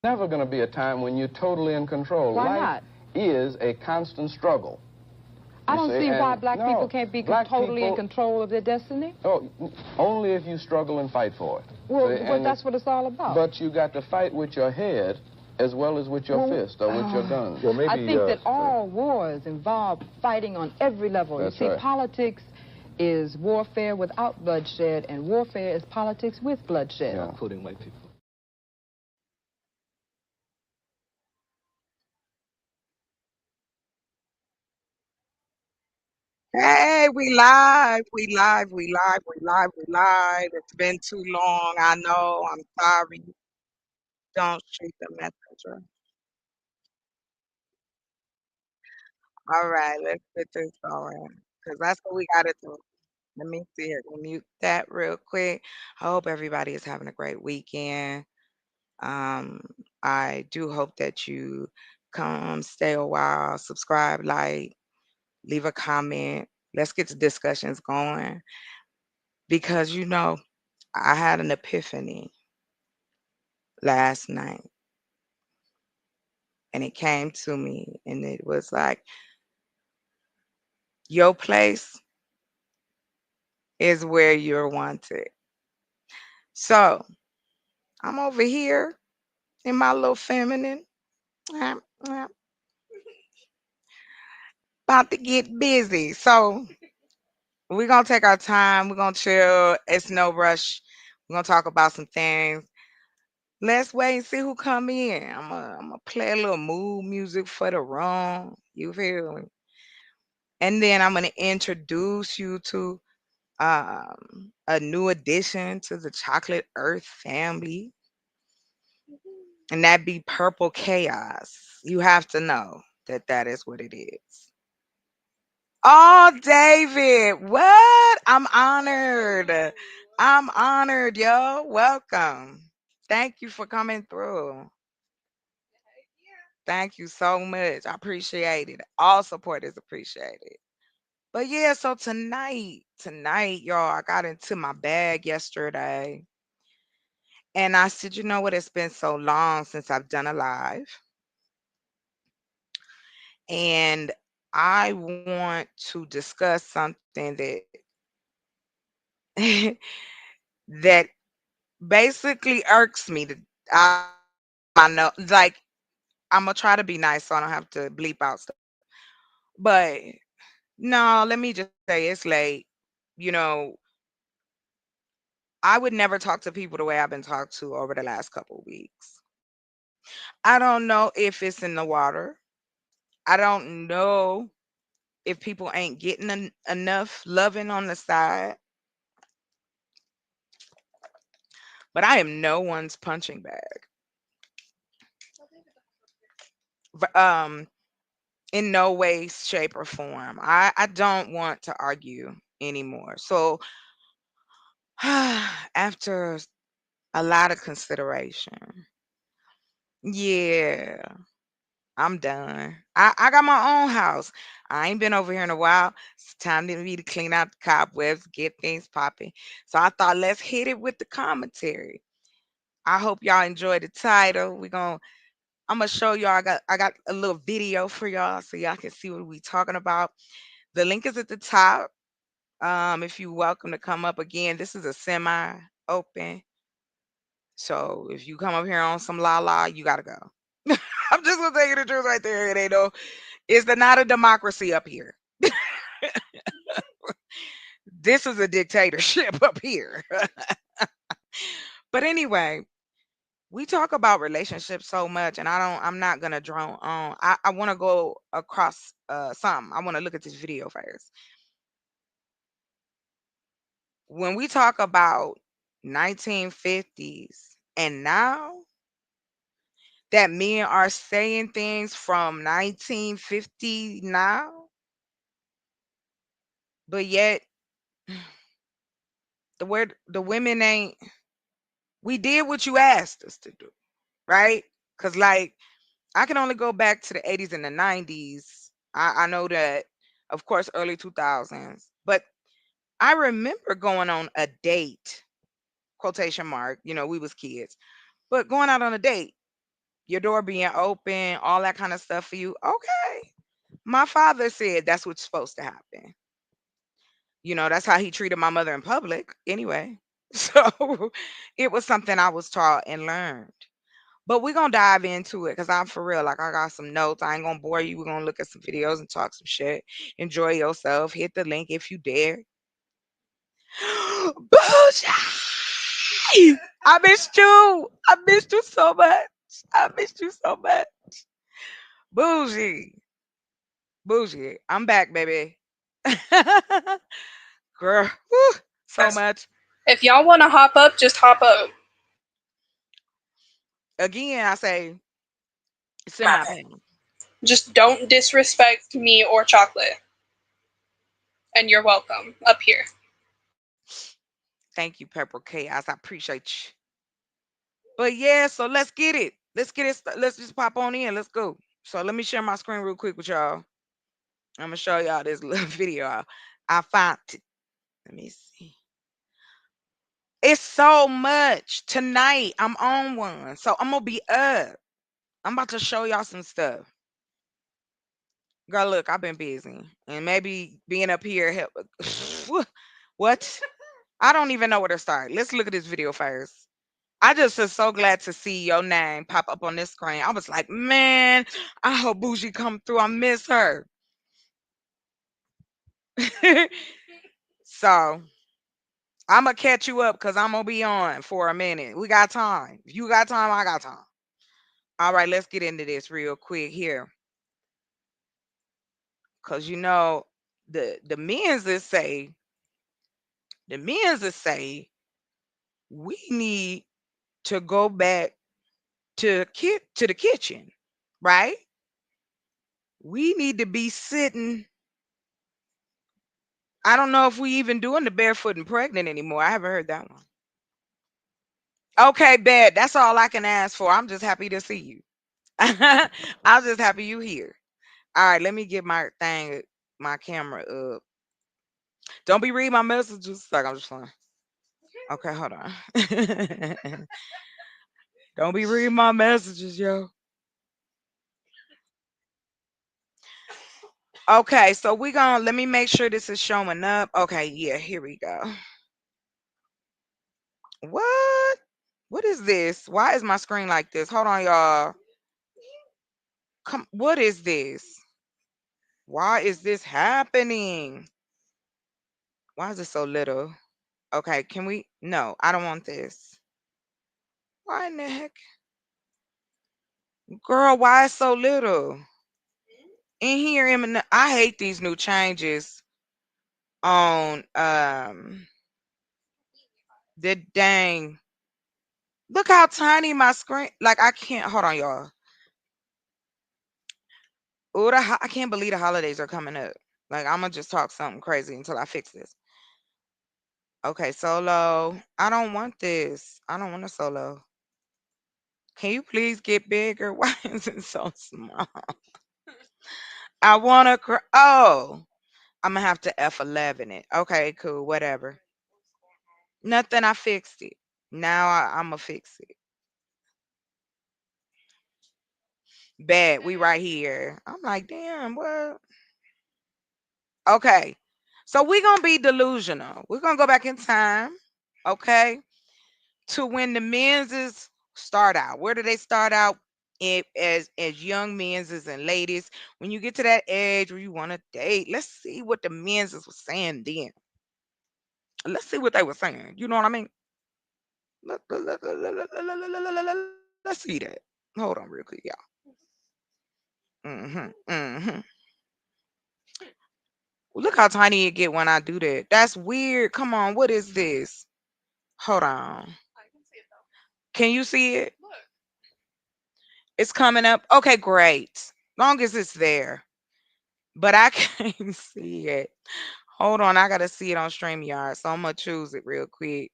Never going to be a time when you're totally in control. Why Life not? is a constant struggle. I don't see why black people No, can't be black totally in people, control of their destiny. oh, only if you struggle and fight for it. Well, See, but that's what it's all about. But you got to fight with your head as well as with your fist or with your gun. Well, maybe, I think that all wars involve fighting on every level. That's You see, right. politics is warfare without bloodshed, and warfare is politics with bloodshed. Yeah. including white people. Hey, we live, we live, we live, we live, we live. It's been too long. I know. I'm sorry. Don't shoot the messenger. All right, let's get this going. Because that's what we got to do. Let me see here. Let me mute that real quick. I hope everybody is having a great weekend. Um, I do hope that you come, stay a while, subscribe, like, leave a comment. Let's get the discussions going. Because, I had an epiphany last night, and it came to me, and it was like, your place is where you're wanted. So I'm over here in my little feminine, uh, uh, about to get busy. So we're gonna take our time. We're gonna chill. It's no rush. We're gonna talk about some things. Let's wait and see who come in. I'm gonna play a little mood music for the room. You feel me? And then I'm gonna introduce you to a new addition to the Chocolate Earth family, and that be Purple Chaos. You have to know that that is what it is. Oh, David, what? I'm honored. I'm honored, yo. Welcome. Thank you for coming through. Thank you so much. I appreciate it. All support is appreciated. But yeah, so tonight, y'all, I got into my bag yesterday. And I said, you know what? It's been so long since I've done a live. And I want to discuss something that basically irks me. I know, like, I'm gonna try to be nice so I don't have to bleep out stuff. But no, let me just say it's late. You know, I would never talk to people the way I've been talked to over the last couple weeks. I don't know if it's in the water. I don't know if people ain't getting enough loving on the side, but I am no one's punching bag. Um, in no way, shape, or form. I don't want to argue anymore. So after a lot of consideration, yeah, I'm done. I got my own house. I ain't been over here in a while. It's time to me to clean out the cobwebs, get things popping. So I thought let's hit it with the commentary. I hope y'all enjoy the title. I'm gonna show y'all. I got a little video for y'all so y'all can see what we talking about. The link is at the top. If you're welcome to come up again, this is a semi open. So if you come up here on some la la, you gotta go. I'm just gonna tell you the truth right there. It ain't no, it's not a democracy up here. This is a dictatorship up here. But anyway, we talk about relationships so much, and I'm not gonna drone on. I want to go across something. I want to look at this video first. When we talk about 1950s and now, that men are saying things from 1950 now, but yet the women ain't. We did what you asked us to do, right? Because like I can only go back to the 80s and the 90s. I know that, of course, early 2000s, but I remember going on a date, quotation mark. We was kids, but going out on a date. your door being open, all that kind of stuff for you. Okay. My father said that's what's supposed to happen. That's how he treated my mother in public anyway. So it was something I was taught and learned. But we're gonna dive into it because I'm for real. Like I got some notes. I ain't gonna bore you. We're gonna look at some videos and talk some shit. Enjoy yourself. Hit the link if you dare. Bougie! I missed you. I missed you so much. I missed you so much. Bougie. Bougie. I'm back, baby. Girl. Whew, so much. If y'all want to hop up, just hop up. Again, I say it's in my opinion. Just don't disrespect me or chocolate. And you're welcome up here. Thank you, Pepper Chaos. I appreciate you. But yeah, so let's get it. Let's get it. Let's just pop on in. Let's go. So let me share my screen real quick with y'all. I'm gonna show y'all this little video. I found it. Let me see. It's so much. Tonight I'm on one. So I'm gonna be up. I'm about to show y'all some stuff. Girl, look, I've been busy. And maybe being up here help. What? I don't even know where to start. Let's look at this video first. I just was so glad to see your name pop up on this screen. I was like, man, I hope Bougie come through. I miss her. So I'm gonna catch you up because I'm gonna be on for a minute. We got time. If you got time, I got time. All right, let's get into this real quick here. Cause the men's that say we need to go back to the kitchen, right? We need to be sitting. I don't know if we even doing the barefoot and pregnant anymore. I haven't heard that one. Okay, bad. That's all I can ask for. I'm just happy to see you. I'm just happy you here. All right, let me get my camera up. Don't be reading my messages. Like I'm just fine. Okay, hold on. Don't be reading my messages, yo. Okay, so let me make sure this is showing up. Okay, yeah, here we go. What? What is this? Why is my screen like this? Hold on, y'all. What is this? Why is this happening? Why is it so little? Okay, can we? No, I don't want this. Why in the heck? Girl, why is so little? In here, I hate these new changes on the dang. Look how tiny my screen. Like I can't. Hold on, y'all. Oh, I can't believe the holidays are coming up. Like I'm gonna just talk something crazy until I fix this. Okay, solo. I don't want this. I don't want a solo. Can you please get bigger? Why is it so small? I want to. Oh, I'm gonna have to F11 it. Okay, cool. Whatever. Nothing. I fixed it. Now I'm gonna fix it. Bad. We right here. I'm like, damn. What? Okay. So we're gonna be delusional. We're gonna go back in time. Okay. To when the men's start out. Where do they start out? As young men's and ladies, when you get to that age where you want to date, let's see what the men's was saying then. Let's see what they were saying. You know what I mean? Let's see that. Hold on, real quick, y'all. Look how tiny it get when I do that. That's weird. Come on, what is this? Hold on. Can you see it? It's coming up. Okay, great. Long as it's there. But I can't see it. Hold on, I gotta see it on StreamYard. So I'm gonna choose it real quick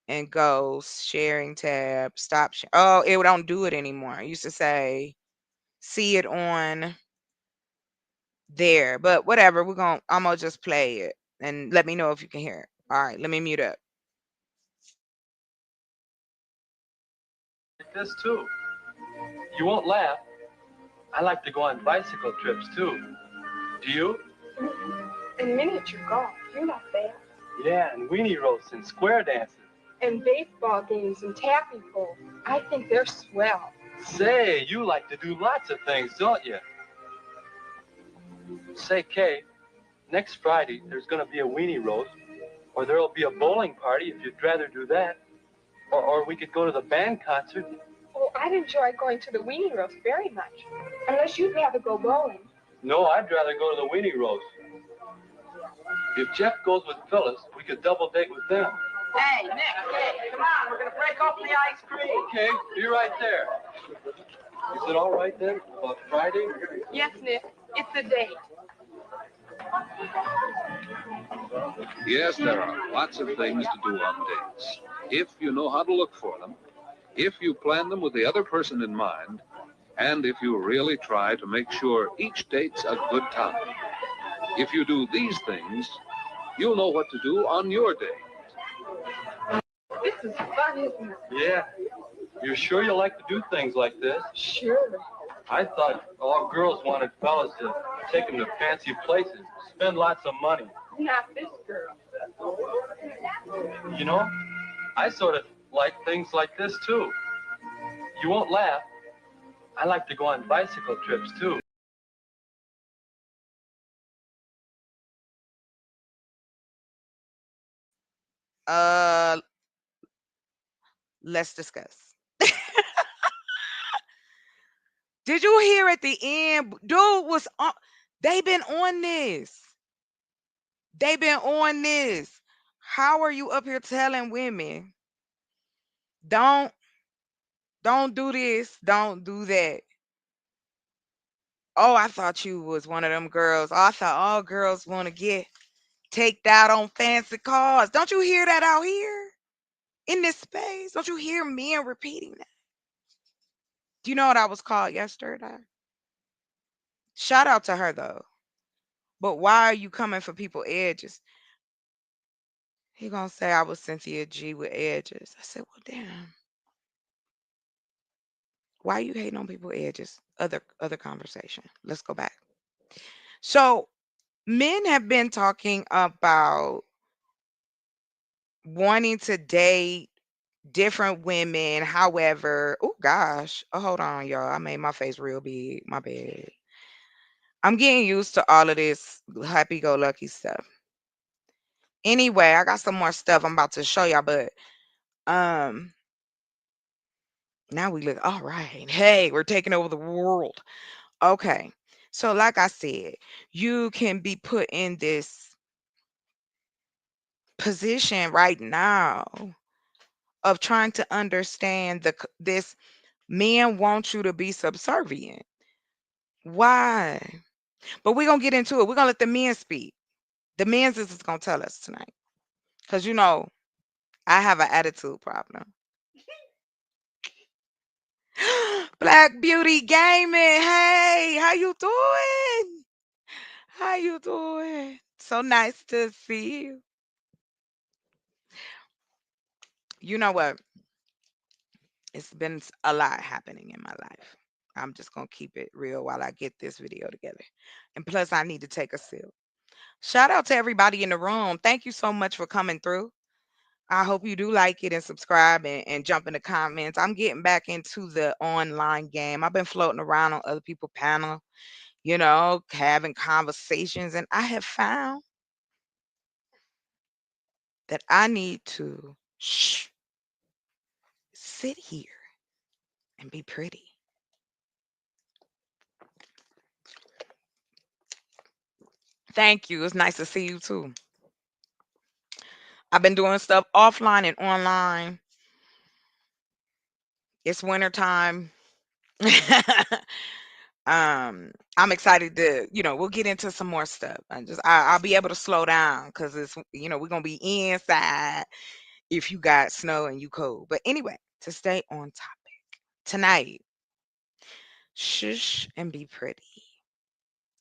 and go sharing tab. Stop. Oh, it don't do it anymore. It used to say see it on there, but whatever. I'm gonna just play it and let me know if you can hear it. All right, let me mute up. This too. You won't laugh. I like to go on bicycle trips too. Do you? And miniature golf, you're not bad. Yeah, and weenie roasts and square dances. And baseball games and taffy pull. I think they're swell. Say, you like to do lots of things, don't you? Say, Kay, next Friday there's going to be a weenie roast, or there'll be a bowling party if you'd rather do that. Or we could go to the band concert. Oh, I'd enjoy going to the weenie roast very much. Unless you'd rather go bowling. No, I'd rather go to the weenie roast. If Jeff goes with Phyllis, we could double date with them. Hey, Nick, come on, we're going to break open the ice cream. Okay, be right there. Is it all right then about Friday? Yes, Nick, it's a date. Yes, there are lots of things to do on dates. If you know how to look for them, if you plan them with the other person in mind, and if you really try to make sure each date's a good time. If you do these things, you'll know what to do on your date. This is fun, isn't it? Yeah. You're sure you like to do things like this? Sure. I thought all girls wanted fellas to take them to fancy places, spend lots of money. Not this girl. You know, I sort of like things like this too. You won't laugh. I like to go on bicycle trips too. Let's discuss. Did you hear at the end? Dude was on. They been on this. They been on this. How are you up here telling women, don't do this, don't do that? Oh, I thought you was one of them girls. Oh, I thought all girls want to get take that on fancy cars. Don't you hear that out here in this space? Don't you hear men repeating that? Do you know what I was called yesterday? Shout out to her though. But why are you coming for people edges? He gonna say I was Cynthia G with edges. I said, well, damn. Why you hating on people edges? Other conversation. Let's go back. So men have been talking about wanting to date different women. However, oh gosh. Oh, hold on, y'all. I made my face real big. My bad. I'm getting used to all of this happy-go-lucky stuff. Anyway, I got some more stuff I'm about to show y'all, but um now we look all right. Hey, we're taking over the world. Okay. So like I said, you can be put in this position right now of trying to understand this men want you to be subservient. Why? But we're gonna get into it. We're gonna let the men speak. The men's is gonna tell us tonight. Cause I have an attitude problem. Black Beauty Gaming. Hey, how you doing? How you doing? So nice to see you. You know what? It's been a lot happening in my life. I'm just going to keep it real while I get this video together. And plus, I need to take a sip. Shout out to everybody in the room. Thank you so much for coming through. I hope you do like it and subscribe and jump in the comments. I'm getting back into the online game. I've been floating around on other people's panel, having conversations. And I have found that I need to sit here and be pretty. Thank you. It's nice to see you too. I've been doing stuff offline and online. It's wintertime. I'm excited to, we'll get into some more stuff. I'll be able to slow down because it's, we're gonna be inside if you got snow and you cold. But anyway, to stay on topic tonight, shush and be pretty.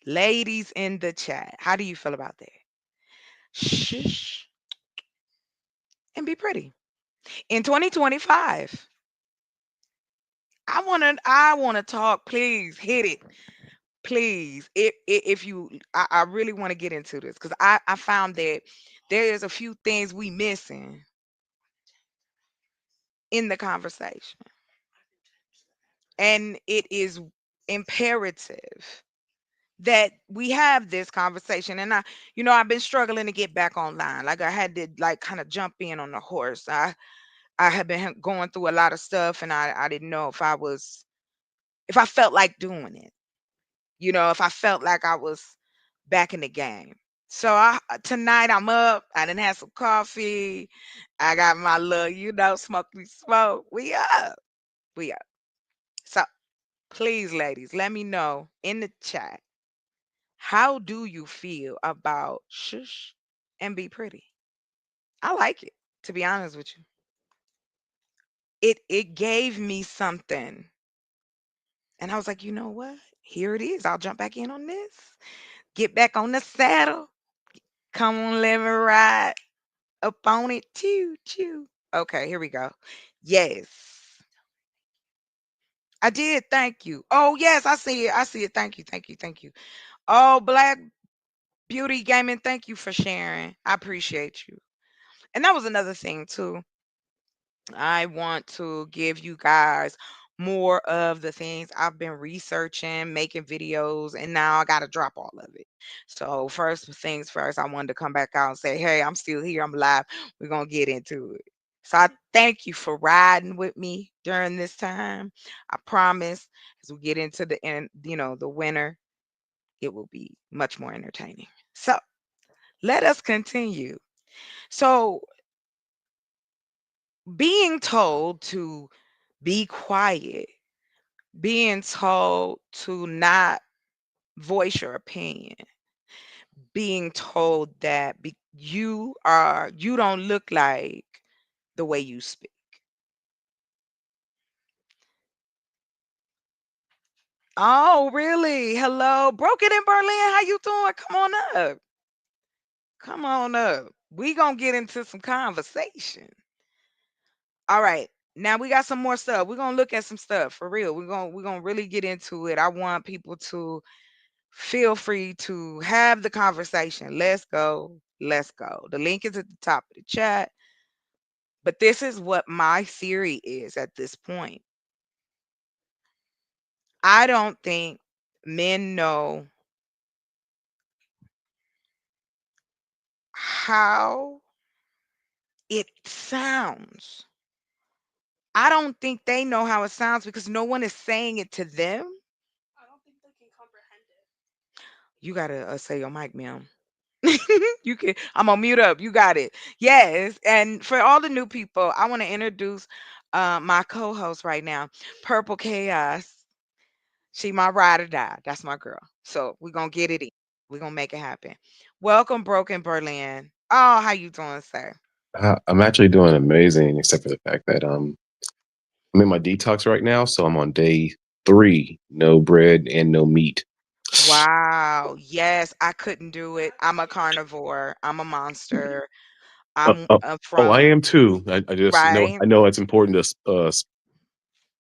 Ladies in the chat, how do you feel about that? Shush and be pretty. In 2025, I wanna talk. Please hit it. Please. If you I really want to get into this because I found that there is a few things we missing in the conversation. And it is imperative that we have this conversation. And I've been struggling to get back online. Like I had to like kind of jump in on the horse. I have been going through a lot of stuff and I didn't know if I felt like doing it. If I felt like I was back in the game. So tonight I'm up. I didn't have some coffee. I got my little, smoke we smoke. We up. We up. So please, ladies, let me know in the chat. How do you feel about Shush and Be Pretty? I like it, to be honest with you. It gave me something. And I was like, you know what? Here it is. I'll jump back in on this. Get back on the saddle. Come on, let me ride up on it. Choo choo. Okay, here we go. Yes. I did. Thank you. Oh, yes, I see it. I see it. Thank you. Thank you. Thank you. Oh, Black Beauty Gaming, thank you for sharing. I appreciate you. And that was another thing too. I want to give you guys more of the things I've been researching, making videos, and now I got to drop all of it. So, first things first, I wanted to come back out and say, hey, I'm still here. I'm live. We're going to get into it. So, I thank you for riding with me during this time. I promise as we get into the end, the winter, it will be much more entertaining. So, let us continue. So, being told to be quiet, being told to not voice your opinion, being told that you don't look like the way you speak. Oh, really? Hello, Broken in Berlin. How you doing? Come on up. Come on up. We gonna get into some conversation. All right. Now we got some more stuff. We're gonna look at some stuff for real. We're gonna really get into it. I want people to feel free to have the conversation. Let's go. Let's go. The link is at the top of the chat. But this is what my theory is at this point. I don't think men know how it sounds. I don't think they know how it sounds because no one is saying it to them. I don't think they can comprehend it. You gotta say your mic, ma'am. You can. I'm gonna mute up. You got it. Yes. And for all the new people, I want to introduce my co-host right now, Purple Chaos. She my ride or die. That's my girl. So we're gonna get it in. We're gonna make it happen. Welcome, Broken Berlin. Oh, how you doing, sir? I'm actually doing amazing, except for the fact that I'm in my detox right now, so I'm on day 3, no bread and no meat. Wow. Yes, I couldn't do it. I'm a carnivore. I'm a monster. Uh, I'm uh, oh, I from am too. I just know right. I know it's important to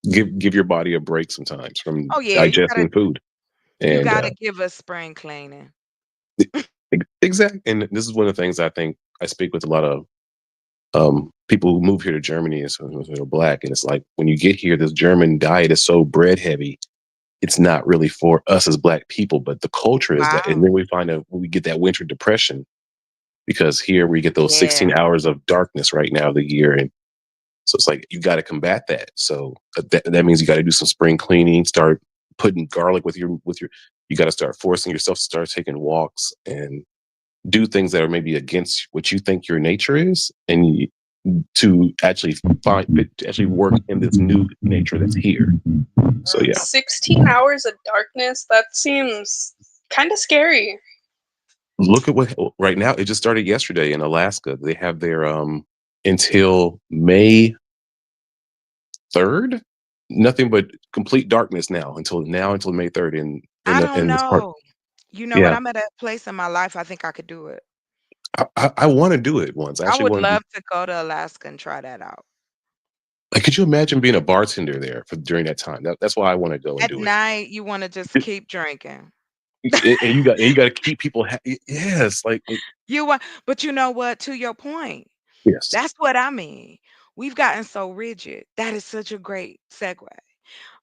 give your body a break sometimes from Oh yeah, digesting food. you And gotta give us spring cleaning. exactly, and this is one of the things I think I speak with a lot of people who move here to Germany and so who are black, and it's like when you get here, this German diet is so bread heavy. It's not really for us as black people, but the culture is that, and Wow. then we find out we get that winter depression because here we get those 16 Yeah. hours of darkness right now of the year, and so it's like you got to combat that. So that means you got to do some spring cleaning, start putting garlic with your. You got to start forcing yourself to start taking walks and do things that are maybe against what you think your nature is, and to actually to actually work in this new nature that's here. So yeah. 16 hours of darkness? That seems kind of scary. Look at what right now. It just started yesterday in Alaska. They have their until May 3rd. Nothing but complete darkness until May 3rd I don't in this part. know. You know what? Yeah, I'm at a place in my life I think I could do it. I want to do it once. I I actually would want to do. love to go to Alaska and try that out. Like, could you imagine being a bartender there during that time? That's why I want to go and At do it. night, you want to just keep drinking. And you got to keep people. Yes, like You want, but you know what? To your point, yes, that's what I mean. We've gotten so rigid. That is such a great segue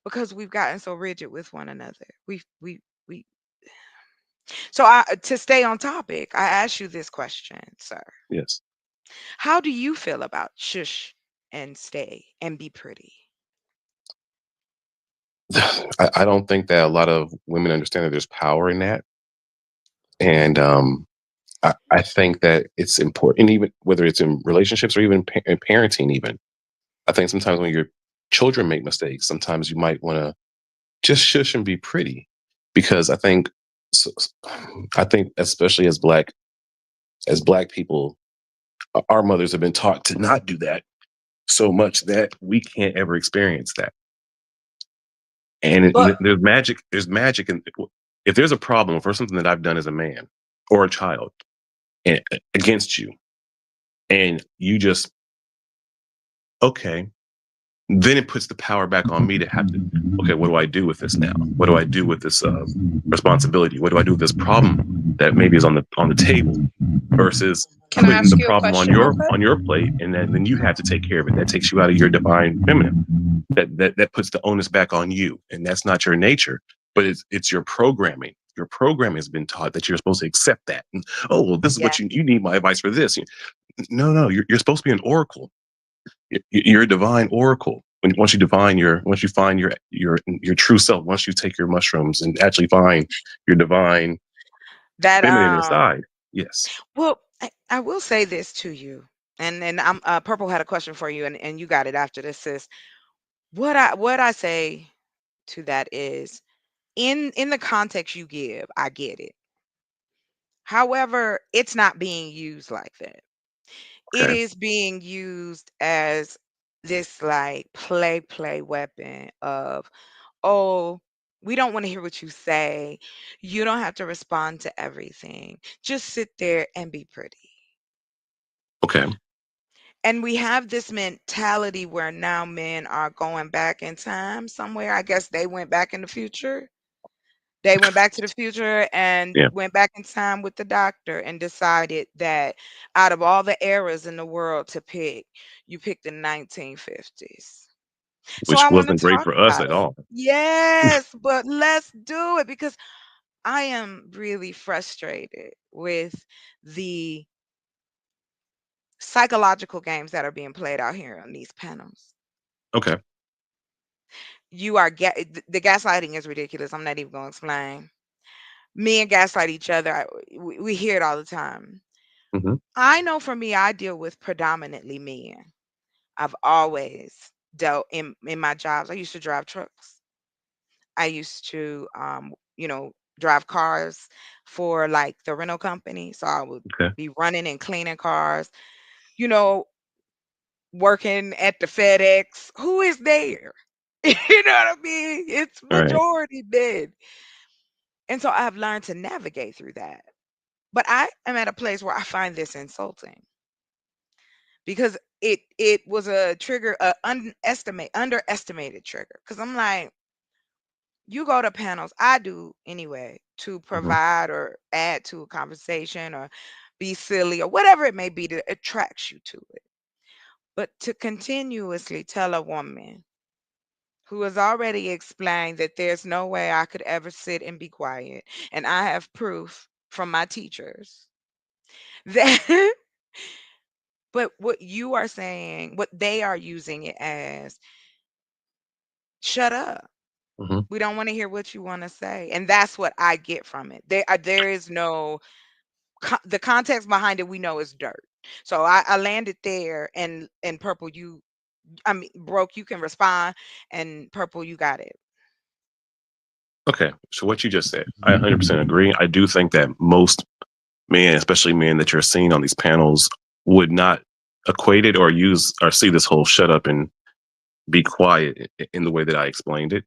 because we've gotten so rigid with one another. We. So to stay on topic, I ask you this question, sir. yes. How do you feel about shush and stay and be pretty? I don't think that a lot of women understand that there's power in that, and I think that it's important, even whether it's in relationships or even in parenting. Even I think sometimes when your children make mistakes, sometimes you might want to just shush and be pretty, because so- I think especially as black people, our mothers have been taught to not do that so much that we can't ever experience that. And But there's magic in, if there's a problem for something that I've done as a man or a child and, against you, and you just okay, then it puts the power back on me to have to, okay, what do I do with this now? What do I do with this responsibility? What do I do with this problem that maybe is on the table, versus Can I putting ask the you a problem question real quick? on your plate, and then you have to take care of it. That takes you out of your divine feminine. That puts the onus back on you, and that's not your nature, but it's your programming. Your program has been taught that you're supposed to accept that. And, oh, well, this is yeah, what you need my advice for this. No, you're supposed to be an oracle. You're a divine oracle. Once you find your true self, once you take your mushrooms and actually find your divine that feminine inside. Yes. well, I will say this to you, and I'm Purple had a question for you, and you got it after this, sis. What I say to that is, in the context you give, I get it. However, it's not being used like that. It Okay. is being used as this like play weapon of, oh, we don't want to hear what you say. You don't have to respond to everything. Just sit there and be pretty. Okay. And we have this mentality where now men are going back in time somewhere. I guess they went back in the future. They went back to the future and Yeah. went back in time with the doctor and decided that out of all the eras in the world to pick, you picked the 1950s. So Which I want to wasn't great talk for us about at it. all. Yes, but let's do it because I am really frustrated with the psychological games that are being played out here on these panels. Okay. The gaslighting is ridiculous. I'm not even going to explain. Men gaslight each other. We hear it all the time. Hmm. I know for me, I deal with predominantly men. I've always dealt in my jobs. I used to drive trucks. I used to, drive cars for like the rental company. So I would Okay. be running and cleaning cars, you know, working at the FedEx. Who is there? You know what I mean? It's All right. majority men. And so I've learned to navigate through that. But I am at a place where I find this insulting because it was a trigger, underestimated trigger. Because I'm like, you go to panels, I do anyway, to Hmm. provide or add to a conversation or be silly or whatever it may be that attracts you to it. But to continuously tell a woman who has already explained that there's no way I could ever sit and be quiet, and I have proof from my teachers that but what you are saying, what they are using it as, shut up. Hmm. We don't want to hear what you want to say. And that's what I get from it. There is no the context behind it we know is dirt. So I landed there and Purple, I mean Broke, you can respond, and Purple, you got it. Okay. So what you just said, I 100% agree. I do think that most men, especially men that you're seeing on these panels, would not equate it or use or see this whole shut up and be quiet in the way that I explained it.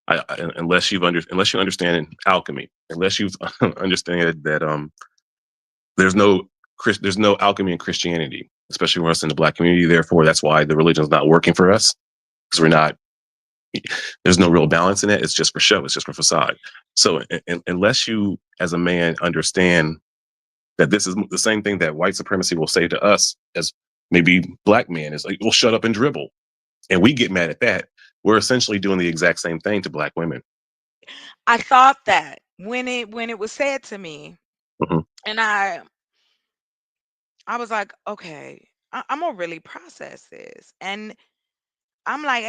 Unless you understand alchemy, unless you understand that there's no alchemy in Christianity, especially for us in the Black community. Therefore, that's why the religion is not working for us. because we're not. There's no real balance in it. It's just for show. It's just for facade. So unless you, as a man, understand that this is the same thing that white supremacy will say to us as maybe black men is like, well, shut up and dribble. And we get mad at that. We're essentially doing the exact same thing to black women. I thought that when it was said to me, Mhm. and I was like, okay, I'm gonna really process this. And I'm like,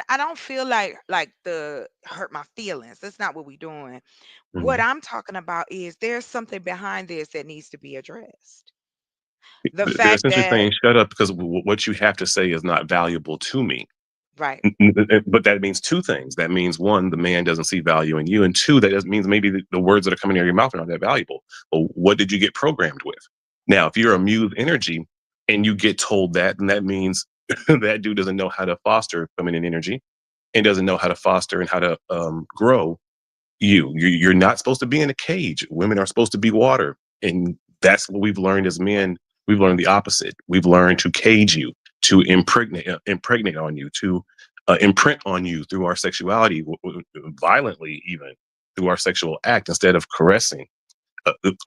I don't feel like the hurt my feelings. That's not what we're doing. What Mhm. I'm talking about is there's something behind this that needs to be addressed. The They're fact essentially that saying, shut up, because what you have to say is not valuable to me. right. But that means two things. That means, one, the man doesn't see value in you. And two, that means maybe the words that are coming out of your mouth are not that valuable. Well, what did you get programmed with? Now, if you're a muse energy and you get told that, then that means that dude doesn't know how to foster feminine energy and doesn't know how to foster and how to grow you. You're not supposed to be in a cage. Women are supposed to be water. And that's what we've learned as men. We've learned the opposite. We've learned to cage you, to impregnate on you, to imprint on you through our sexuality, violently even through our sexual act, instead of caressing.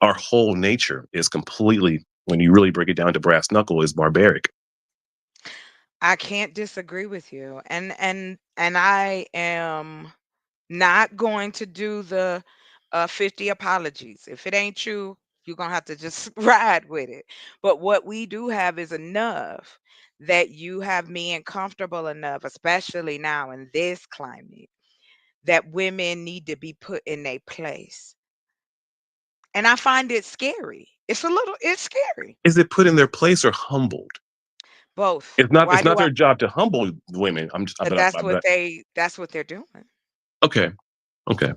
Our whole nature is completely, when you really break it down to brass knuckle, is barbaric. I can't disagree with you. And I am not going to do the 50 apologies. If it ain't you, you're going to have to just ride with it. But what we do have is enough that you have men comfortable enough, especially now in this climate, that women need to be put in their place. And I find it scary. It's scary. Is it put in their place or humbled? Both. It's not. Why It's do not I? their job to humble women. That's what they're doing. Okay. Okay.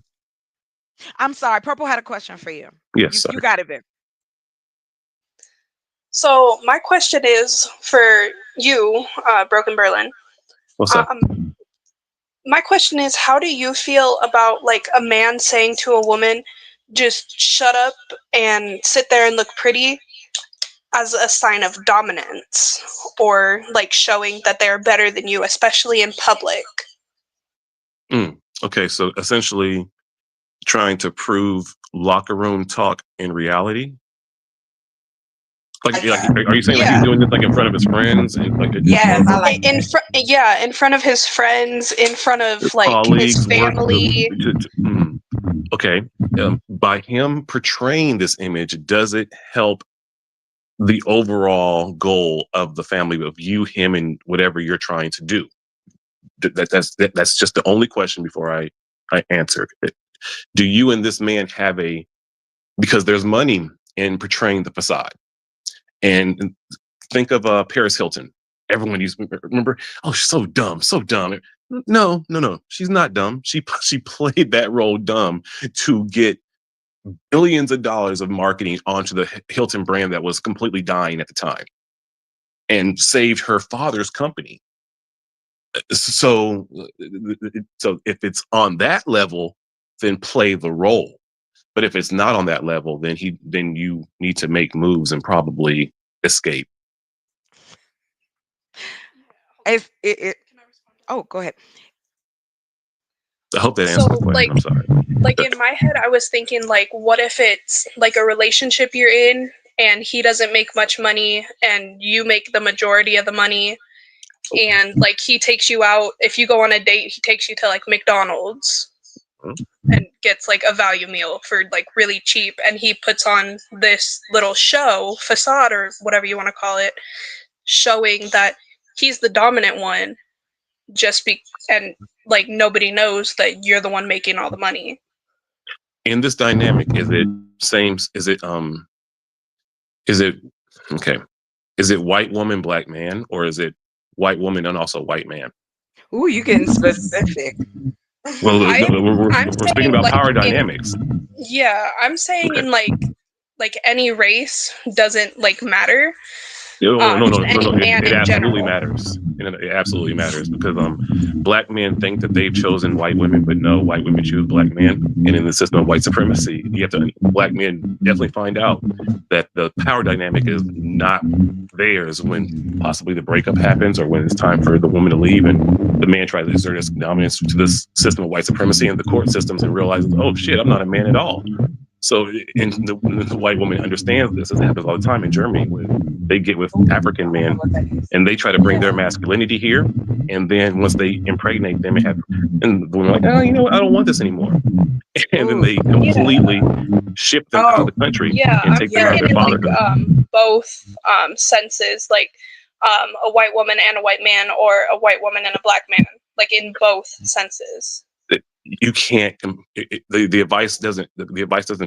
I'm sorry. Purple had a question for you. Yes. You Sorry. got it, Vic. So my question is for you, Broken Berlin. What's up? My question is, how do you feel about like a man saying to a woman, just shut up and sit there and look pretty, as a sign of dominance, or like showing that they're better than you, especially in public? Okay, so essentially trying to prove locker room talk in reality. Like, are you saying like he's doing this like in front of his friends? And, like, Yes, I like in that. front, yeah, in front of his friends, in front of like his colleagues, family. Okay, by him portraying this image, does it help the overall goal of the family, of you, him, and whatever you're trying to do? That's just the only question before I answer it. Do you and this man have because there's money in portraying the facade? And think of Paris Hilton. Everyone used to remember, oh, she's so dumb, so dumb. No. She's not dumb. She played that role dumb to get billions of dollars of marketing onto the Hilton brand that was completely dying at the time, and saved her father's company. So if it's on that level, then play the role. But if it's not on that level, then you need to make moves and probably escape. Oh, go ahead. I hope that So answers the question. I'm sorry. like in my head, I was thinking, like, what if it's like a relationship you're in and he doesn't make much money and you make the majority of the money, and like he takes you out, if you go on a date, he takes you to like McDonald's and gets like a value meal for like really cheap, and he puts on this little show, facade, or whatever you want to call it, showing that he's the dominant one, and like nobody knows that you're the one making all the money. In this dynamic, is it same? Is it okay? Is it white woman, black man, or is it white woman and also white man? Ooh, you getting specific. Well, I'm we're speaking about like power dynamics. Yeah, I'm saying Okay. in like any race doesn't like matter. No. Just any man It in absolutely general. matters. And it absolutely matters because black men think that they've chosen white women, but no, white women choose black men. And in the system of white supremacy, black men definitely find out that the power dynamic is not theirs when possibly the breakup happens or when it's time for the woman to leave and the man tries to exert his dominance to this system of white supremacy and the court systems and realizes, oh shit, I'm not a man at all. So, and the white woman understands this. This happens all the time in Germany when they get with African men and they try to bring their masculinity here. And then once they impregnate them and the women are like, oh, you know what? I don't want this anymore. And then they completely ship them out of the country and take them out of their fatherhood. Both senses, like a white woman and a white man, or a white woman and a black man, like in both senses. You can't. The advice doesn't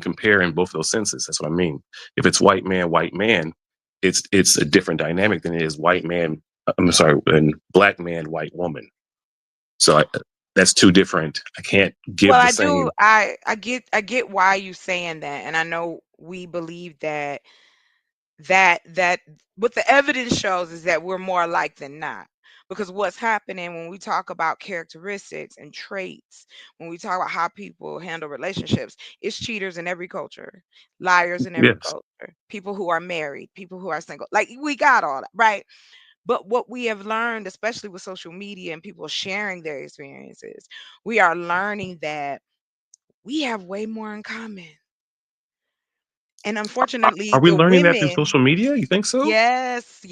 compare in both those senses. That's what I mean. If it's white man, it's a different dynamic than it is white man. I'm sorry, and black man, white woman. So that's two different. I can't give the same. I get why you saying that, and I know we believe that what the evidence shows is that we're more alike than not. Because what's happening when we talk about characteristics and traits, when we talk about how people handle relationships, it's cheaters in every culture, liars in every culture, people who are married, people who are single. Like, we got all that, right? But what we have learned, especially with social media and people sharing their experiences, we are learning that we have way more in common. And unfortunately, Are we the learning that through women, social media? You think so? yes.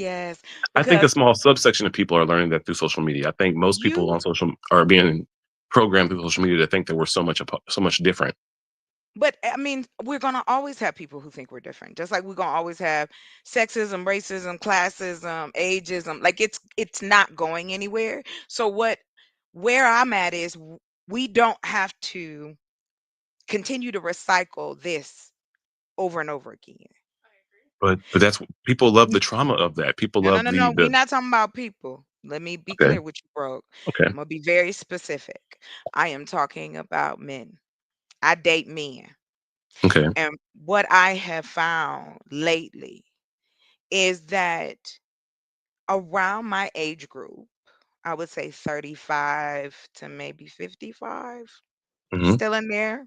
I think a Because small subsection of people are learning that through social media. I think most people on social are being programmed through social media to think that we're so much different. But I mean, we're gonna always have people who think we're different, just like we're gonna always have sexism, racism, classism, ageism. Like, it's not going anywhere. So where I'm at is we don't have to continue to recycle this over and over again. But that's people love the trauma of that. People No, no, love no, the no. We're not talking about people. Let me be okay. clear with you, bro. Okay. I'm gonna be very specific. I am talking about men. I date men. Okay. And what I have found lately is that around my age group, I would say 35 to maybe 55, Mm-hmm. still in there,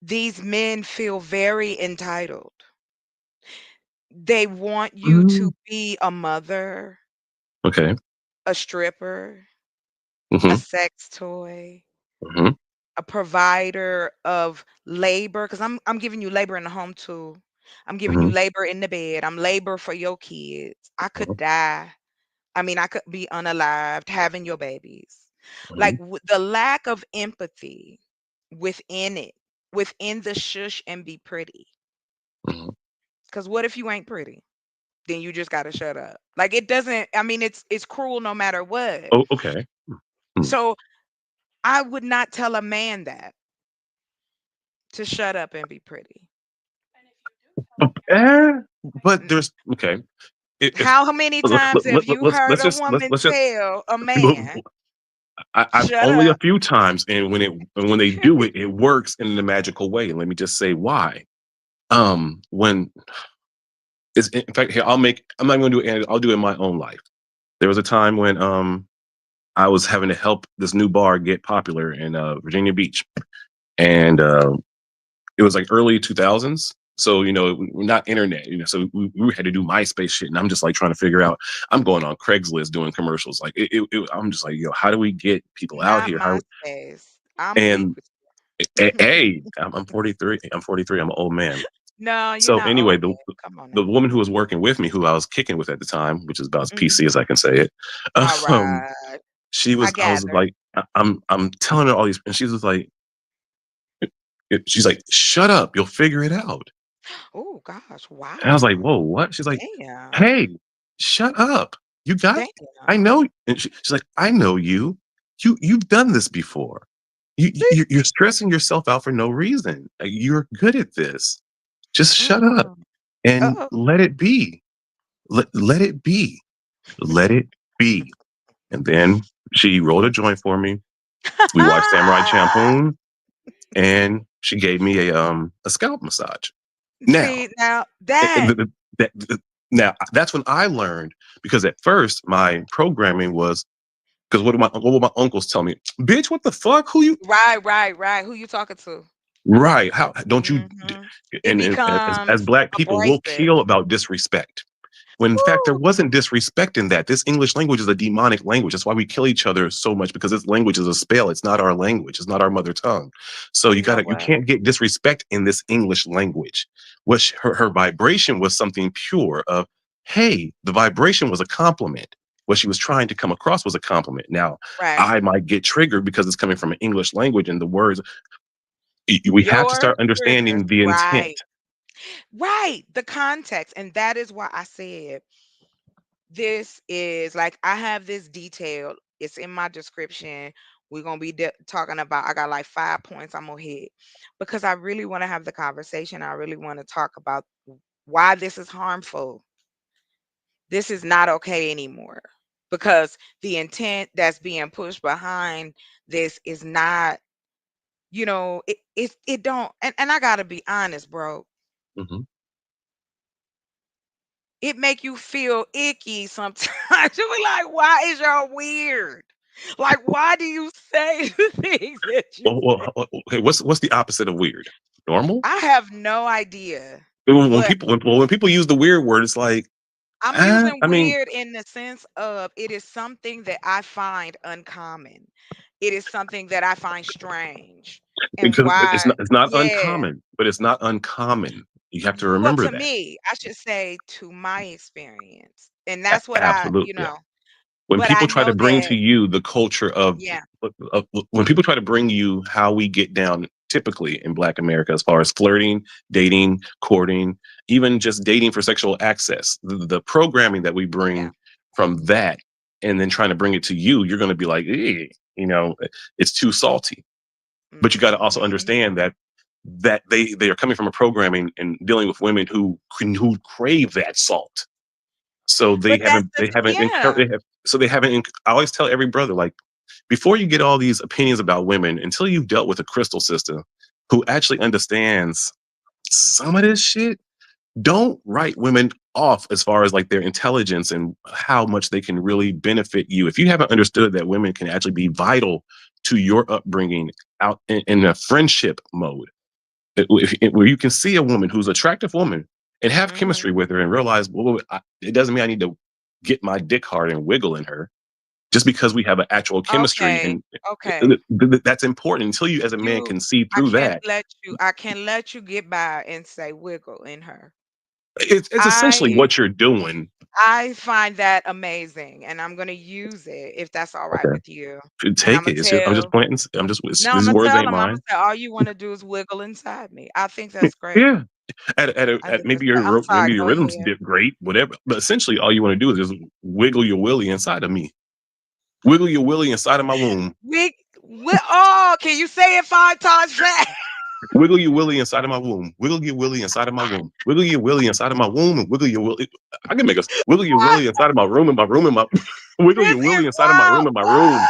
these men feel very entitled. They want you Mm-hmm. to be a mother, Okay. a stripper, a Mm-hmm. sex toy, Mm-hmm. a provider of labor, because I'm giving you labor in the home too. I'm giving you Mm-hmm. labor in the bed. I'm labor for your kids. I could die. I mean, I could be unalived having your babies. Mm-hmm. Like, the lack of empathy within it, within the shush and be pretty. Mm-hmm. Because what if you ain't pretty? Then you just gotta shut up. Like, it doesn't. I mean, it's cruel no matter what. Oh, okay. Mm-hmm. So I would not tell a man that to shut up and be pretty. But there's okay. If How many times have you heard let's a just woman let's just tell a man, I've shut only a up? few times, and when they do it, it works in a magical way. And let me just say why. When it's in fact here, I'm not going to do it. I'll do it in my own life. There was a time when I was having to help this new bar get popular in Virginia Beach, and it was like early 2000s. So, we're not internet, so we had to do MySpace shit. And I'm just like trying to figure out, I'm going on Craigslist doing commercials. Like I'm just like, how do we get people out Not here? my space. I'm weak And with hey, I'm 43. I'm 43. I'm an old man. No, you're So not old anyway, man. Come on the now. woman who was working with me, who I was kicking with at the time, which is about as PC Mhm. as I can say it, All um, right. I was Gather. like, I'm telling her all these, and she was like, shut up, you'll figure it out. Oh gosh, And I was like, wow. whoa, what? She's like, Damn. hey, shut up. You got, I Damn. know. And she's like, I know you. You've done this before. See? You're stressing yourself out for no reason. You're good at this. Just shut up Mm. and Uh-oh. let it be. Let it be. Let it be. And then she rolled a joint for me. We watched Samurai Champloo, and she gave me a scalp massage. Now, See, now that Now that's when I learned, because at first my programming was, because what would my uncles tell me? Bitch, what the fuck? Who you? Right. Who you talking to? Right? How don't you? Hmm. It And as becomes black people, we'll abrasive. kill about disrespect. When in fact there Woo. wasn't disrespect in that. This English language is a demonic language. That's why we kill each other so much, because this language is a spell. It's not our language. It's not our mother tongue. So You know you what? can't get disrespect in this English language. Her vibration was something pure of, hey, the vibration was a compliment. What she was trying to come across was a compliment. Now, Right. I might get triggered because it's coming from an English language and the words. We have to Your start triggers. understanding the Right. intent. Right. The context. And that is why I said this is like I have this detail. It's in my description. We're gonna be talking about. I got like 5 points I'm gonna hit because I really want to have the conversation. I really want to talk about why this is harmful. This is not okay anymore because the intent that's being pushed behind this is not. It don't. And I gotta be honest, bro. Mhm. It make you feel icky sometimes. You be like, why is y'all weird? Like, why do you say the things that you say? Okay, what's the opposite of weird? Normal? I have no idea. When But people use the weird word, it's like, I'm using I mean, weird in the sense of it is something that I find uncommon. It is something that I find strange. And because why, it's not yeah. uncommon, but it's not uncommon. You have to Well, remember to that. me, I should say to my experience. And that's what Absolutely. When but I people try to know bring that, to you the culture yeah, of when people try to bring you how we get down typically in Black America, as far as flirting, dating, courting, even just dating for sexual access, the programming that we yeah. bring from that, and then trying to bring it to you, you're going to be like, eh, it's too salty. But you got to also Hmm. understand that they are coming from a programming and dealing with women who crave that salt. So But that's they haven't yeah. encouraged. So they haven't. I always tell every brother, like, before you get all these opinions about women, until you've dealt with a crystal sister who actually understands some of this shit, don't write women off as far as like their intelligence and how much they can really benefit you. If you haven't understood that women can actually be vital to your upbringing out in a friendship mode, where you can see a woman who's an attractive woman and have chemistry Hmm. with her and realize, well, it doesn't mean I need to get my dick hard and wiggle in her just because we have an actual chemistry. Okay. And Okay. that's important until you as a man You can see through that. I can't let you get by and say wiggle in her. It's essentially I what you're doing. I find that amazing and I'm gonna use it if that's all right Okay. with you. And I'm Take gonna it. I'm just tell pointing. no, I'm These gonna words tell ain't them, I'm gonna mine. say all you want to do is wiggle inside me. I think that's great. Yeah. I At think that's great. I'm sorry, maybe your go rhythm's ahead. great, whatever. But essentially, all you want to do is just wiggle your willy inside of me. Wiggle your willy inside of my womb. Oh, can you say it 5 times fast? Wiggle your willy inside of my womb. Wiggle your willy inside of my womb. Wiggle your willy inside of my womb and wiggle your willy. I can make us wiggle your willy inside of my room and my room and my wiggle This your is willy inside of my room wild. and my room.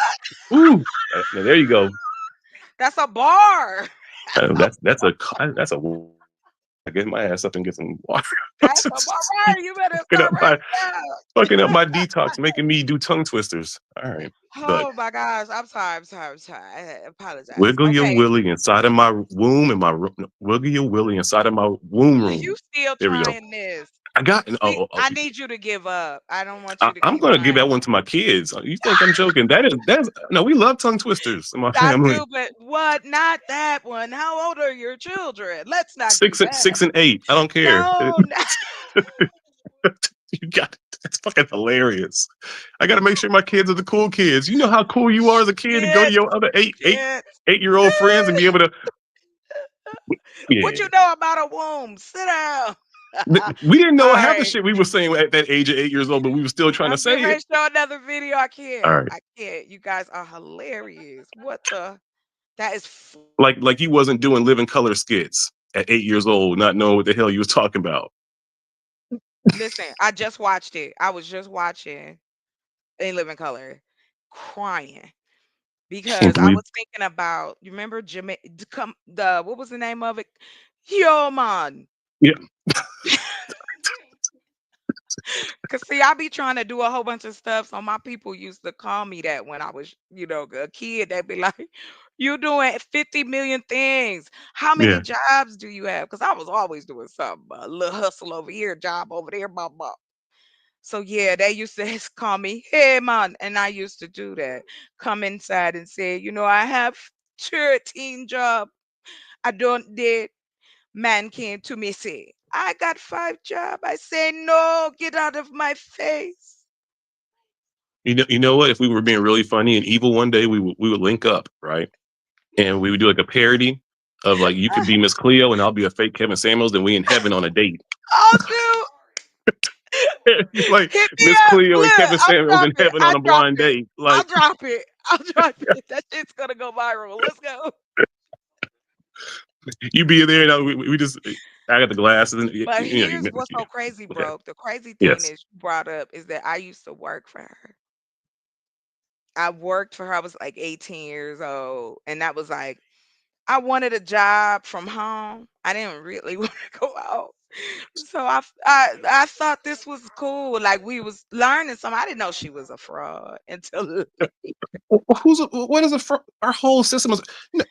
What? Ooh, now there you go. That's a bar. That's a. I get my ass up and get some water. That's a bar. Right. You better fucking start up my right fucking up now. my detox, making me do tongue twisters. All right, but Oh my gosh. I'm sorry. I apologize. wiggle your Okay. willy inside of my womb and my room. Wiggle your willy inside of my womb You room. still There we go. trying this. I got. I need you to give up. I don't want you to I'm keep gonna give trying. that one to my kids. You think I'm joking? That's no. We love tongue twisters in my I family. do, but what? Not that one. How old are your children? Let's not do that. 6 and 8. I don't care. No, no. You got it. That's fucking hilarious. I got to make sure my kids are the cool kids. You know how cool you are as a kid to go to Shit. your other Shit. 8-year-old friends and be able to. What Yeah, you know about a womb? Sit down. we didn't know All half the right. shit we were saying at that age of 8 years old, but we were still trying to I'm getting say it. ready to show another video. I All can't. right, I can't. You guys are hilarious. What the? That is. like you wasn't doing living color skits at 8 years old, not knowing what the hell you was talking about. Listen, I just watched it. I was just watching in living color, crying Can't because I believe. was thinking about. You remember the what was the name of it? Yo man. Yeah, Cause see, I be trying to do a whole bunch of stuff. So my people used to call me that when I was, a kid. They'd be like, "You doing 50 million things? How many Yeah. jobs do you have?" Cause I was always doing something, a little hustle over here, job over there, blah blah. So yeah, they used to call me, "Hey man," and I used to do that. Come inside and say, I have 13 job. I don't did. Man came to me say, "I got 5 job." I say, "No, get out of my face." You know what? If we were being really funny and evil one day, we would link up, right? And we would do like a parody of like you could be Miss Cleo and I'll be a fake Kevin Samuels, and we in heaven on a date. Oh shoot. Like Hit me Miss up. Cleo and Look, Kevin I'll Samuels drop in it. heaven on I'll a drop blind it. date. I'll Like drop it. I'll drop it. That shit's gonna go viral. Let's go. you be there, and we just I got the glasses, and But you here's know, what's yeah. so crazy, Okay. bro. The crazy thing Yes. that you brought up is that I used to work for her. I worked for her. I was like 18 years old. And that was like, I wanted a job from home. I didn't really want to go out. So I thought this was cool. Like we was learning something. I didn't know she was a fraud until What is it for? Our whole system is. No,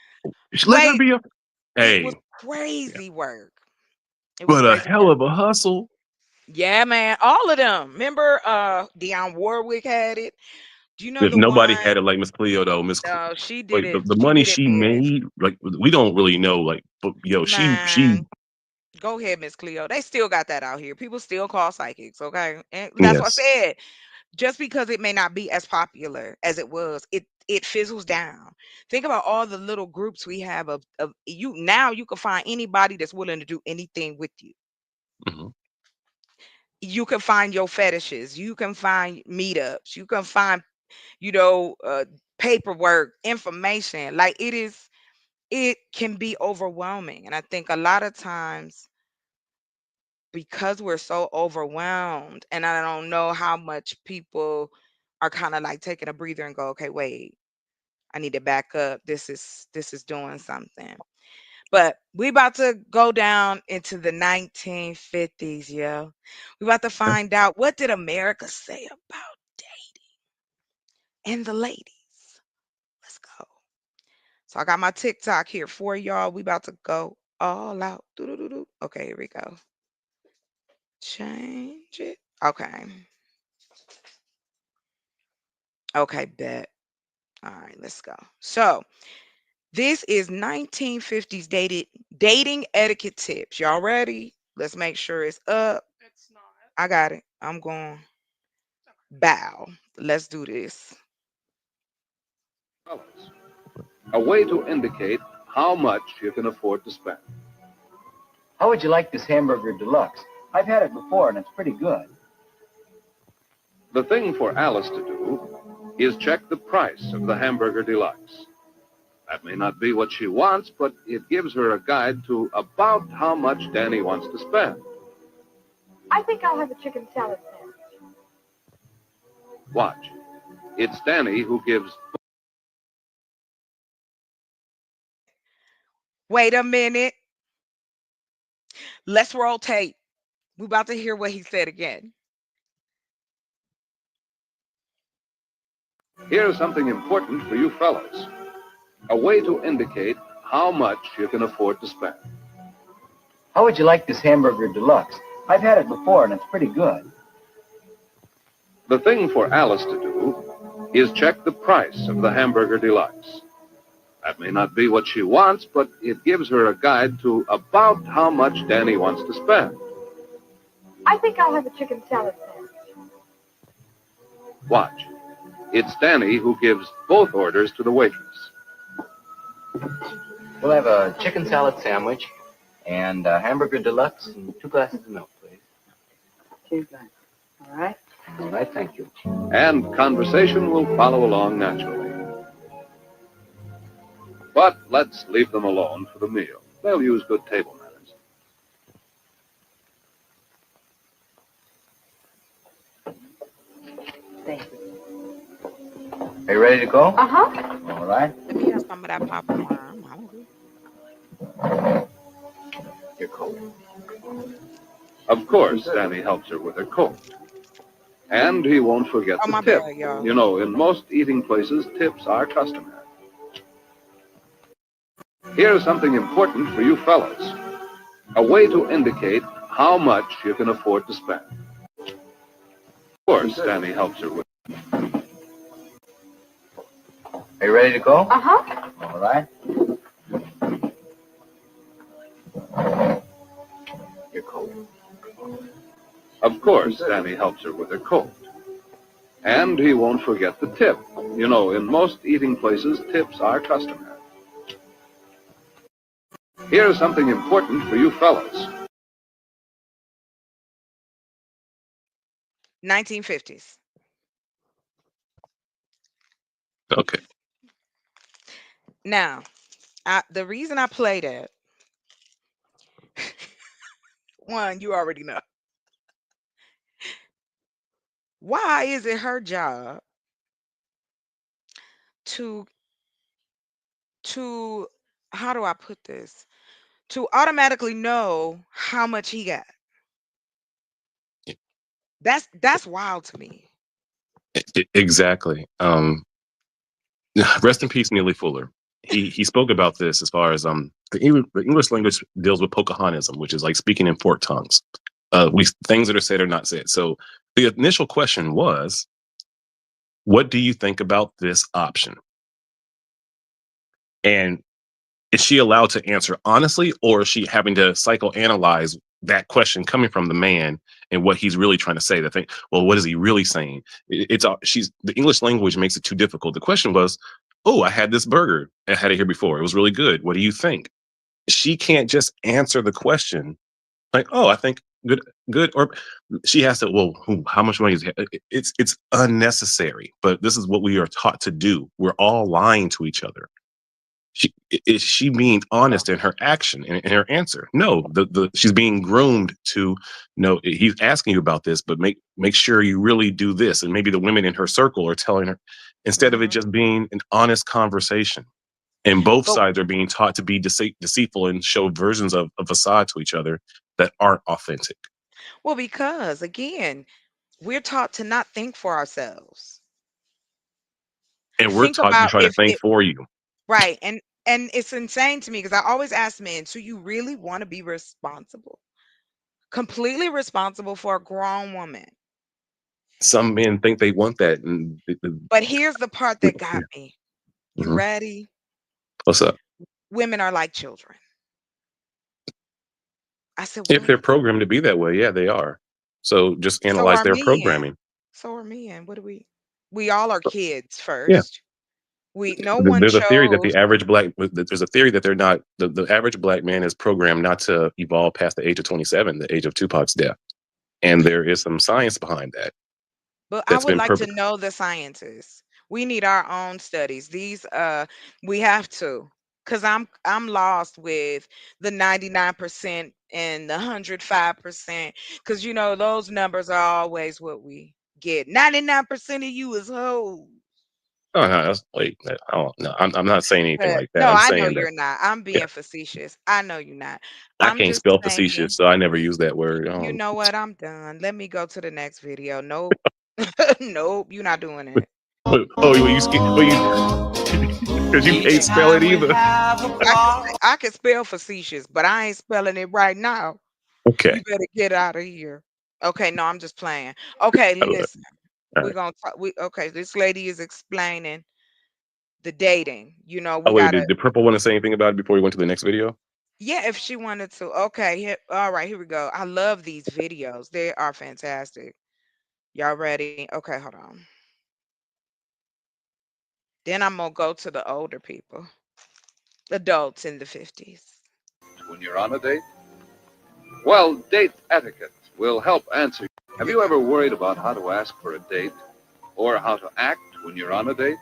let her wait, be a. it was Hey, yeah, crazy work. It was but a crazy hell work. of a hustle. Yeah, man. All of them. Remember Dionne Warwick had it. Do you know If the one? nobody had it like Miss Cleo though, No, she did like it. the She money did it she big. made, like we don't really know. Like, but yo, she Man, go ahead, Miss Cleo. They still got that out here. People still call psychics, okay? And that's what I yes. said. Just because it may not be as popular as it was, it fizzles down. Think about all the little groups we have of you now. You can find anybody that's willing to do anything with you. Hmm. You can find your fetishes. You can find meetups. You can find, you know, uh, paperwork, information. Like it can be overwhelming. And I think a lot of times because we're so overwhelmed, and I don't know how much people are kind of like taking a breather and go, okay, wait, I need to back up. This is doing something. But we about to go down into the 1950s, yo. We about to find out what did America say about and the ladies. Let's go. So I got my TikTok here for y'all. We about to go all out. Doo-doo-doo-doo. Okay, here we go. Change it. Okay. Okay, bet. All right, let's go. So this is 1950s dating etiquette tips. Y'all ready? Let's make sure it's up. I got it. I'm going bow. Let's do this. Fellas, a way to indicate how much you can afford to spend. How would you like this hamburger deluxe? I've had it before and it's pretty good. The thing for Alice to do is check the price of the hamburger deluxe. That may not be what she wants, but it gives her a guide to about how much Danny wants to spend. I think I'll have a chicken salad sandwich. Watch. It's Danny who gives. Wait a minute. Let's roll tape. We about to hear what he said again. Here's something important for you fellows. A way to indicate how much you can afford to spend. How would you like this hamburger deluxe? I've had it before and it's pretty good. The thing for Alice to do is check the price of the hamburger deluxe. That may not be what she wants, but it gives her a guide to about how much Danny wants to spend. I think I'll have a chicken salad sandwich. Watch. It's Danny who gives both orders to the waitress. We'll have a chicken salad sandwich and a hamburger deluxe and 2 glasses of milk, please. 2 glasses. All right. All right, thank you. And conversation will follow along naturally. But let's leave them alone for the meal. They'll use good table manners. Thank you. Are you ready to go? Uh-huh. All right. Let me have some of that popcorn. I'm hungry. You're cold. Of course, Danny helps her with her coat. And he won't forget Oh, the my tip. bad, y'all. You know, in most eating places, tips are customary. Here's something important for you fellas. A way to indicate how much you can afford to spend. Of course, Danny helps her with. Are you ready to go? Uh-huh. All right. Your coat. Of course, Danny helps her with her coat. And he won't forget the tip. You know, in most eating places, tips are customary. Here's something important for you fellas. 1950s. Okay. Now, the reason I play that, one, you already know. Why is it her job to how do I put this? To automatically know how much he got. That's wild to me. Exactly. Rest in peace, Neely Fuller. He spoke about this as far as the English language deals with Pocahontasm, which is like speaking in forked tongues. Things that are said or not said. So the initial question was, what do you think about this option? And is she allowed to answer honestly, or is she having to psychoanalyze that question coming from the man and what he's really trying to say? The thing, well, what is he really saying? The English language makes it too difficult. The question was, oh, I had this burger. I had it here before. It was really good. What do you think? She can't just answer the question like, oh, I think good. Or she has to, well, how much money is it? It's unnecessary. But this is what we are taught to do. We're all lying to each other. Is she being honest in her action and in her answer? No, she's being groomed to no. He's asking you about this, but make sure you really do this. And maybe the women in her circle are telling her instead of it just being an honest conversation. And both sides are being taught to be deceitful and show versions of a facade to each other that aren't authentic. Well, because again, we're taught to not think for ourselves. And we're Think taught to about try to if think it for you. right. And it's insane to me because I always ask men, do you really want to be responsible? Completely responsible for a grown woman. Some men think they want that. And But here's the part that got me. You Mhm. ready? What's up? Women are like children. I said, If what? they're programmed to be that way, yeah, they are. So just So analyze are their men. programming. So are men. What do we all are kids Yeah. first. No one There's a theory that chose. the average there's a theory that they're not, the average black man is programmed not to evolve past the age of 27, the age of Tupac's death. And there is some science behind that. But I That's would been like to perfect. know the scientists. We need our own studies. These we have to. Cause I'm lost with the 99% and the 105%. Cause you know those numbers are always what we get. 99% of you is hoes. Oh, no, that's wait. I don't know. I'm not saying anything But like that. no, I'm I know saying that, you're not. I'm yeah, being facetious. I know you're not. I I'm can't just spell saying, facetious, so I never use that word. you know what? I'm done. Let me go to the next video. Nope. Nope, you're not doing it. Oh, because you can't spell it either. I can spell facetious, but I ain't spelling it right now. Okay. You better get out of here. Okay, no, I'm just playing. Okay, I love it. listen. All We're right. gonna talk. Okay, this lady is explaining the dating. You know, Oh, we wait, gotta. did Purple want to say anything about it before we went to the next video? Yeah, if she wanted to. Okay, all right, here we go. I love these videos. They are fantastic. Y'all ready? Okay, hold on. Then I'm gonna go to the older people, adults in the 50s. When you're on a date? Well, date etiquette will help answer. Have you ever worried about how to ask for a date or how to act when you're on a date?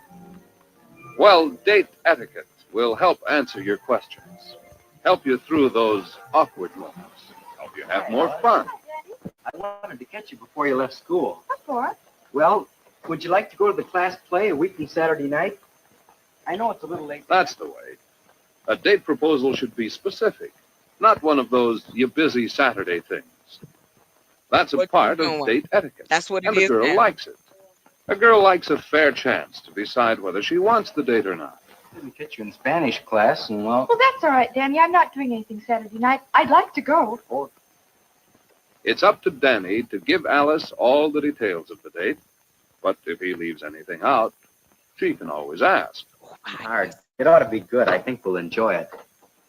Well, date etiquette will help answer your questions, help you through those awkward moments, help you have more fun. I wanted to catch you before you left school. What for? Well, would you like to go to the class play a week from Saturday night? I know it's a little late. That's the way. A date proposal should be specific, not one of those you busy Saturday things. That's a What you part of doing? date etiquette. That's what it And a is girl now. likes it. A girl likes a fair chance to decide whether she wants the date or not. Didn't get you in Spanish class, and well, Well, that's all right, Danny. I'm not doing anything Saturday night. I'd like to go. It's up to Danny to give Alice all the details of the date, but if he leaves anything out, she can always ask. hard. It ought to be good. I think we'll enjoy it.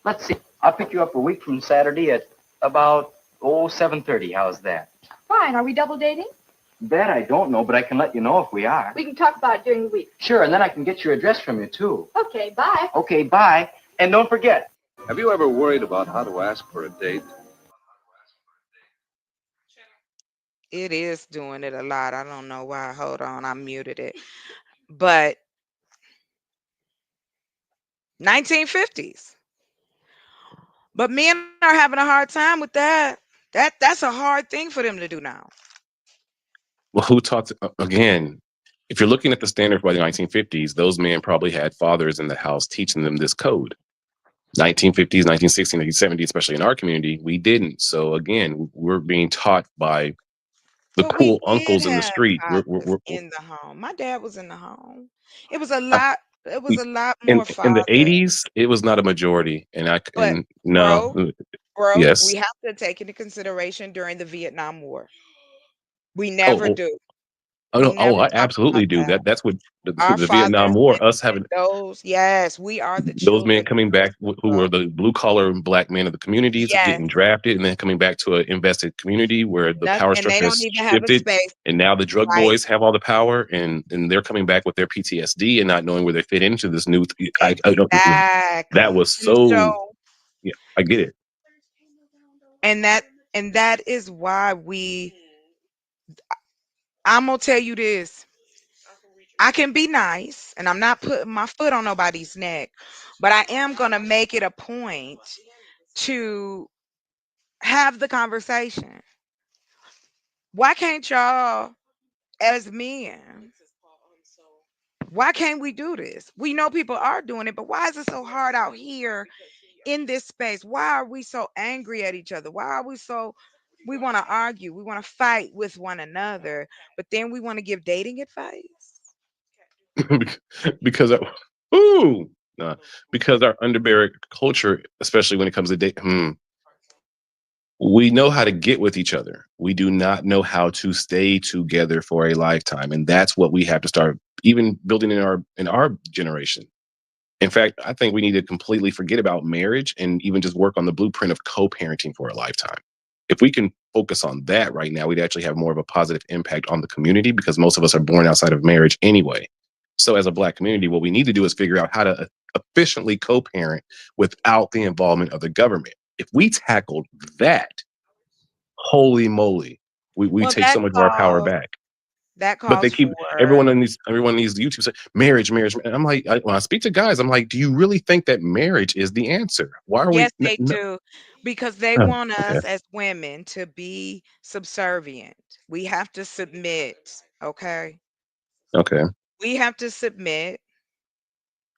Let's see. I'll pick you up a week from Saturday at about 7:30. How's that? Fine. Are we double dating? That I don't know, but I can let you know if we are. We can talk about it during the week. Sure, and then I can get your address from you too. Okay, bye. Okay, bye. And don't forget. Have you ever worried about how to ask for a date? It is doing it a lot. I don't know why. Hold on, I muted it. But 1950s. But men are having a hard time with that. That's a hard thing for them to do now. Well, who taught again? If you're looking at the standard by the 1950s, those men probably had fathers in the house teaching them this code. 1950s, 1960s, 1970s, especially in our community, we didn't. So again, we're being taught by the But we cool did uncles in the have street. fathers in the home. My dad was in the home. It was a I- lot. It was we- a lot in more in the fathers. 80s, it was not a majority, and But no, bro, we yes. have to take into consideration during the Vietnam War. We Oh, never oh, do. oh, We no, never I talk about absolutely do. that. That's what Our the Vietnam fathers War, went us to having those. Yes, we are the those men children coming of those back who were people. the blue collar black men of the communities Yes. getting drafted and then coming back to an invested community where the power And they structure don't has even have a shifted, space, and now the drug right? boys have all the power, and they're coming back with their PTSD and not knowing where they fit into this new I don't, that Exactly. was And so, so, yeah, I get it. and that is why I'm gonna tell you this. I can be nice, and I'm not putting my foot on nobody's neck, but I am gonna make it a point to have the conversation. Why can't y'all, as men, why can't we do this? We know people are doing it, but why is it so hard out here in this space? Why are we so angry at each other? Why are we want to argue, we want to fight with one another, but then we want to give dating advice? because ooh, nah, because our underbaric culture, especially when it comes to date, we know how to get with each other. We do not know how to stay together for a lifetime, and that's what we have to start even building in our generation. In fact, I think we need to completely forget about marriage and even just work on the blueprint of co-parenting for a lifetime. If we can focus on that right now, we'd actually have more of a positive impact on the community because most of us are born outside of marriage anyway. So as a black community, what we need to do is figure out how to efficiently co-parent without the involvement of the government. If we tackled that, holy moly, we Well, take so much of our power back. that But they calls keep for everyone needs the YouTube say marriage, marriage. And I'm like, when I speak to guys, I'm like, do you really think that marriage is the answer? Why are we? yes, they do, because they Oh, want okay, us as women to be subservient. We have to submit, okay? okay. We have to submit.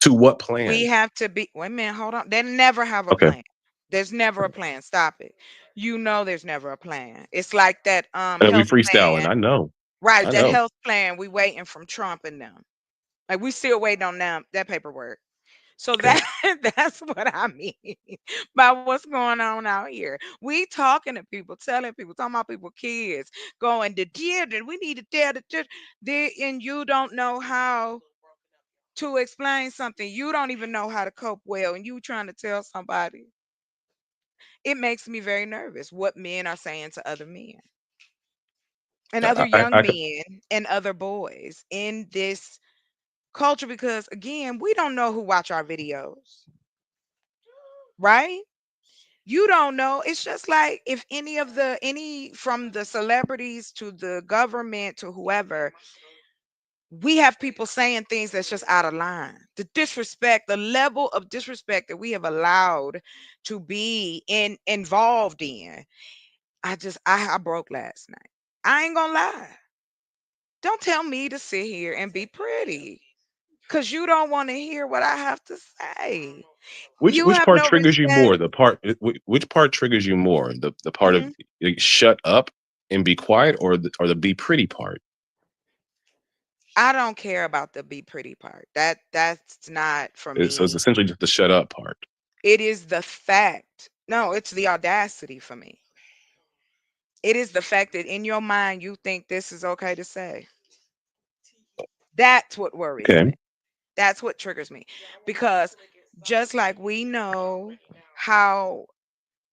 To what We plan? have to be, wait a minute, hold on. They never have a Okay, plan. There's never a plan. Stop it. You know there's never a plan. It's like that and we health freestyling. plan. I know, Right, I that know. health plan we waiting from Trump and them. Like we still waiting on them that paperwork. So Okay, that that's what I mean by what's going on out here. We talking to people, telling people, talking about people, kids, going the children. We need to tell the children, and you don't know how to explain something. You don't even know how to cope well, and you trying to tell somebody. It makes me very nervous what men are saying to other men and other young I could. men and other boys in this culture, because again, we don't know who watch our videos, right? You don't know. It's just like if any from the celebrities to the government to whoever, we have people saying things that's just out of line. The disrespect, the level of disrespect that we have allowed to be involved in. I broke last night. I ain't gonna lie. Don't tell me to sit here and be pretty because you don't want to hear what I have to say. You Which have part no triggers you respect. more? The part which part triggers you more? The part of Mhm. shut up, and be quiet, or the be pretty part? I don't care about the be pretty part. That's not for So it's me. essentially just the shut up part. It is the fact. No, it's the audacity for me. It is the fact that in your mind you think this is okay to say. That's what worries me. Okay. That's what triggers me. Because just like we know how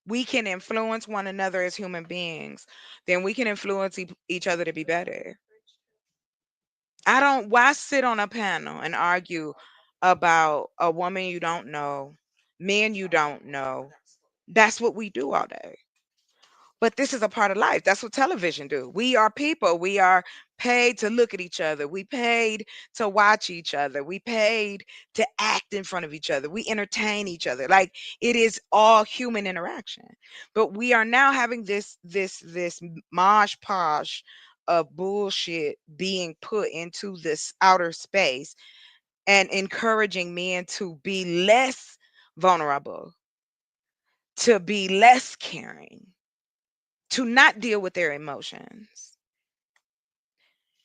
we can influence one another as human beings, then we can influence each other to be better. I don't, why sit on a panel and argue about a woman you don't know, men you don't know? That's what we do all day. But this is a part of life. That's what television do. We are people. We are paid to look at each other. We paid to watch each other. We paid to act in front of each other. We entertain each other. Like it is all human interaction. But we are now having this mosh posh of bullshit being put into this outer space and encouraging men to be less vulnerable, to be less caring, to not deal with their emotions.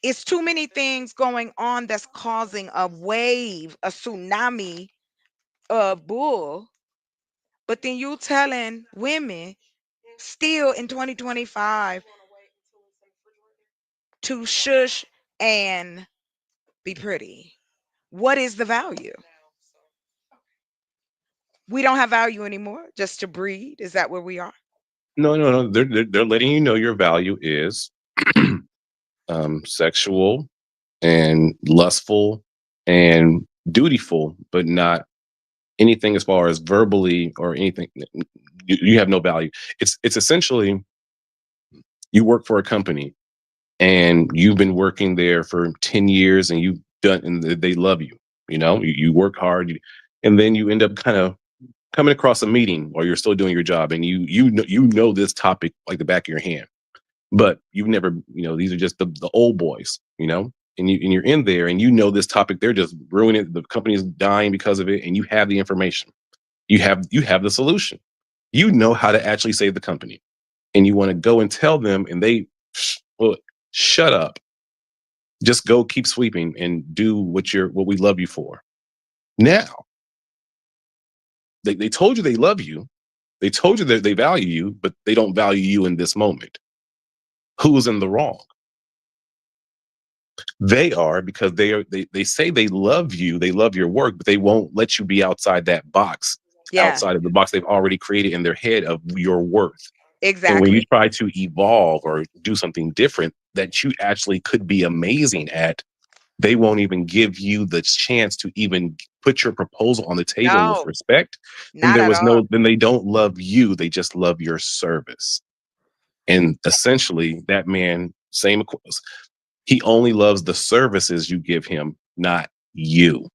It's too many things going on that's causing a wave, a tsunami of bull. But then you telling women still in 2025 to shush and be pretty. What is the value? We don't have value anymore just to breed. Is that where we are? No, no, no. They're letting you know your value is sexual and lustful and dutiful, but not anything as far as verbally or anything. You have no value. It's essentially you work for a company and you've been working there for 10 years and you've done and they love you. You work hard, and then you end up kind of coming across a meeting while you're still doing your job, and you know this topic like the back of your hand, but you've never, these are just the old boys, and you're in there and this topic, they're just ruining it, the company's dying because of it, and you have the information, you have the solution, how to actually save the company, and you want to go and tell them, and they well, shut up, just go keep sweeping and do what we love you for. Now they told you they love you, they told you that they value you, but they don't value you in this moment. Who's in the wrong? They are, because they say they love you, they love your work, but they won't let you be outside that box, Yeah, outside of the box they've already created in their head of your worth. And when you exactly. try to evolve or do something different that you actually could be amazing at, they won't even give you the chance to even put your proposal on the table with No, respect. Then not at all. they don't love you, they just love your service. And essentially that man, he only loves the services you give him, not you.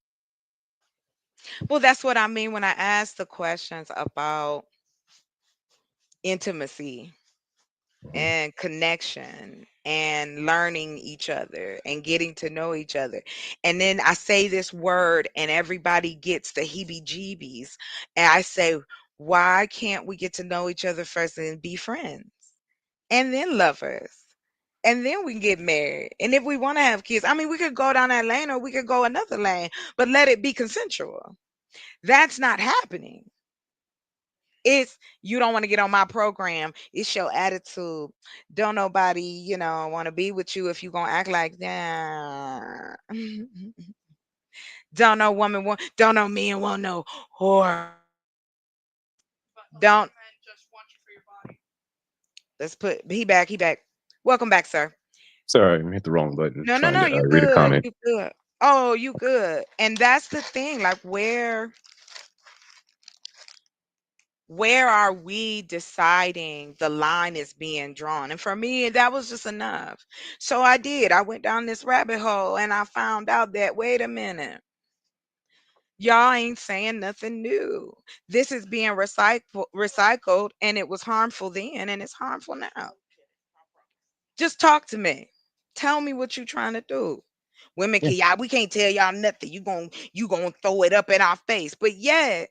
Well, that's what I mean when I ask the questions about intimacy and connection and learning each other and getting to know each other. And then I say this word and everybody gets the heebie jeebies. And I say, why can't we get to know each other first and be friends and then lovers? And then we can get married. And if we want to have kids, I mean, we could go down that lane or we could go another lane, but let it be consensual. That's not happening. It's you don't want to get on my program. It's your attitude. Don't nobody, want to be with you if you gonna act like that. Don't no woman want. Don't no man want no whore. Don't. Let's put. He back. He back. Welcome back, sir. Sorry, I hit the wrong button No, no, trying no. to You read a good. comment. You good. Oh, you good. And that's the thing. Like where are we deciding the line is being drawn? And for me, that was just enough. So I did. I went down this rabbit hole and I found out that, wait a minute, y'all ain't saying nothing new. This is being recycled, and it was harmful then and it's harmful now. Just talk to me. Tell me what you trying to do. Women Yeah. can y'all, we can't tell y'all nothing. You gonna throw it up in our face. But yet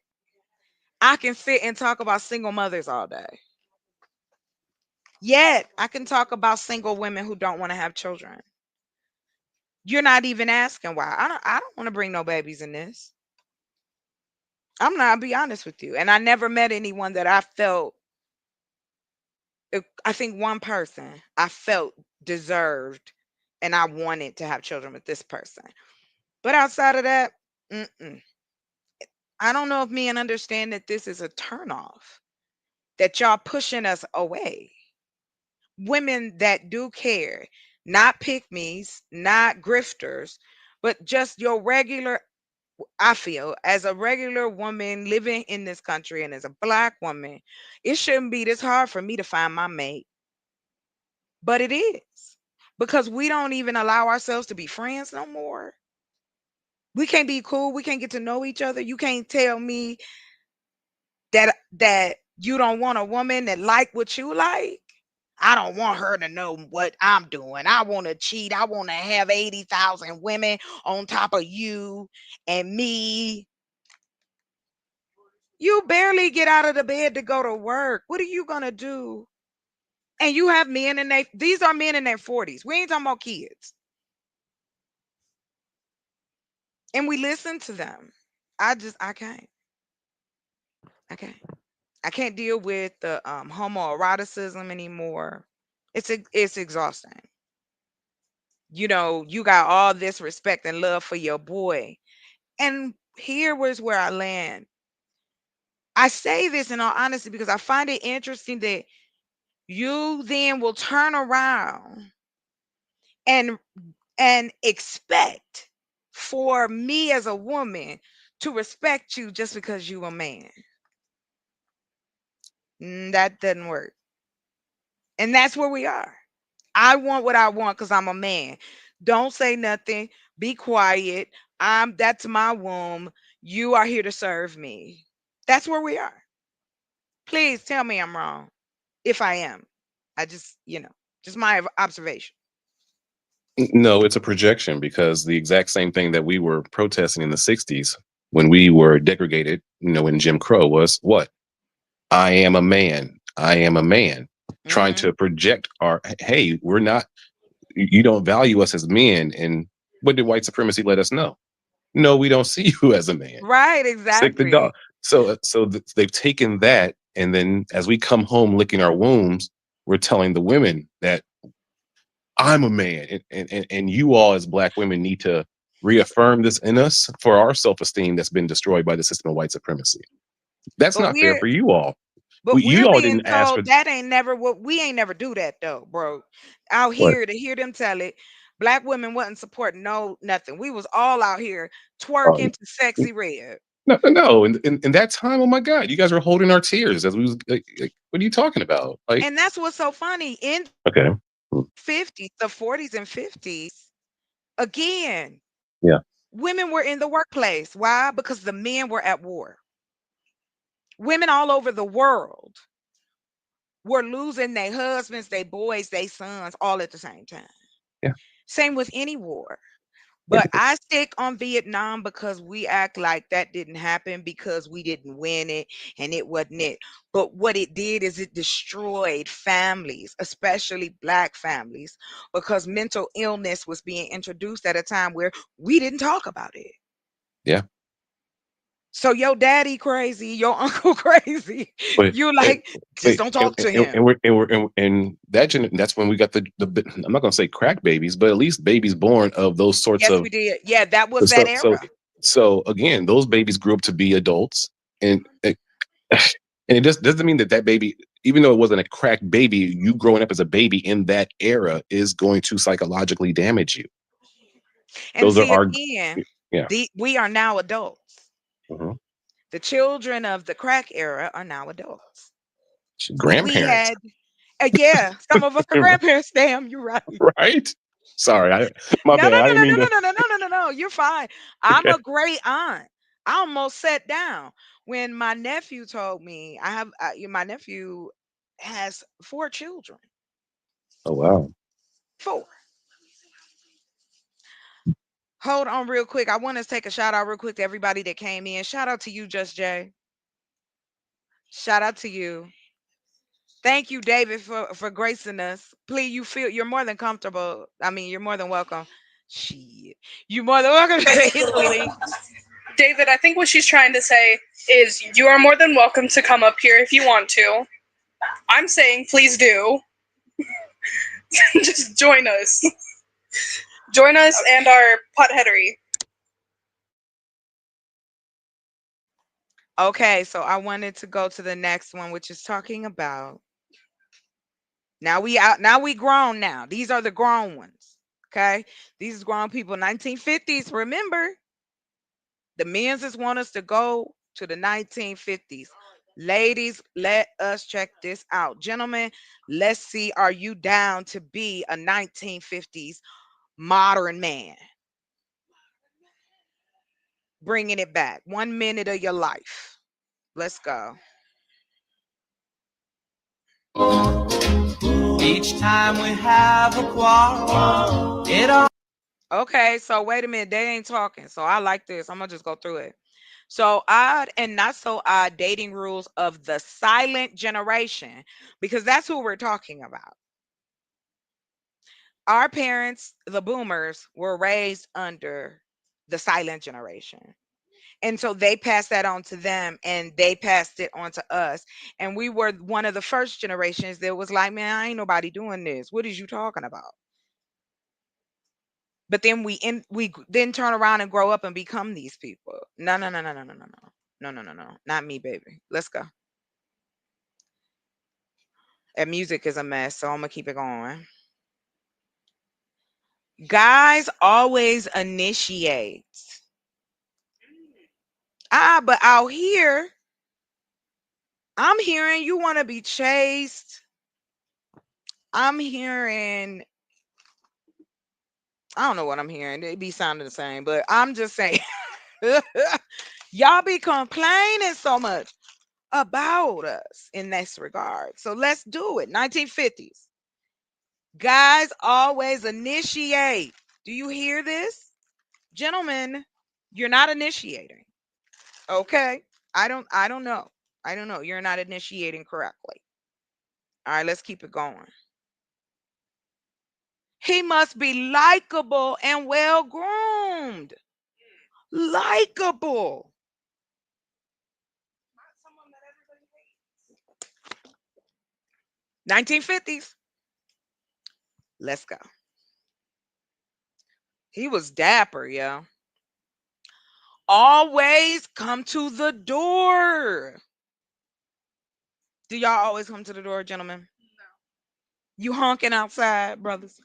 I can sit and talk about single mothers all day. Yet I can talk about single women who don't want to have children. You're not even asking why. I don't want to bring no babies in this. I'm not, I'll be honest with you. And I never met anyone that I felt, I think one person I felt deserved and I wanted to have children with this person. But outside of that, mm-mm. I don't know if men understand that this is a turnoff, that y'all pushing us away. Women that do care, not pick me's, not grifters, but just your regular, I feel, as a regular woman living in this country and as a black woman, it shouldn't be this hard for me to find my mate. But it is. Because we don't even allow ourselves to be friends no more. We can't be cool. We can't get to know each other. You can't tell me that you don't want a woman that like what you like. I don't want her to know what I'm doing. I want to cheat. I want to have 80,000 women on top of you and me. You barely get out of the bed to go to work. What are you going to do? And you have men in these are men in their 40s. We ain't talking about kids. And we listen to them. I can't. I can't. I can't deal with the homoeroticism anymore. It's exhausting. You know, you got all this respect and love for your boy. And here was where I land. I say this in all honesty because I find it interesting that you then will turn around and expect for me as a woman to respect you just because you a man. That doesn't work. And that's where we are. I want what I want because I'm a man. Don't say nothing. Be quiet. That's my womb. You are here to serve me. That's where we are. Please tell me I'm wrong. If I am. I just, just my observation. No, it's a projection because the exact same thing that we were protesting in the 60s when we were degraded, in Jim Crow was what? I am a man. I am a man. Trying Hmm. to project our, hey, we're not, you don't value us as men. And what did white supremacy let us know? No, we don't see you as a man. Right, Sick the dog. exactly. They've taken that. And then as we come home licking our wombs, we're telling the women that I'm a man, and you all as black women need to reaffirm this in us for our self-esteem that's been destroyed by the system of white supremacy. That's But not fair we're for you all. but You we're all being didn't ask for told that ain't never what we ain't never do that though, bro. Out what? here to hear them tell it, black women wasn't supporting no nothing. We was all out here Um, twerking to sexy red. no, no. In that time, oh my God, you guys were holding our tears as we was. What are you talking about? Like, And that's what's so funny. In okay, mm, 50s, the 40s and 50s, again, yeah, women were in the workplace. Why? Because the men were at war. Women all over the world were losing their husbands, their boys, their sons all at the same time. yeah, Same with any war. yeah. But I stick on Vietnam because we act like that didn't happen because we didn't win it and it wasn't it. But what it did is it destroyed families, especially black families, because mental illness was being introduced at a time where we didn't talk about it. Yeah. So your daddy crazy, your uncle crazy. But You and, like, just don't talk to him. and that's when we got I'm not gonna say crack babies, but at least babies born of those sorts Yes, of we did. Yeah, that was that so era. so so again, those babies grew up to be adults, and and it just doesn't mean that baby, even though it wasn't a crack baby, you growing up as a baby in that era is going to psychologically damage you. And Those are see our again, yeah, we are now adults. mhm. The children of the crack era are now adults. We Grandparents, had, yeah, some of us are grandparents. Damn, you're right. right? Sorry, my No, bad. no, I no, didn't no, mean no, no, to. no, no, no, no, no, no. You're fine. I'm Okay. a great aunt. I almost sat down when my nephew told me my nephew has 4 children. Oh wow. 4. Hold on real quick. I want to take a shout out real quick to everybody that came in. Shout out to you, Just Jay. Shout out to you. Thank you, David, for gracing us. Please, you're more than comfortable. I mean, you're more than welcome. Shit. You're more than welcome to hit the link. David, I think what she's trying to say is you are more than welcome to come up here if you want to. I'm saying please do. Just join us. Join us and our potheadery. Okay, so I wanted to go to the next one, which is talking about now we grown now. These are the grown ones. Okay. These are grown people, 1950s. Remember, the men's just want us to go to the 1950s. Ladies, let us check this out. Gentlemen, let's see. Are you down to be a 1950s modern man? Bringing it back. 1 minute of your life. Let's go. Each time we have a quarrel, it all. Okay, so wait a minute. They ain't talking. So I like this. I'm going to just go through it. So odd and not so odd dating rules of the silent generation, because that's who we're talking about. Our parents, the boomers, were raised under the silent generation. And so they passed that on to them and they passed it on to us. And we were one of the first generations that was like, man, I ain't nobody doing this. What is you talking about? But then we then turn around and grow up and become these people. No, no, no, no, no, no, no, no. No, no, no, no. Not me, baby. Let's go. And music is a mess, so I'm gonna keep it going. Guys always initiate. But out here, I'm hearing you want to be chased. I'm hearing, I don't know what I'm hearing. They be sounding the same, but I'm just saying, y'all be complaining so much about us in this regard. So let's do it. 1950s. Guys always initiate. Do you hear this? Gentlemen, you're not initiating. Okay? I don't know. I don't know. You're not initiating correctly. All right, let's keep it going. He must be likable and well groomed. Likable. 1950s. Let's go. He was dapper, yo. Always come to the door. Do y'all always come to the door, gentlemen? You honking outside, brothers?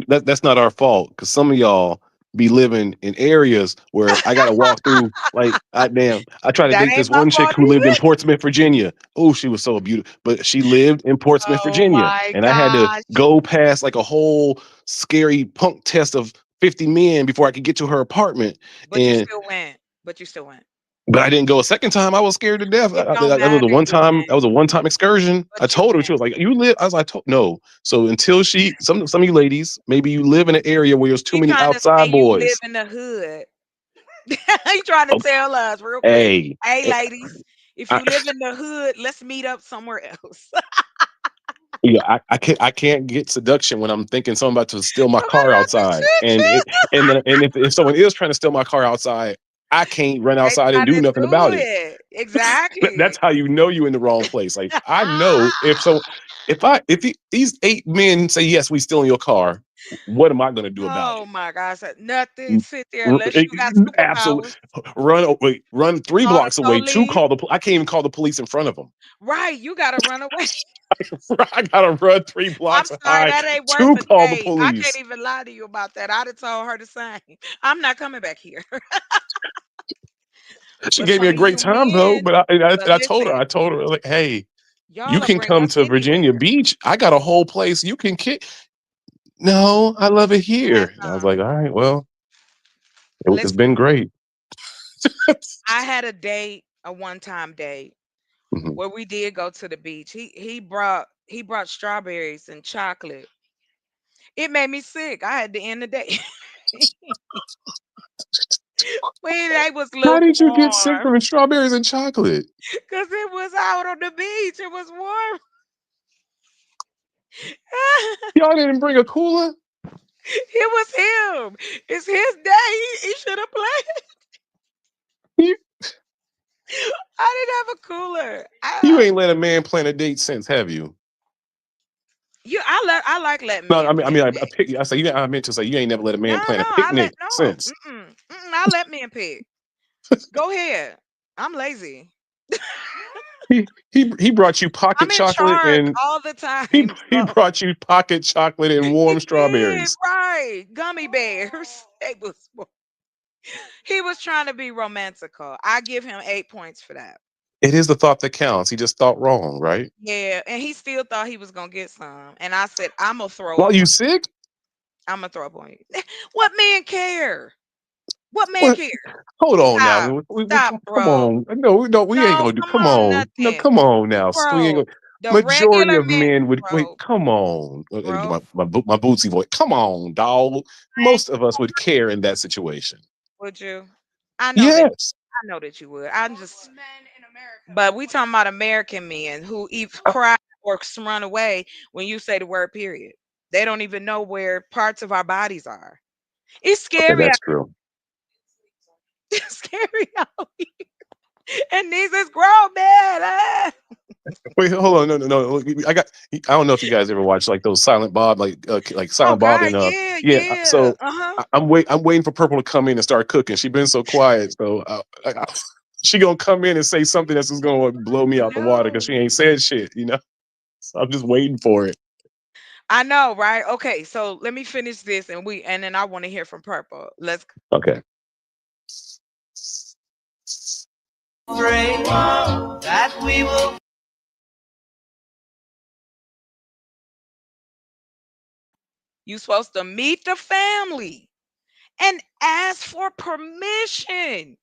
That's not our fault because some of y'all be living in areas where I gotta walk through. Like, I damn, I tried to That date ain't this my one chick fault who lived in either. Portsmouth, Virginia. Oh, she was so beautiful, but she lived in Portsmouth, Oh Virginia, my and I had to gosh. go past like a whole scary punk test of 50 men before I could get to her apartment. But you And still went. But you still went. but I didn't go a second time. I was scared to death. It don't That was matter. a one You time. That went. was a one time excursion. I But you told her. went. She was like, "You live." I was like, "No." So until some of you ladies, maybe you live in an area where there's too He many trying to say outside you live boys. in the hood. He trying to Oh, tell us real quick. hey, Hey, eh, ladies, if I, you live in the hood, let's meet up somewhere else. yeah, I can't get seduction when I'm thinking someone about to steal my Somebody car about to outside, shoot and you. if someone is trying to steal my car outside, I can't run They outside and trying do to nothing do about it. it. Exactly. That's how you know you in the wrong place. Like, I know if these 8 men say yes, we steal in your car, what am I going to do about Oh it? my gosh. Nothing. Sit there unless you got Absolutely. superpowers. Run three Call the blocks away. police. I can't even call the police in front of them. Right. You gotta run away. I gotta run three I'm blocks sorry, high that ain't worth to a call the date. I can't police. even lie to you about that. I'd have told her the same. I'm not coming back here. She But gave me some a of great you time though. men, But but I listen, told her like, hey, you y'all will can bring come us to Virginia anywhere. Beach. I got a whole place you can kick. No, I love it here. And I was like, all right, well, it's been Listen, great. I had a date, a one-time date, Mhm. where we did go to the beach. He brought strawberries and chocolate. It made me sick. I had to end the day. when they was How did you get sick lukewarm, from strawberries and chocolate? because it was out on the beach. It was warm. Y'all didn't bring a cooler? It was him. It's his day. He should have played. You, I didn't have a cooler. you ain't let a man plan a date since, have you? I like letting No, men I plan mean, dates. I say, I meant to say you ain't never let a No, man plan a I let picnic no. since. I let men pick. Go ahead. I'm lazy. He brought you I'm pocket in chocolate charge and all the he time. he So brought you pocket chocolate and he warm did strawberries. right. Gummy bears. He was trying to be romantical. I give him 8 points for that. It is the thought that counts. He just thought wrong, right? Yeah, and he still thought he was gonna get some. And I said, I'm gonna throw While up you on sick? I'm gonna throw up on you. What man care? What man What? care? Hold on now. Stop. We Stop, come bro. on. No, we ain't No, gonna do. come Come on, on, no, nothing. come on now. We ain't Bro. gonna. The Majority regular of man, men would wait. bro, Come on, bro, my bootsy voice. Come on, dog. Most of us would care in that situation. would you? I know that Yes. I know that you would. I'm just but we talking about American men who cry or run away when you say the word period. They don't even know where parts of our bodies are. It's Okay, scary. that's true. It's scary out here. And these is grown men. Ah. Wait, hold on. No. I don't know if you guys ever watched like those Silent Bob, like Oh Silent Bob God, and yeah, yeah. yeah. So Uh-huh. I'm waiting for Purple to come in and start cooking. She's been so quiet, so she gonna come in and say something that's just gonna blow me out the water because No. she ain't said shit. So I'm just waiting for it. I know, right? Okay, so let me finish this and then I want to hear from Purple. Let's Okay. Pray that we will. You supposed to meet the family and ask for permission.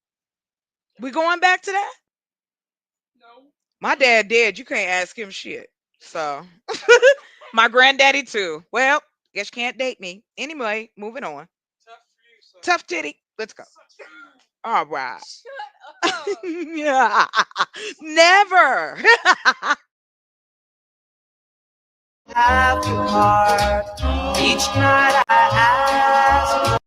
We going back to that? My dad dead. You can't ask him shit. So my granddaddy too. Well, guess you can't date me. Anyway, moving on. Tough titty. Let's go. All right. Yeah. Never. Have your heart. Each night I ask.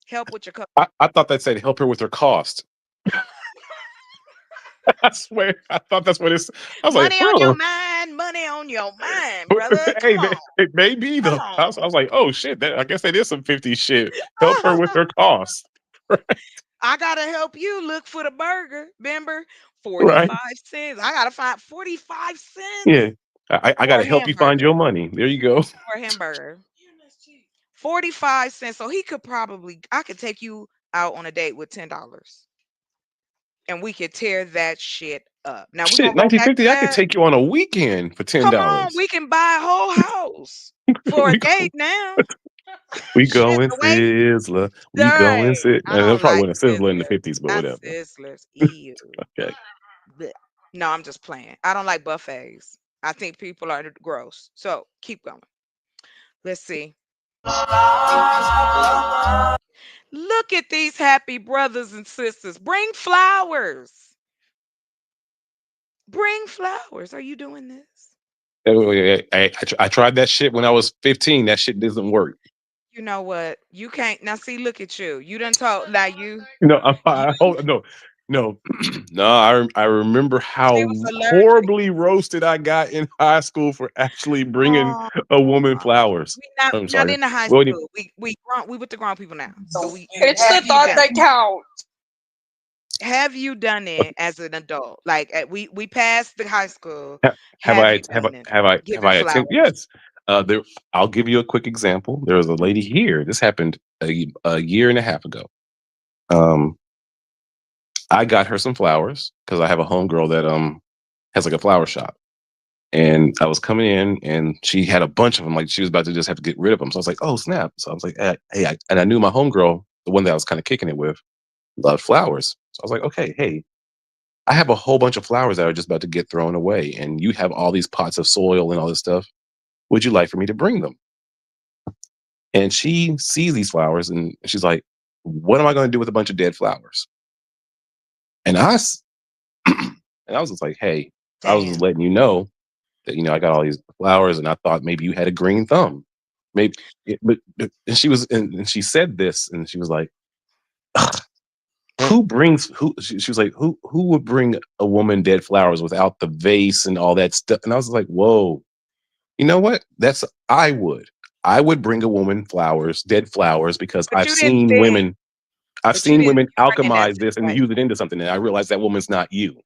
Help with your cup. I thought that said help her with her cost. I swear, I thought that's what it's. I was like, Money on your huh. mind. Money on your mind, brother. Come Hey, on. it may be Come though. on. I was like, oh shit, I guess that is some 50 shit. Help her with her cost. I gotta help you look for the burger. Remember, Right. 45 cents. I gotta find 45 Yeah. cents I for got to a help you find hamburger. your money. There you go. For a hamburger. 45 cents. So he could probably I could take you out on a date with $10. And we could tear that shit up. Now we're Shit, gonna go back to 1950. I could that. take you on a weekend for Come on, $10. we can buy a whole house for a we date go, now. we Shit, going the way Sizzler. We going right. sit. I And it don't probably like wasn't a Sizzler in the Sizzlers. 50s, but Not whatever. Sizzlers. Ew. Okay. Blech. No, I'm just playing. I don't like buffets. I think people are gross. So keep going. Let's see. Look at these happy brothers and sisters. Bring flowers. Bring flowers. Are you doing this? I tried that shit when I was 15. That shit doesn't work. You know what? You can't now see, look at you. You done told like you No. No. I remember she how was allergic. horribly roasted I got in high school for actually bringing Oh, a woman flowers. we not I'm not sorry. in the high Well, school. We with the grown people now. So we It's the have you thought done that it? counts. Have you done it as an adult? Like we passed the high school. have Have I you have I done it? have Giving I attended? flowers. Yes. There. I'll give you a quick example. There was a lady here. This happened a year and a half ago. Um, I got her some flowers because I have a homegirl that has like a flower shop. And I was coming in, and she had a bunch of them. Like she was about to just have to get rid of them. So I was like, "Oh snap!" So I was like, "Hey," and I knew my homegirl, the one that I was kind of kicking it with, loved flowers. So I was like, "Okay, hey, I have a whole bunch of flowers that are just about to get thrown away, and you have all these pots of soil and all this stuff. Would you like for me to bring them?" And she sees these flowers and she's like, what am I going to do with a bunch of dead flowers? And and I was just like, hey, I was just Damn. letting you know that, I got all these flowers and I thought maybe you had a green thumb. Maybe, and and she said this and she was like, she was like, who would bring a woman dead flowers without the vase and all that stuff? And I was like, whoa, you know what? I would bring a woman flowers, dead flowers, because But you didn't think, I've but you seen didn't women bring in that alchemize this and use situation. it into something. And I realized that woman's not you.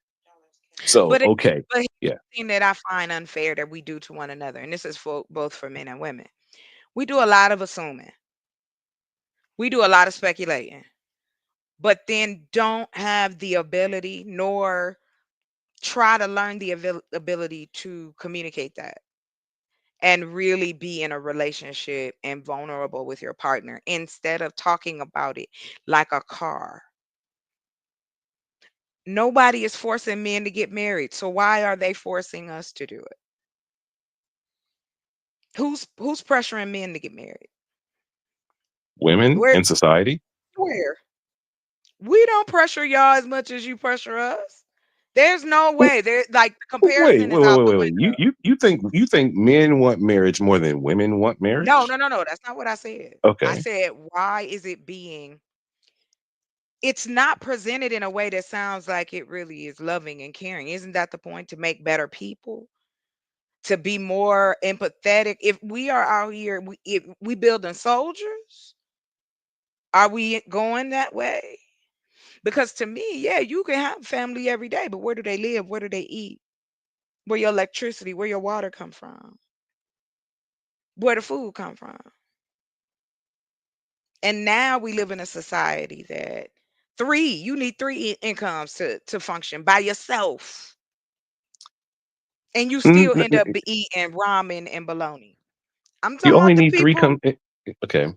So, But okay. but here's Yeah. the thing that I find unfair that we do to one another, and this is for both for men and women. We do a lot of assuming. We do a lot of speculating, but then don't have the ability nor try to learn the ability to communicate that and really be in a relationship and vulnerable with your partner instead of talking about it like a car. Nobody is forcing men to get married. So why are they forcing us to do it? Who's pressuring men to get married? Women Where in society. where? We don't pressure y'all as much as you pressure us. There's no Wait, way. There like the wait, comparison is wait, out the wait. window. You think men want marriage more than women want No, marriage? no, no, no. That's not what I said. I Okay. said, why is it being it's not presented in a way that sounds like it really is loving and caring. Isn't that the point? To make better people, to be more empathetic. If we are out here, if we building soldiers, are we going that way? Because to me, yeah, you can have family every day, but where do they live? Where do they eat? Where your electricity, where your water come from? Where the food come from? And now we live in a society that you need three incomes to function by yourself. And you Mm, still end up eating ramen and bologna. I'm you talking only about the need three. people. Okay.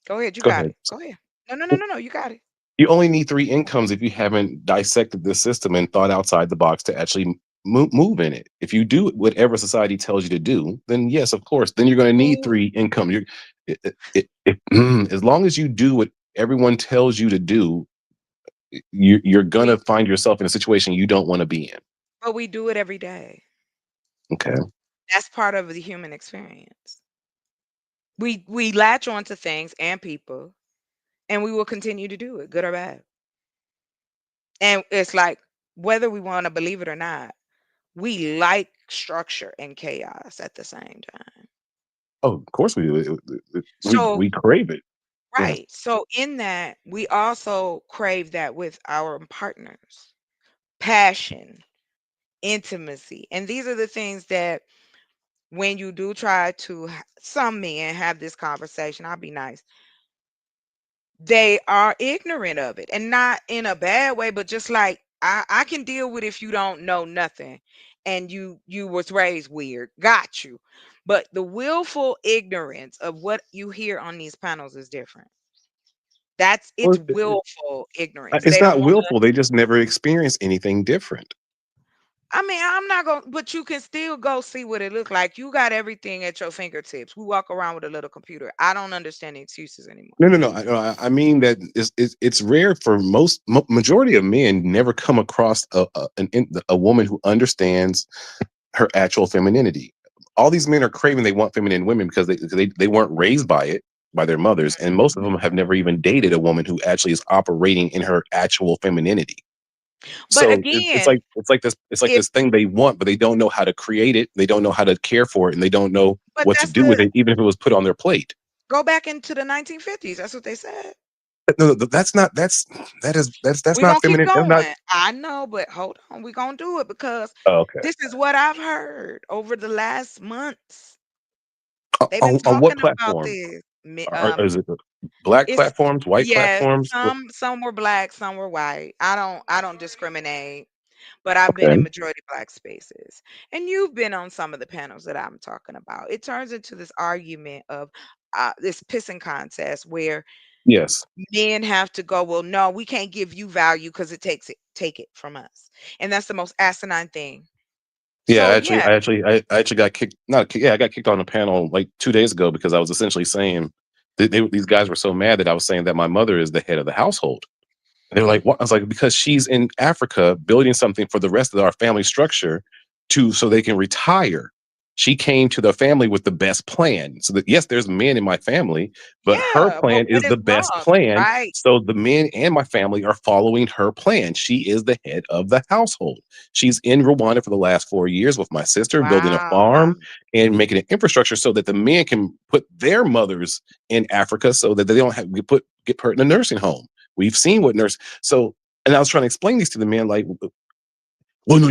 Go ahead, you Go got ahead. it. Go ahead. No, no, no, no, no. You got it. You only need three incomes if you haven't dissected the system and thought outside the box to actually move in it. If you do whatever society tells you to do, then yes, of course, then you're going to need Who three income. As long as you do what everyone tells you to do, you're going to we find yourself in a situation you don't want to be in. but we do it every day. Okay. That's part of the human experience. We latch on to things and people, and we will continue to do it, good or bad. And it's like whether we want to believe it or not, we like structure and chaos at the same time. Oh, of course we do. So, We crave it. Yeah. right. So in that, we also crave that with our partners. Passion, intimacy. And these are the things that when you do try to some men have this conversation, I'll be nice. They are ignorant of it and not in a bad way, but just like I can deal with if you don't know nothing and you was raised weird. Got you. But the willful ignorance of what you hear on these panels is different. That's Well, it's willful ignorance. it's They not don't want willful. They just never experienced anything different. I mean, I'm not going to, but you can still go see what it look like. You got everything at your fingertips. We walk around with a little computer. I don't understand the excuses anymore. No. I mean that it's rare for majority of men never come across a woman who understands her actual femininity. All these men are craving they want feminine women because they weren't raised by it by their mothers, and most of them have never even dated a woman who actually is operating in her actual femininity. But So again, it's like if this thing they want, but they don't know how to create it. They don't know how to care for it, and they don't know but what to that's do with the it, even if it was put on their plate. go back into the 1950s. That's what they said. No, that's not. That's We're not gonna keep feminine. That's not. going. I know, but hold on. We're gonna do it because Oh, okay. this is what I've heard over the last months. They've been On what talking about platform? this. Is it black It's platforms, white yes, platforms? some were black, some were white. I don't discriminate, but I've been in Okay. majority black spaces. And you've been on some of the panels that I'm talking about. It turns into this argument of this pissing contest where Yes. men have to go, well, no, we can't give you value because it take it from us. And that's the most asinine thing. Yeah, So yeah, I actually got kicked. Not kicked, yeah, I got kicked on the panel like 2 days ago because I was essentially saying these guys were so mad that I was saying that my mother is the head of the household. They're like, what? I was like, because she's in Africa building something for the rest of our family structure so they can retire. She came to the family with the best plan. So that yes, there's men in my family, but her yeah. But plan what is is the best wrong? plan. Right. So the men and my family are following her plan. She is the head of the household. She's in Rwanda for the last 4 years with my sister, building a Wow. farm and making an infrastructure so that the men can put their mothers in Africa so that they don't have to get put in a nursing home. We've seen what nurse. So, and I was trying to explain these to the men, like, well, no,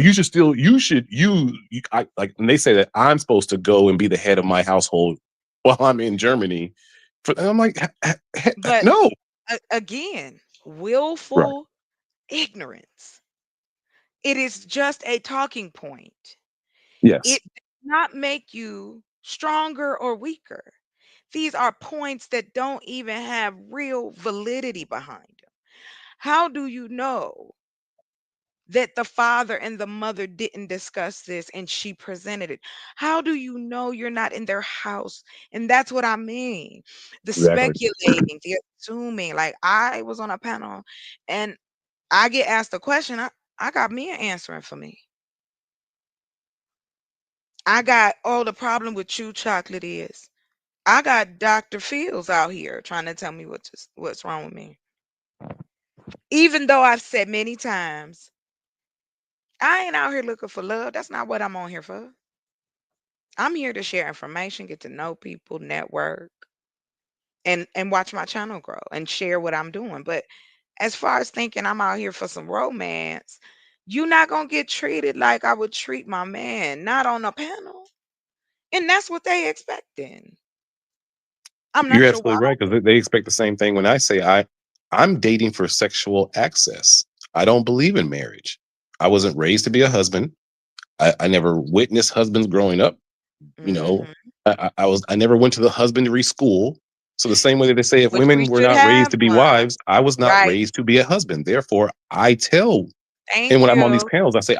like, and they say that I'm supposed to go and be the head of my household while I'm in Germany. And I'm like, But no, again, right? willful ignorance. It is just a talking point. Yes, It does not make you stronger or weaker. These are points that don't even have real validity behind them. How do you know that the father and the mother didn't discuss this and she presented it? How do you know you're not in their house? And that's what I mean. The exactly. speculating, the assuming. Like I was on a panel and I get asked a question, I got me answering for me. I got, oh, the problem with chew chocolate is I got Dr. Fields out here trying to tell me what's wrong with me. Even though I've said many times, I ain't out here looking for love. That's not what I'm on here for. I'm here to share information, get to know people, network, and watch my channel grow and share what I'm doing. But as far as thinking I'm out here for some romance, you're not gonna get treated like I would treat my man, not on a panel. And that's what they expecting. I'm not You're sure why. absolutely right because they expect the same thing when I say I'm dating for sexual access. I don't believe in marriage. I wasn't raised to be a husband. I never witnessed husbands growing up. You know, Mhm. I never went to the husbandry school. So the same way that they say if Which we women were should not raised have to be one. wives, I was not Right. raised to be a husband. Therefore, I tell, and Thank when I'm on these you. panels, I say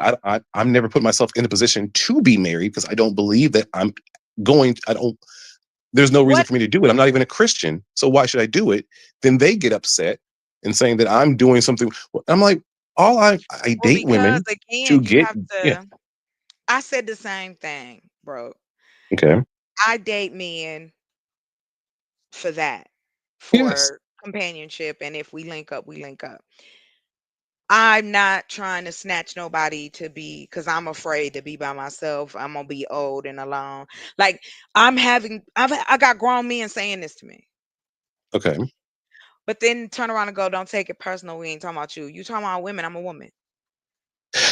I'm never put myself in a position to be married because I don't believe that I'm going. I don't. There's no reason What for me to do it. I'm not even a Christian, so why should I do it? Then they get upset and saying that I'm doing something. I'm like, I well, date because women to again, you get have yeah. to I said the same thing, bro. Okay. I date men for that, Yes. for companionship, and if we link up, we link up. I'm not trying to snatch nobody to be because I'm afraid to be by myself. I'm gonna be old and alone. Like I got grown men saying this to me. Okay. But then turn around and go, don't take it personal. We ain't talking about you. You talking about women, I'm a woman.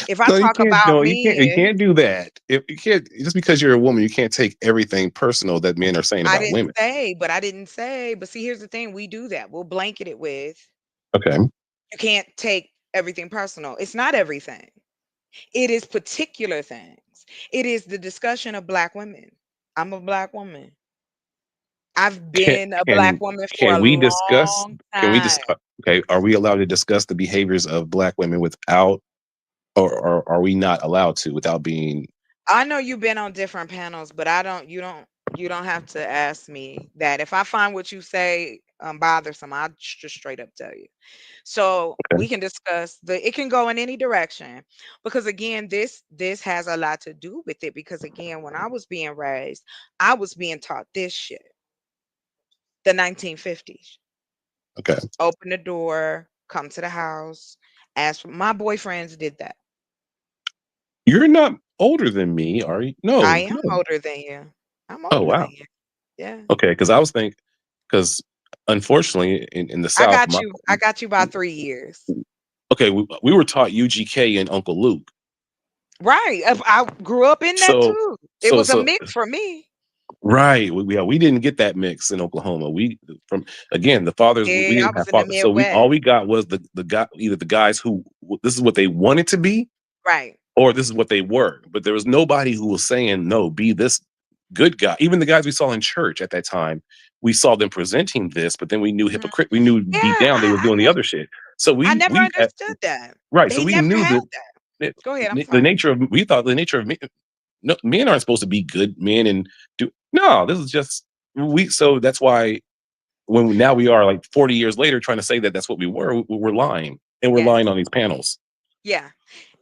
If I No, you talk can't. about No, you can't. You men, can't do that. If you can't, just because you're a woman, you can't take everything personal that men are saying about women. I didn't say, but see, here's the thing, we do that. We'll blanket it with, Okay. you can't take everything personal. It's not everything. It is particular things. It is the discussion of black women. I'm a black woman. I've Can been a black can woman for can a we discuss? long Can we just time. okay? Are we allowed to discuss the behaviors of black women without, or are we not allowed to without being? I know you've been on different panels, but you don't have to ask me that. If I find what you say bothersome, I'll just straight up tell you. So Okay. we can discuss it can go in any direction because again, this has a lot to do with it because again, when I was being raised, I was being taught this shit. The 1950s. Okay. Open the door, come to the house, ask for my boyfriends did that. You're not older than me, are you? I No. am No. older than you. I'm Oh older than wow. you. Yeah. Okay. Because I was thinking, because unfortunately in the I South, got you. I got you by 3 years. okay, we were taught UGK and Uncle Luke. Right. I grew up in that So too. It so was a so mix for me. right. We didn't get that mix in Oklahoma. We from again the fathers we Yeah, I didn't was have in the fathers. So we all Midwest. we got was the guy either the guys who this is what they wanted to be Right. or this is what they were. But there was nobody who was saying no, be this good guy. Even the guys we saw in church at that time, we saw them presenting this, but then we knew Mhm. hypocrite. We knew Yeah, deep down they was doing the other shit. So I we never we understood that. right. So They we never knew had that that. Go ahead. I'm the sorry. nature of we thought the nature of no, men aren't supposed to be good men and do no. This is just we. So that's why when now we are like 40 years later trying to say that that's what we were, we're lying and we're Yes. lying on these panels. Yeah.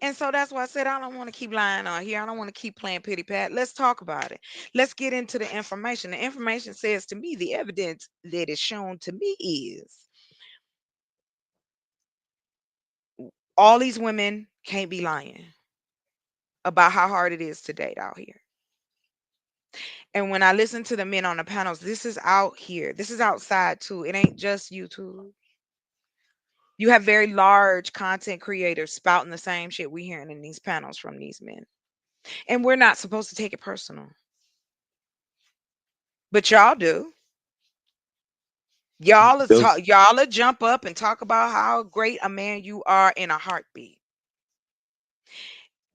And so that's why I said I don't want to keep lying on here. I don't want to keep playing pity pat. Let's talk about it. Let's get into the information. The information says to me, the evidence that is shown to me is all these women can't be lying about how hard it is to date out here. And when I listen to the men on the panels, this is out here. This is outside too. It ain't just YouTube. You have very large content creators spouting the same shit we hearing in these panels from these men. And we're not supposed to take it personal. But y'all do. Those Y'all jump up and talk about how great a man you are in a heartbeat.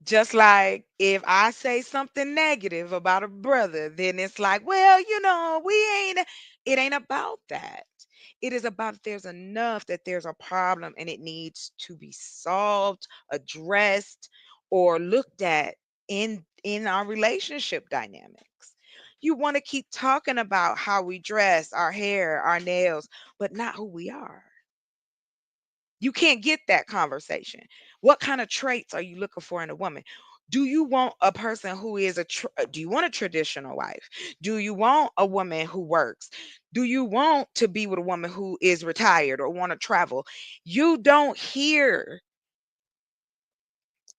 Just like if I say something negative about a brother, then it's like, well, it ain't about that. It is about there's enough that there's a problem and it needs to be solved, addressed, or looked at in our relationship dynamics. You want to keep talking about how we dress, our hair, our nails, but not who we are. You can't get that conversation. What kind of traits are you looking for in a woman? Do you want a person who is do you want a traditional wife? Do you want a woman who works? Do you want to be with a woman who is retired or want to travel? You don't hear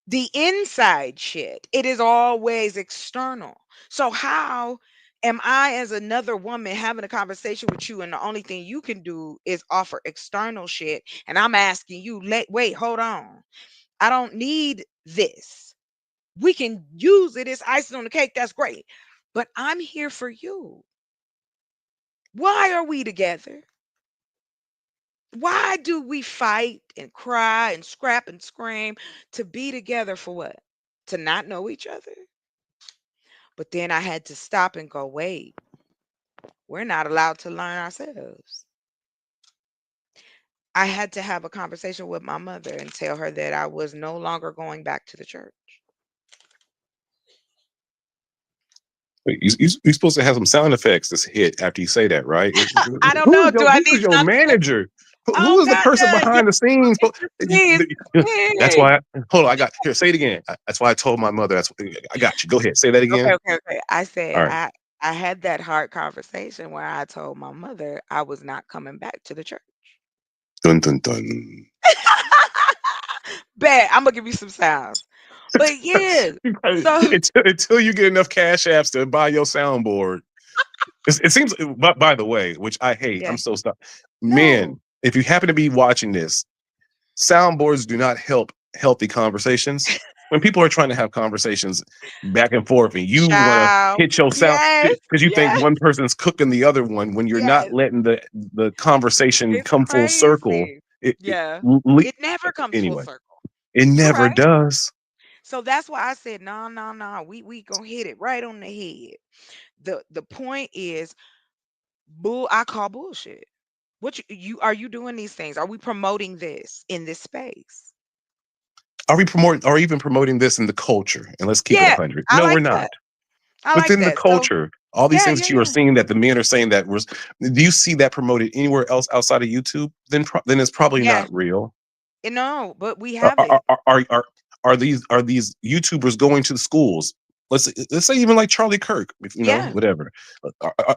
the inside shit. It is always external. So how am I as another woman having a conversation with you and the only thing you can do is offer external shit and I'm asking you, wait, hold on. I don't need this. We can use it as icing on the cake. That's great. But I'm here for you. Why are we together? Why do we fight and cry and scrap and scream to be together for what? To not know each other? But then I had to stop and go, wait, we're not allowed to learn ourselves. I had to have a conversation with my mother and tell her that I was no longer going back to the church. you're supposed to have some sound effects to hit after you say that, right? I don't know. Do I Who need is your sound effects? manager? Who Oh is the God, person yeah, behind the scenes? please, That's please. why. Hold on, I got here. Say it again. That's why I told my mother. I got you. Go ahead. Say that Okay, again. okay, okay. I said All right. I had that hard conversation where I told my mother I was not coming back to the church. Dun dun dun. Bet I'm gonna give you some sounds. But yeah, so until you get enough cash apps to buy your soundboard. It seems, but by the way, which I hate, yeah, I'm so stuck. no, Men, if you happen to be watching this, soundboards do not help healthy conversations. When people are trying to have conversations back and forth, and you want to child. hit your sound Yes, because you think yes, one person's cooking the other one, when you're not yes. letting the conversation It's come full circle. crazy. Yeah. It never comes full Anyway, circle. it You're never right. does. So that's why I said, no, no, no. We gonna hit it right on the head. The point is I call bullshit. What you are you doing these things? Are we promoting this in this space? Are we promoting, or even promoting this in the culture? And let's keep it Yeah, 100. I No, we're like not. that. I like Within the that. So culture, all these yeah, things yeah, that you are yeah. seeing that the men are saying that was, do you see that promoted anywhere else outside of YouTube? Then it's probably Yeah. not real. No, but we Are have it. these YouTubers going to the schools? Let's say even like Charlie Kirk, Yeah. whatever.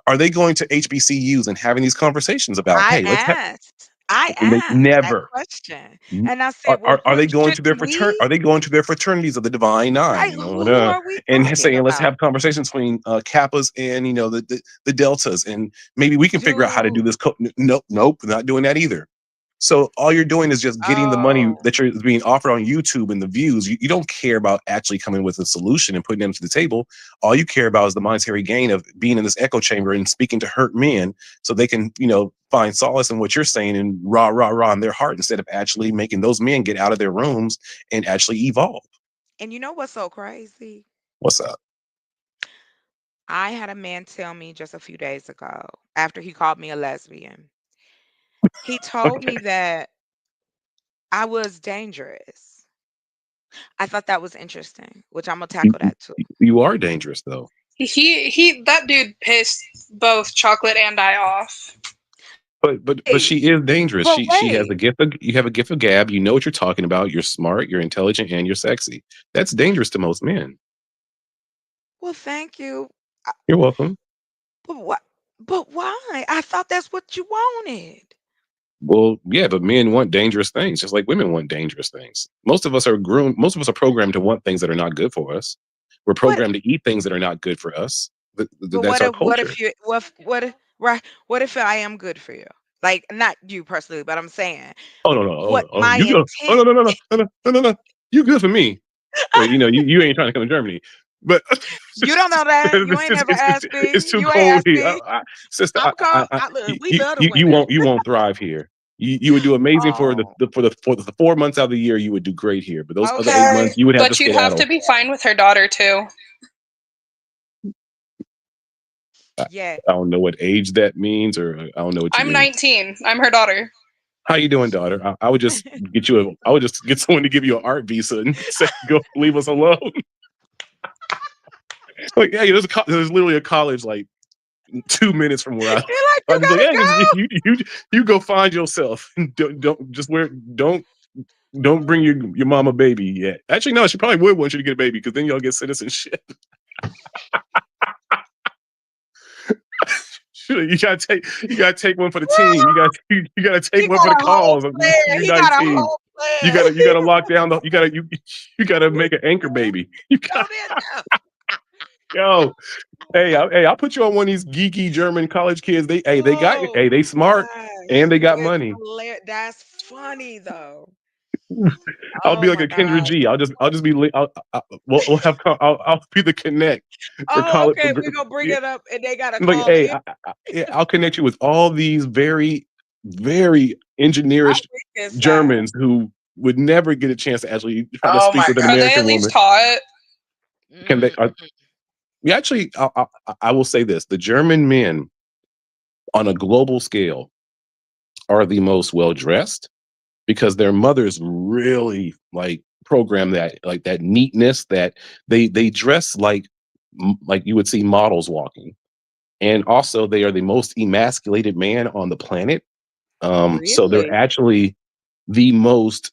Are they going to HBCUs and having these conversations about, I hey, let's have? asked. I And they asked that never. question. And I said, well, Are what they going should to their we? Are they going to their fraternities of the Divine Right? Nine, Who are we and talking saying let's about? have conversations between Kappas and the Deltas, and maybe we can figure out how to do Dude. this. Nope, nope, not doing that either. So all you're doing is just getting the money Oh. that you're being offered on YouTube and the views. You don't care about actually coming with a solution and putting them to the table. All you care about is the monetary gain of being in this echo chamber and speaking to hurt men so they can, find solace in what you're saying and rah, rah, rah in their heart, instead of actually making those men get out of their rooms and actually evolve. And you know what's so crazy? What's up? I had a man tell me just a few days ago after he called me a lesbian. He told Okay. me that I was dangerous. I thought that was interesting, which I'm gonna You, tackle that too. you are dangerous though. That dude pissed both Chocolate and I off. But Hey, she is dangerous. but She has wait. a gift of, you have a gift of gab. You know what you're talking about. You're smart. You're intelligent, and you're sexy. That's dangerous to most men. Well, thank you. I- You're welcome. But what? But why? I thought that's what you wanted. Well, yeah, but men want dangerous things, just like women want dangerous things. Most of us are groomed. Most of us are programmed to want things that are not good for us. We're What? programmed to eat things that are not good for us. But That's our what culture. if you what if right? What if I am good for you? Like not you personally, but I'm saying Oh no no what my you go. Oh intent. no no no no no no no no no. You good for me. Well, you know you ain't trying to come to Germany, but You don't know that. You ain't never asked it's me. too You ain't cold asked here, me. sister. I'm cold. Look, we love the You winter. won't thrive here. You would do amazing for Oh, the 4 months out of the year. You would do great here, but those other 8 months okay. you would have to But you'd have to skedaddle. be fine with her daughter too. I, Yeah. I don't know what age that means, or I don't know what you I'm mean. 19. I'm her daughter. How you doing, daughter? I would just get you I would just get someone to give you an art visa and say, "Go, leave us alone." Like, yeah, there's literally a college like 2 minutes from where I. You're like, I you just like, gotta yeah, just, go. you go find yourself. Don't just wear don't bring your mama baby yet. Actually, no, she probably would want you to get a baby because then y'all get citizenship. Sure, you gotta take one for the team. You gotta take You one for got the a whole cause. plan. You're He got a 19. whole You plan. gotta lock down you gotta make an anchor baby. You Go got there now. yo. I'll put you on one of these geeky German college kids. Oh They smart my, and they you got is money. hilarious. That's funny though. I'll Oh be like my a Kendra gosh. G. I'll just be we'll have I'll be the connect for Oh, college for okay. We're gonna bring yeah. it up and they gotta Like, call hey, in. yeah, I'll connect you with all these very I engineerish like this side. Germans who would never get a chance to actually try to Oh speak my with an Are they American at least woman. taught? Can they? god. Yeah, actually, I will say this: the German men, on a global scale, are the most well dressed because their mothers really like program that like that neatness that they dress like you would see models walking, and also they are the most emasculated man on the planet. So they're Really? actually the most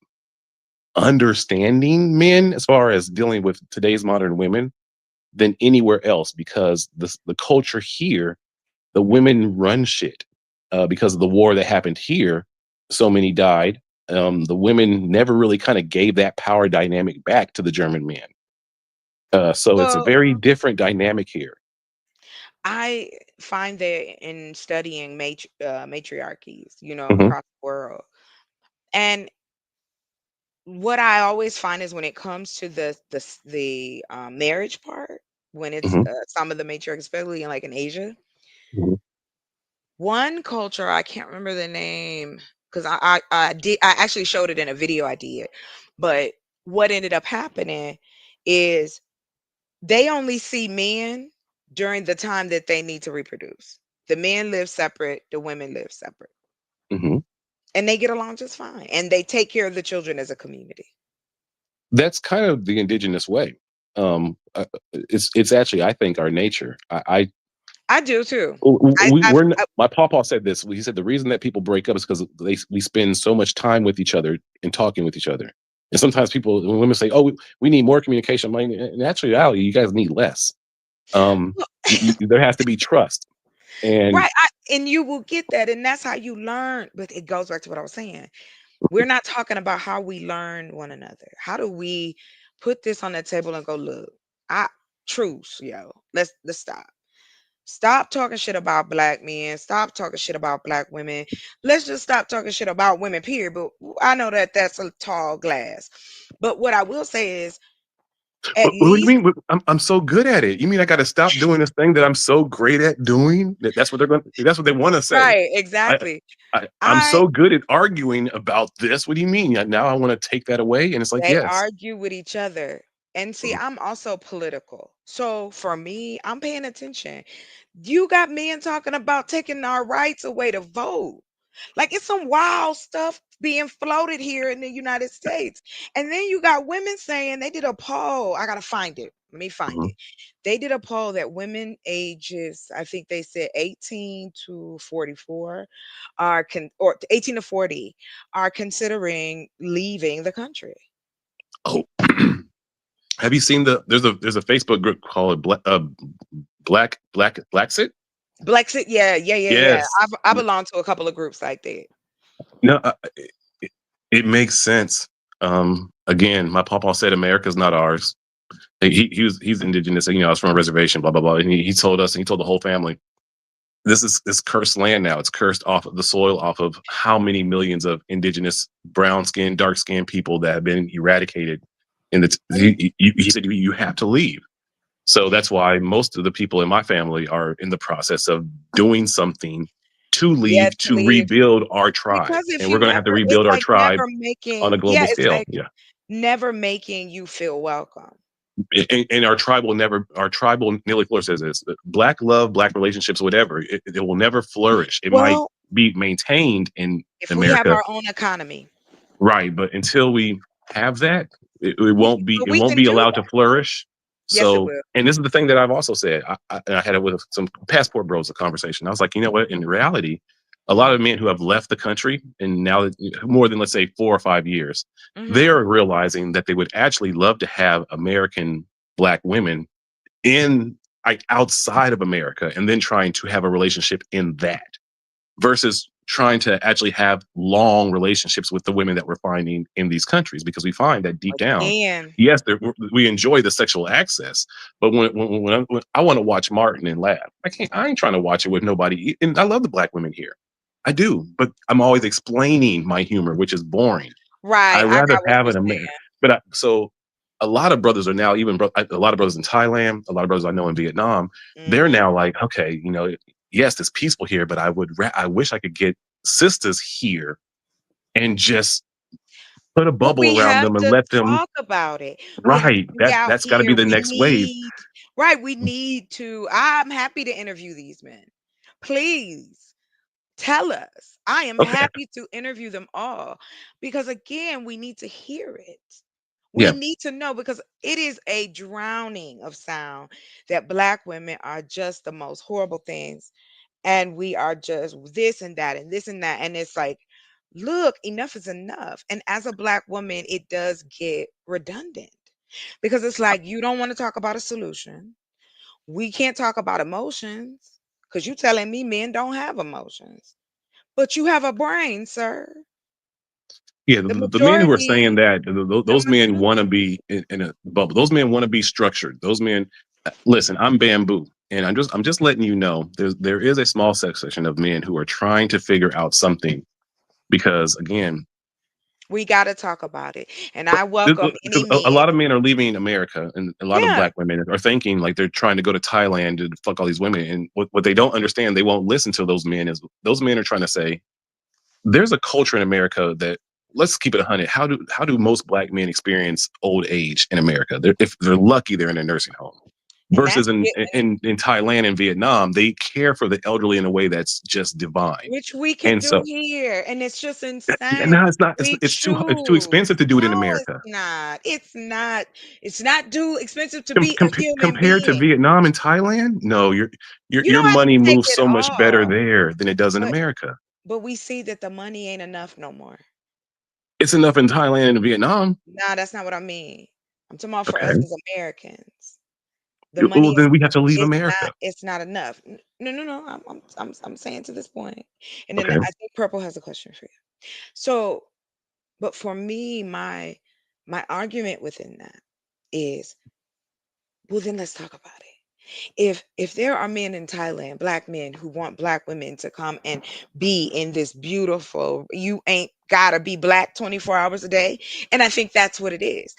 understanding men as far as dealing with today's modern women than anywhere else because the culture here, the women run shit because of the war that happened here. So many died. The women never really kind of gave that power dynamic back to the German men. So it's a Well, very different dynamic here. I find that in studying matriarchies, Hmm. across the world, and what I always find is when it comes to the marriage part, when it's Hmm. some of the matriarchs, especially in like in Asia, Hmm. one culture I can't remember the name because I actually showed it in a video I did, but what ended up happening is they only see men during the time that they need to reproduce. The men live separate, the women live separate, Hmm. and they get along just fine, and they take care of the children as a community. That's kind of the indigenous way. It's actually I think our nature. I do too. We're my papa said this. He said the reason that people break up is because we spend so much time with each other and talking with each other. And sometimes when women say, "Oh, we need more communication," I'm like, in actuality, you guys need less. Um, there has to be trust. And Right, and you will get that, and that's how you learn. But it goes back to what I was saying. We're not talking about how we learn one another. How do we put this on the table and go, look, I truce, yo. Let's stop. Stop talking shit about black men. Stop talking shit about black women. Let's just stop talking shit about women, period. But I know that that's a tall glass. But what I will say is, at what do you least mean? I'm so good at it. You mean I got to stop doing this thing that I'm so great at doing? That's what they're going. That's what they want to say. right, I, exactly. I'm I so good at arguing about this. What do you mean? Now I want to take that away? And it's like, They yes. argue with each other. And see, I'm also political. So for me, I'm paying attention. You got men talking about taking our rights away to vote. Like it's some wild stuff being floated here in the United States. And then you got women saying they did a poll. I gotta find it. Let me find Mhm. it. They did a poll that women ages, I think they said 18 to 44 or 18 to 40 are considering leaving the country. Oh, have you seen there's a Facebook group called Blacksit? Brexit, yeah. Yes. I belong to a couple of groups like that. No, it makes sense. Again, my papa said America's not ours. He's indigenous. You know, I was from a reservation. Blah blah blah. And he told us, and he told the whole family, this cursed land now. It's cursed off of the soil, off of how many millions of indigenous brown skinned, dark skinned people that have been eradicated. And he said you have to leave. So that's why most of the people in my family are in the process of doing something to Yeah, leave, to to leave. rebuild our tribe. Because if And we're you going to have to never, it's rebuild our like tribe never on a making, yeah, global it's scale. like Yeah. never making you feel welcome. And our tribe will never, our tribal, Neely Fuller says this, black love, black relationships, whatever, it will never flourish. It might Well, be maintained in if we have America, our own economy, right? But until we have that, it we won't can be do allowed to that. flourish. Yes, it So, will. and this is the thing that I've also said. I had it with some passport bros, a conversation. I was like, you know what? In reality, a lot of men who have left the country and now more than, let's say, 4 or 5 years, they Mm-hmm. are realizing that they would actually love to have American black women in, like, outside of America, and then trying to have a relationship in that, versus trying to actually have long relationships with the women that we're finding in these countries, because we find that deep down, Again, yes, we enjoy the sexual access, but when I want to watch Martin and laugh, I ain't trying to watch it with nobody. And I love the black women here, I do, but I'm always explaining my humor, which is boring. I right. I rather got what have you're an American. saying. So a lot of brothers are now, a lot of brothers in Thailand, a lot of brothers I know in Vietnam, they're Mm-hmm. now like, okay, yes, it's peaceful here, but I wish I could get sisters here and just put a But bubble we around have them and to let them. talk about it. We have to Right. be out That's got to be here. the next wave. We need to. I'm happy to interview these men. Please tell us. I am Okay. happy to interview them all because, again, we need to hear it. We Yeah. need to know because it is a drowning of sound that Black women are just the most horrible things. And we are just this and that and this and that. And it's like, look, enough is enough. And as a Black woman, it does get redundant because it's like, you don't want to talk about a solution. We can't talk about emotions because you telling me men don't have emotions, but you have a brain, sir. Yeah, The the men who are majority, saying that, the those men want to be in a bubble. Those men want to be structured. Those men, listen, I'm bamboo, and I'm just letting you know there is a small section of men who are trying to figure out something, because again, we got to talk about it. And I welcome any because a men. lot of men are leaving America, and a lot of Yeah, black women are thinking like they're trying to go to Thailand to fuck all these women, and what they don't understand, they won't listen to those men, is those men are trying to say there's a culture in America that, let's keep it 100. How do most black men experience old age in America? If they're lucky, they're in a nursing home. and Versus that's in, it, in Thailand and Vietnam, they care for the elderly in a way that's just divine. which we can And do so, here. And it's just yeah, insane. no, it's not. We It's too choose. expensive to do it in No, it's America. not. It's not. It's not too expensive to be a human Compared to being. Vietnam and Thailand, no, You your don't have to money take moves it so much better all. there than it does in But America. but we see that the money ain't enough no more. It's enough in Thailand and Vietnam. Nah, that's not what I mean. I'm talking about for us Okay, as Americans. The money well then we have to leave America. it's not enough. No. I'm saying to this point. And then Okay. I think Purple has a question for you. So, but for me, my argument within that is, well, then let's talk about it. If there are men in Thailand, black men who want black women to come and be in this beautiful, you ain't gotta be black 24 hours a day. And I think that's what it is.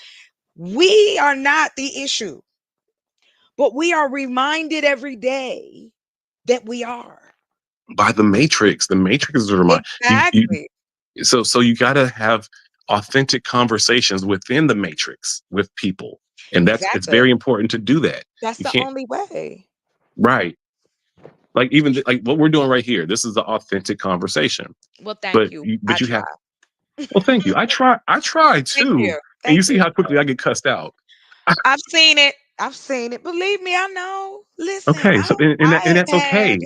We are not the issue, but we are reminded every day that we are. By the Matrix. The Matrix is a reminder. Exactly. So you got to have authentic conversations within the Matrix with people, and it's Exactly. very important to do that. That's You the can't. only way. Right. Like even like what we're doing right here. This is the authentic conversation. Well, thank But you. you, I but you try. have. Well, thank you. I try Thank too. you. And you Thank see you. how quickly I get cussed out. I've seen it. I've seen it. Believe me, I know. Listen, Okay, so and I that's had okay.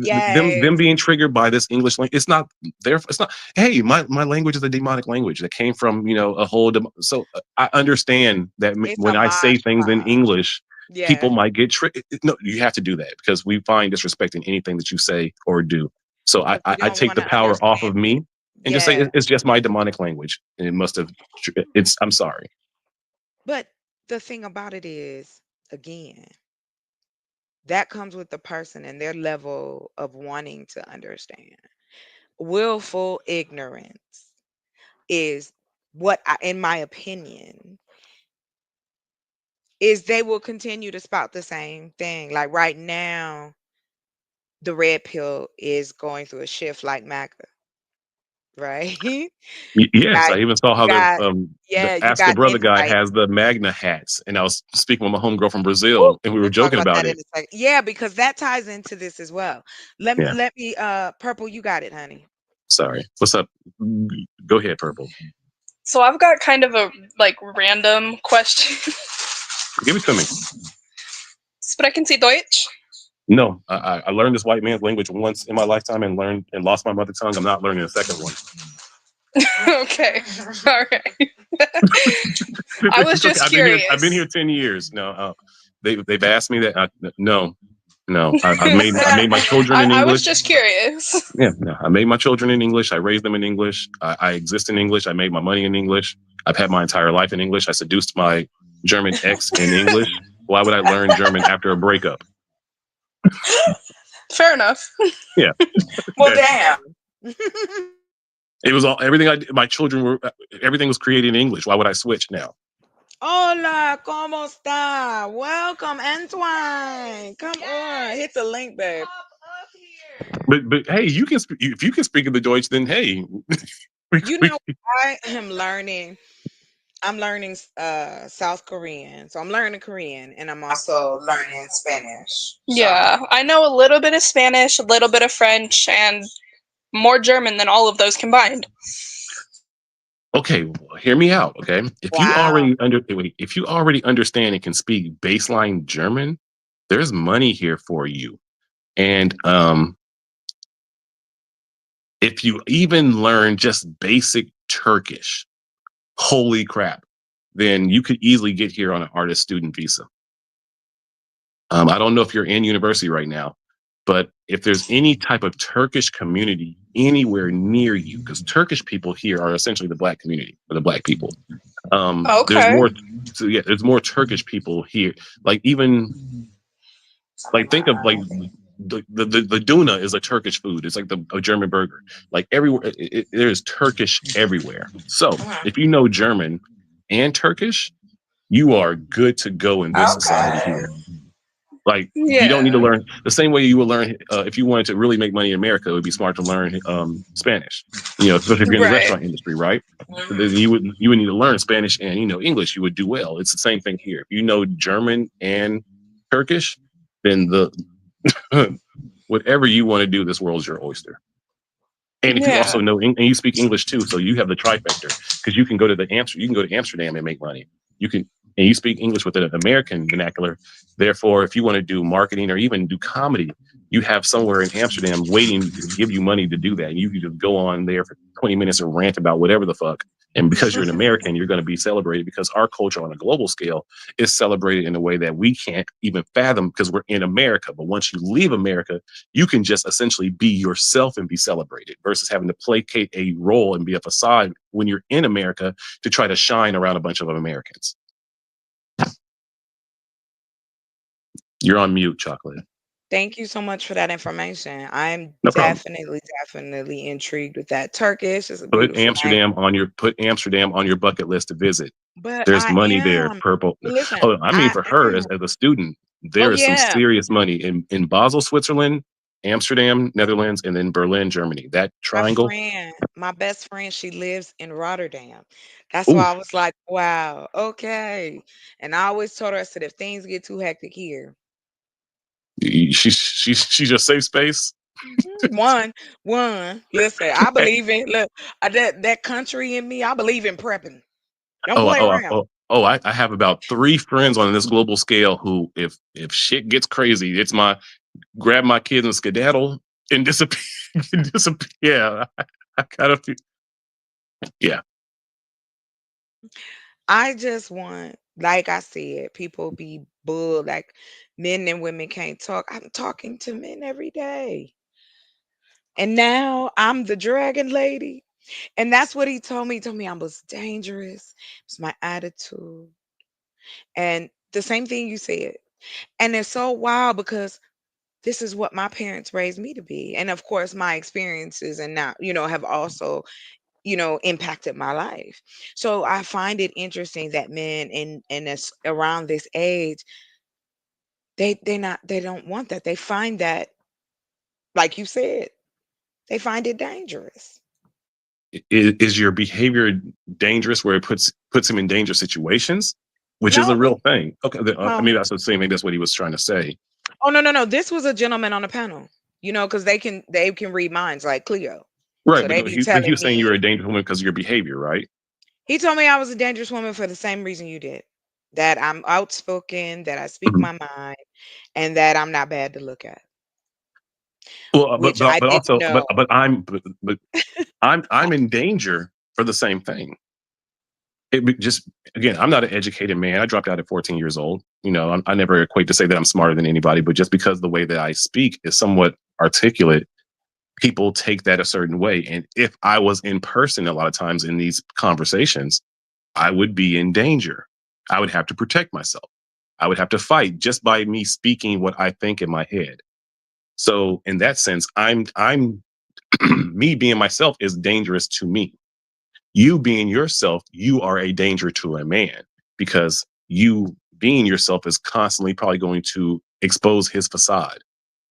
yes. Them being triggered by this English language, it's not their. It's not. Hey, my language is a demonic language that came from a whole. So I understand that It's a when I say mosh things in English, Yeah. people might get triggered. No, you have to do that because we find disrespect in anything that you say or do. So Because we I don't take want the to power off understand of it. me and just say Yeah. it's just my demonic language, and it must have. It's. I'm sorry. But the thing about it is, again, that comes with the person and their level of wanting to understand. Willful ignorance is what I, in my opinion, is they will continue to spout the same thing. Like right now, the red pill is going through a shift like MAGA, right? You Yes, got I even saw you how got the yeah, you Ask a got Brother guy insight. has the Magna hats, and I was speaking with my homegirl from Ooh, Brazil, and we were we'll talk joking about about that in it. a second. Yeah, because that ties into this as well. Yeah, Let me Purple, you got it, honey. sorry. What's up? Go ahead, Purple. So I've got kind of a like random question. Give it to me. Sprechen Sie Deutsch? No, I learned this white man's language once in my lifetime and learned and lost my mother tongue. I'm not learning a second one. Okay, all right. I was It's okay. just I've been curious. here 10 years. No, they've asked me that. No, no. I made my children in I was English. just curious. Yeah, no, I made my children in English. I raised them in English. I exist in English. I made my money in English. I've had my entire life in English. I seduced my German ex in English. Why would I learn German after a breakup? Fair enough. Yeah. Well, Okay. damn. It was all everything I did. My children were everything was created in English. Why would I switch now? Hola, ¿cómo está? Welcome, Antoine. Come on, hit the link, babe. But hey, you can if you can speak in the Deutsch, then hey, You know, I am learning. I'm learning South Korean, so I'm learning Korean, and I'm also learning Spanish. Yeah, I know a little bit of Spanish, a little bit of French, and more German than all of those combined. okay, well, hear me out. Okay, Wow. if you already understand and can speak baseline German, there's money here for you. And if you even learn just basic Turkish, holy crap, then you could easily get here on an artist student visa. I don't know if you're in university right now, but if there's any type of Turkish community anywhere near you, because Turkish people here are essentially the black community or the black people. There's Okay. more. So yeah, there's more Turkish people here. Like even like think of like the Duna is a Turkish food. It's like a German burger. Like everywhere, there's Turkish everywhere. So if you know German and Turkish, you are good to go in this society Okay. here. Like you don't need to Yeah. learn the same way you would learn if you wanted to really make money in America. It would be smart to learn Spanish. Especially if you're in the Right. restaurant industry, right? Then Mhm. you would need to learn Spanish and English. You would do well. It's the same thing here. If you know German and Turkish, then the whatever you want to do, this world's your oyster. And if you Yeah. also know and you speak English too, so you have the trifecta because you can go to you can go to Amsterdam and make money. You can and you speak English with an American vernacular. Therefore, if you want to do marketing or even do comedy, you have somewhere in Amsterdam waiting to give you money to do that. You can just go on there for 20 minutes and rant about whatever the fuck. And because you're an American, you're going to be celebrated because our culture on a global scale is celebrated in a way that we can't even fathom because we're in America. But once you leave America, you can just essentially be yourself and be celebrated versus having to placate a role and be a facade when you're in America to try to shine around a bunch of Americans. You're on mute, Chocolate. Thank you so much for that information. I'm No problem. definitely intrigued with that. Turkish is a Put beautiful language. Amsterdam on your bucket list to visit. But There's I money there, am. Purple. But listen, Oh, I mean I for her am. as a student, Oh there is some yeah, serious money in Basel, Switzerland, Amsterdam, Netherlands, and then Berlin, Germany. That triangle. my best friend, she lives in Rotterdam. That's why Ooh, I was like, wow, okay. And I always told her, I said, if things get too hectic here, She's your safe space. One. Listen, I believe in look that country in me. I believe in prepping. Don't Oh, play around. I have about 3 friends on this global scale who, if shit gets crazy, it's my grab my kids and skedaddle and disappear. And disappear. Yeah, I kind of feel. Yeah, I just want, like I said, people be bull like men and women can't talk. I'm talking to men every day. And now I'm the dragon lady. And that's what he told me. He told me I was dangerous. It's my attitude. And the same thing you said. And it's so wild because this is what my parents raised me to be. And of course, my experiences and now, have also, impacted my life. So I find it interesting that men in this around this age, they don't want that. They find that, like you said, they find it dangerous. is your behavior dangerous where it puts him in dangerous situations, which is a No, real thing. Okay, I no. mean that's the same. Maybe that's what he was trying to say. Oh no, no, no. This was a gentleman on the panel. Because they can read minds like Cleo. Right, So but they no, be he telling was saying me. you're a dangerous woman because of your behavior, right? He told me I was a dangerous woman for the same reason you did. That I'm outspoken, that I speak Mhm. my mind, and that I'm not bad to look at, Well, which I but didn't also, know. but I'm in danger for the same thing. Just again, I'm not an educated man. I dropped out at 14 years old. I never equate to say that I'm smarter than anybody, but just because the way that I speak is somewhat articulate, people take that a certain way. And if I was in person, a lot of times in these conversations, I would be in danger. I would have to protect myself. I would have to fight just by me speaking what I think in my head. So in that sense, I'm me being myself is dangerous to me. You being yourself, you are a danger to a man because you being yourself is constantly probably going to expose his facade.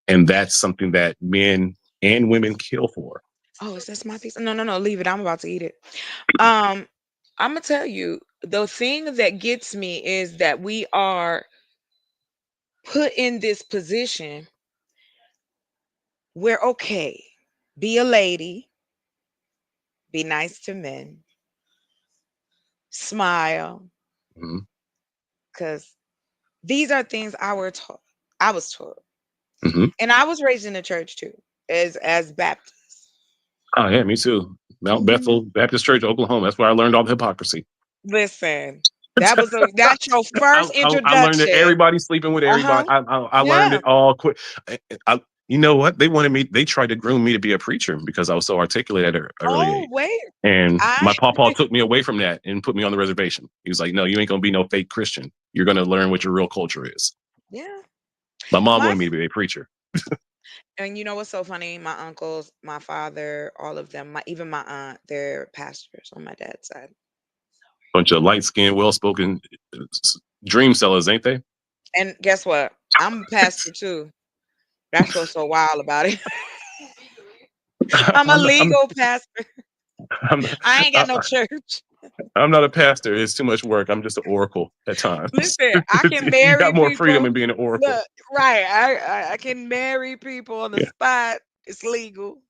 And that's something that men and women kill for. Oh, is this my piece? No, no, no. Leave it. I'm about to eat it. Um, I'm gonna tell you the thing that gets me is that we are put in this position where okay, be a lady, be nice to men, smile, Mhm. because these are things I were taught. I was taught, Mhm. and I was raised in the church too, as Baptist. Oh yeah, me too. Mount Bethel Baptist Church, Oklahoma. That's where I learned all the hypocrisy. Listen, that's your first I learned that introduction. everybody's sleeping with everybody. Uh-huh. I learned Yeah. it all quick. You know what? They wanted me. They tried to groom me to be a preacher because I was so articulate at an early Oh, age. wait. And I my papa took me away from that and put me on the reservation. He was like, "No, you ain't gonna be no fake Christian. You're gonna learn what your real culture is." yeah. My mom My wanted me to be a preacher. and you know what's so funny? My uncles, my father, all of them, even my aunt, they're pastors on my dad's side. Bunch of light skinned, well spoken dream sellers, ain't they? And guess what? I'm a pastor too. That's what's so wild about it. I'm a I'm not, I'm, legal pastor. I'm, not, I ain't got no church. I'm not a pastor. It's too much work. I'm just an oracle at times. Listen, I can You marry got more freedom people. in being an oracle. Look, right. I can marry people on the Yeah. spot. It's legal.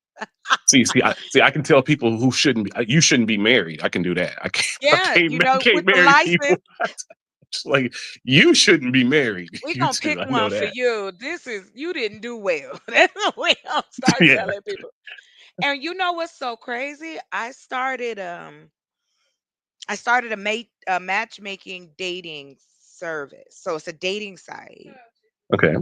I can tell people who shouldn't be. You shouldn't be married. I can do that. Yeah, I can't with the marry people. license, Just like you shouldn't be married. we You gonna too. pick I know one for that. you. You didn't do well. That's the way I'll start Yeah. telling people. And you know what's so crazy? I started a matchmaking dating service. So it's a dating site. Okay.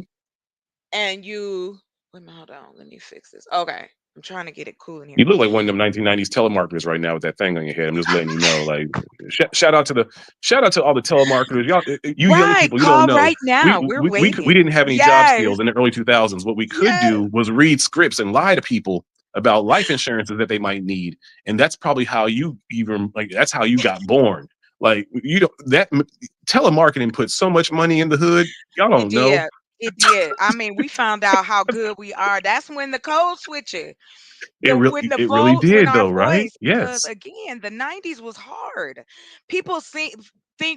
And you wait a minute, hold on. Let me fix this. Okay. I'm trying to get it cool in here. You look like one of them 1990s telemarketers right now with that thing on your head. I'm just letting you know. Like, shout out to all the telemarketers. Y'all, you young Right. people, you don't Call know. right now. We're We waiting. didn't have any job Yes. skills in the early 2000s. What we could Yes. do was read scripts and lie to people about life insurances that they might need, and that's probably how you even like. That's how you got born. Like you don't that telemarketing put so much money in the hood. Y'all It don't know. did. It did. I mean, we found out how good we are. That's when the code switching. It really When did our though, right? voice, because Yes. again, the 90s was hard. People think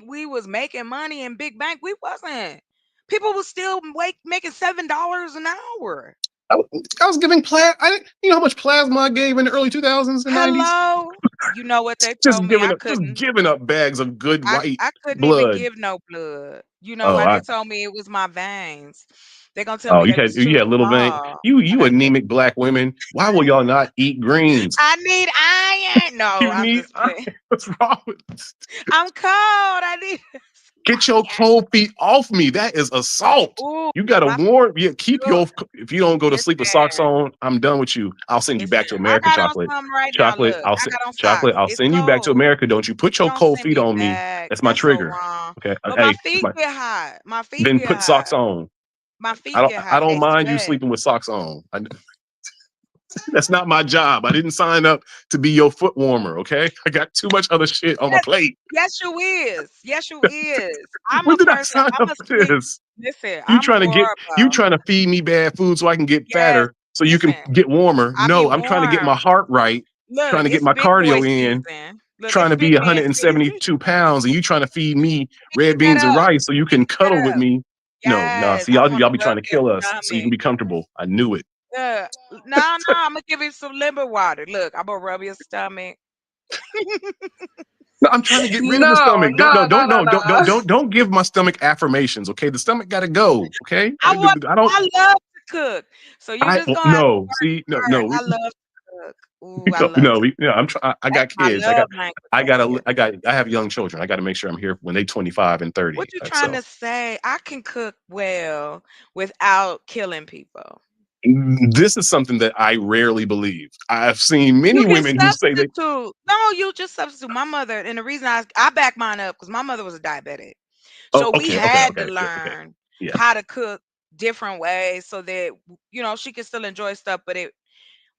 we was making money in big bank. We wasn't. People were still making $7 an hour. I was giving you know how much plasma I gave in the early 2000s and 90s? Hello. You know what they Just told me? I just couldn't. giving up bags of good white I couldn't even blood. give no blood. You know Oh, why they told me it was my veins? They're gonna tell oh, me they was too you had little vein. small. You anemic black women. Why will y'all not eat greens? I need iron. No, You I'm need just playing. what's wrong with this? I'm cold. I need Get your cold feet off me. That is assault. Ooh, You gotta my warm. Yeah, keep look, your. If you don't go to sleep with socks listen, on, I'm done with you. I'll send you back to I America, got on chocolate. something right now. Chocolate. Look, I'll I send got on chocolate. socks. I'll It's send you back to cold. America. Don't you put your Don't cold send feet me on me. back. That's my That's so trigger. wrong. Okay. But my Hey, feet get hot. My feet then get put hot. socks on. My feet get I hot. don't They mind you sweat. sleeping with socks on. That's not my job. I didn't sign up to be your foot warmer. Okay. I got too much other shit on my Yes, plate. yes, you is. Yes, you is. I'm When a did I person. sign I'm up a for sleep. this? Listen, You I'm trying to you horrible. trying to feed me bad food so I can get Yes. fatter so you can Listen, get warmer. I be No, I'm trying to get my warm. heart right, Look, trying to get it's my big boy cardio in, season. Look, trying it's to be big man season. 172 pounds, and you trying to feed me Pick red that beans and up. rice so you can Pick that cuddle with up. me. No, no. Yes, See, I y'all want to be rub trying to your kill us so you can stomach. be comfortable. I knew it. No, I'm gonna give you some lemon water. Look, I'm gonna rub your stomach. No, I'm trying to get rid of the No, stomach. Don't no, no no, don't no, no don't don't no. don't give my stomach affirmations. Okay, the stomach got to go. Okay, I want. I don't. I love to cook, so you just gonna have to No. work See, no, hard. no. I love to cook. Ooh, I No, love no, to. I That's got my kids. love language right there. I have young children. I got to make sure I'm here when they 25 and 30. What you trying So to say? I can cook well without killing people. this is something that I rarely believe. I've seen You many can women who say they, substitute. No, you just substitute. My mother, and the reason I back mine up because my mother was a diabetic. oh, So we had to yeah, okay. learn Yeah. how to cook different ways so that she could still enjoy stuff, but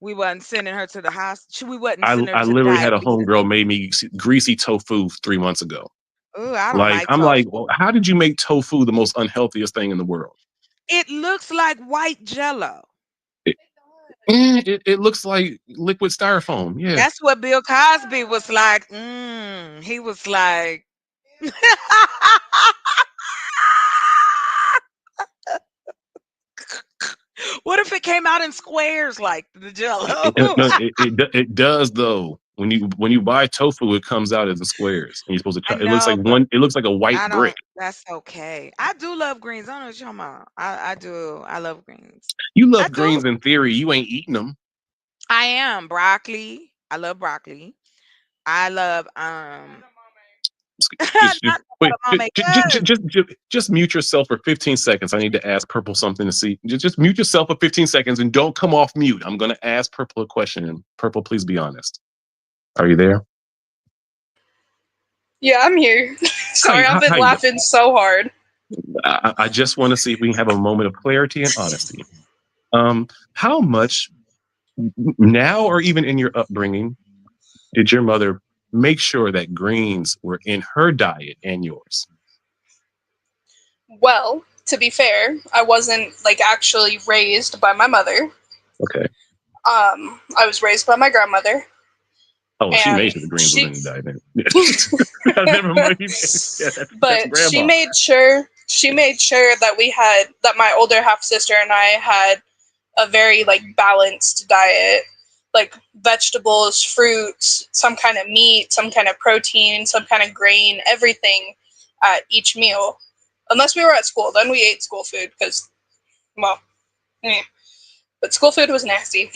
we wasn't sending her to the hospital. We wasn't sending her I to literally had a diabetes. homegirl made me greasy tofu 3 months ago. Oh, I don't Like, like I'm like, tofu. well, how did you make tofu the most unhealthiest thing in the world? It looks like white jello. It, it looks like liquid styrofoam. Yeah. That's what Bill Cosby was like. He was like, what if it came out in squares like the jello? No, it does though. When you buy tofu, it comes out as in squares, and you're supposed to I try. It looks like know, but It looks like a white I brick. don't. That's okay. I do love greens. I don't know what you're talking about. I do. I love greens. You I love do. greens in theory. You ain't eating them. I am broccoli. I love broccoli. I love Just, not wait, mama. Yes. just mute yourself for 15 seconds. I need to ask Purple something to see. Just mute yourself for 15 seconds and don't come off mute. I'm gonna ask Purple a question. And Purple, please be honest. Are you there? Yeah, I'm here. Sorry, I've been How you doing? laughing so hard. I just want to see if we can have a moment of clarity and honesty. How much now or even in your upbringing did your mother make sure that greens were in her diet and yours? Well, to be fair, I wasn't like actually raised by my mother. Okay. I was raised by my grandmother. Oh, she And made sure the greens was in the diet. Never mind. Yeah, that's but grandma. she made sure that my older half sister and I had a very like balanced diet, like vegetables, fruits, some kind of meat, some kind of protein, some kind of grain, everything at each meal. Unless we were at school, then we ate school food because, well, but school food was nasty.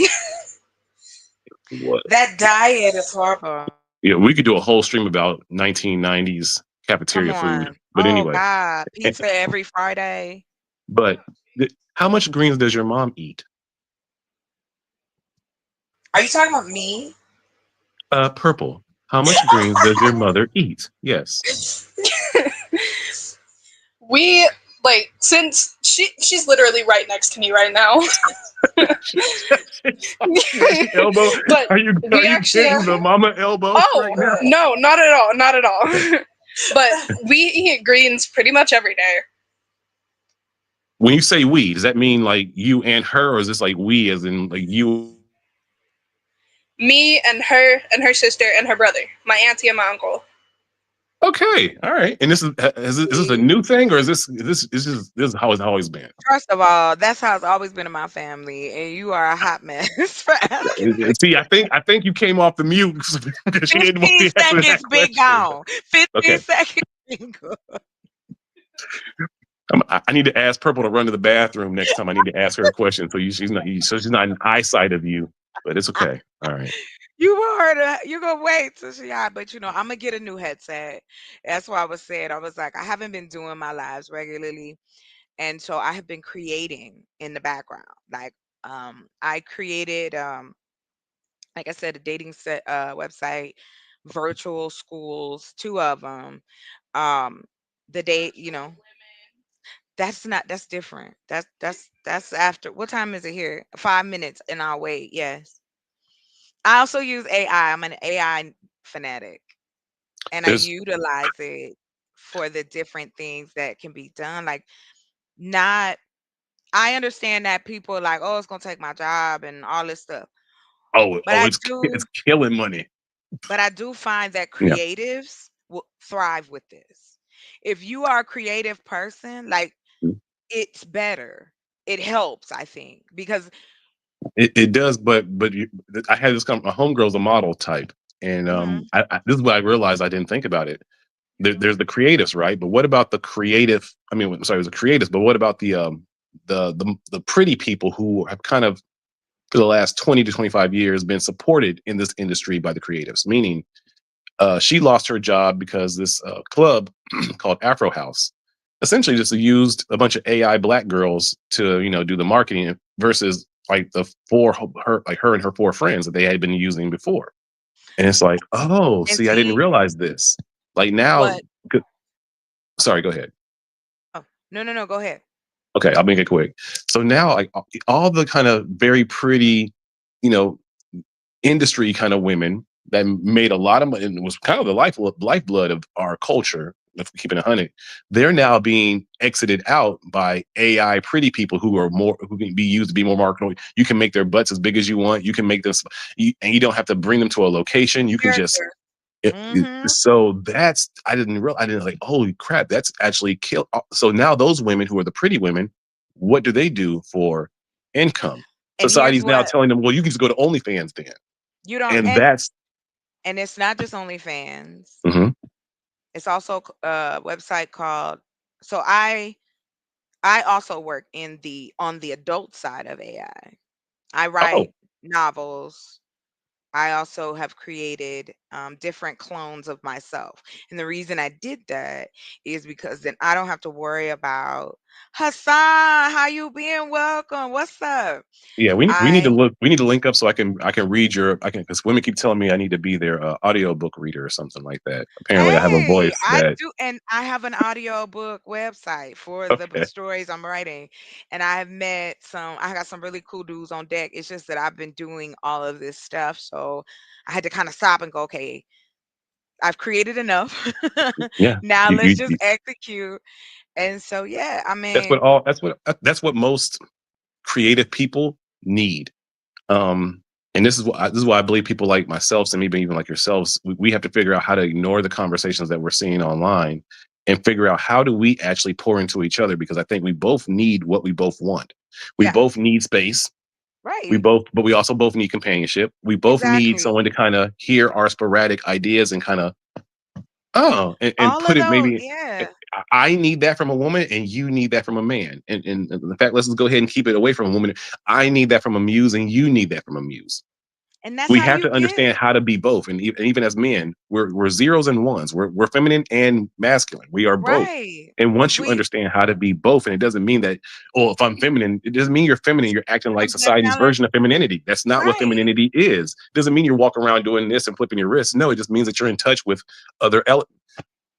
What? That diet is horrible. Yeah, we could do a whole stream about 1990s Come cafeteria food. on. But Oh anyway, God. Pizza every Friday. but how much greens does your mom eat? Are you talking about me? Purple. How much greens does your mother eat? Yes. We like since she's literally right next to me right now. Elbow? But Are you actually getting the mama elbow right now? no, not at all, not at all. But we eat greens pretty much every day. When you say we, does that mean like you and her, or is this like we as in like you? Me and her sister and her brother, my auntie and my uncle. Okay, all right. And this is this a new thing, or is this how it's always been? First of all, that's how it's always been in my family, and you are a hot mess for asking. See, I think you came off the mute because she didn't want 15 to answer that seconds, been question. gone. 15 Okay. seconds, been gone. I need to ask Purple to run to the bathroom next time. I need to ask her a question, so she's not in eyesight of you. But it's okay. All right. You want her to, you gonna wait till she out, but I'm gonna get a new headset. That's why I was saying, I was like, I haven't been doing my lives regularly, and so I have been creating in the background. Like, I created, like I said, a dating set website, virtual schools, 2 of them. Um, the day, that's different. That's after. What time is it here? 5 minutes, and I'll wait. Yes. I also use AI. I'm an AI fanatic, and I There's utilize it for the different things that can be done. Like, not, I understand that people are like, oh, it's gonna take my job and all this stuff. But I it's do, killing money. but I do find that Yeah. creatives will thrive with this. If you are a creative person, like, it's better. It helps, I think, because It does, but I had this my homegirl's a model type, and mhm, this is what I realized. I didn't think about it. There's the creatives, right? But what about the creative? I mean, sorry, it was the creatives, but what about the pretty people who have kind of for the last 20 to 25 years been supported in this industry by the creatives? Meaning, she lost her job because this club called Afro House essentially just used a bunch of AI black girls to do the marketing versus like her and her 4 friends that they had been using before. And it's like, oh, and see, I didn't see realize this. Like now, what. sorry, go ahead. Oh, no, no, no. Go ahead. Okay, I'll make it quick. So now, like all the kind of very pretty, you know, industry kind of women that made a lot of money and was kind of the lifeblood of our culture, if we're keeping it 100, they're now being exited out by AI pretty people who can be used to be more marketable. You can make their butts as big as you want. You can make this, and you don't have to bring them to a location. You can just. Character. Mhm. So that's I didn't like, holy crap, that's actually kill. So now those women who are the pretty women, what do they do for income? And here's Society's now what telling them, well, you can just go to OnlyFans then. you don't, And that's and it's not just OnlyFans. mhm. It's also a website called. So I also work on the adult side of AI. I Oh, write novels. I also have created different clones of myself. And the reason I did that is because then I don't have to worry about Hassan, how you being? Welcome. What's up? yeah, we need to I look. We need to link up so I can read because women keep telling me I need to be their audiobook reader or something like that. Apparently, I have a Hey, voice I that do, and I have an audiobook website for the okay. stories I'm writing. And I got some really cool dudes on deck. It's just that I've been doing all of this stuff. So I had to kind of stop and go, okay, I've created enough. Yeah, Now let's just you execute. And so, yeah, I mean, that's what most creative people need. Um, and this is why I believe people like myself and maybe even like yourselves, we have to figure out how to ignore the conversations that we're seeing online and figure out how do we actually pour into each other, because I think we both need what we both want. We yeah, both need space. right. But we also both need companionship. We both need Exactly. someone to kind of hear our sporadic ideas and kind of and All of put it those, maybe. yeah. I need that from a woman, and you need that from a man. And in fact, let's just go ahead and keep it away from a woman. I need that from a muse, and you need that from a muse. And that's We how have you to understand get how to be both, and even as men, we're zeros and ones. We're feminine and masculine. We are both. right. And once you We understand how to be both, and it doesn't mean that, oh, if I'm feminine, it doesn't mean you're feminine. You're acting like comes that society's balance, version of femininity. That's not what right. femininity is. It doesn't mean you're walking around doing this and flipping your wrists. No, it just means that you're in touch with other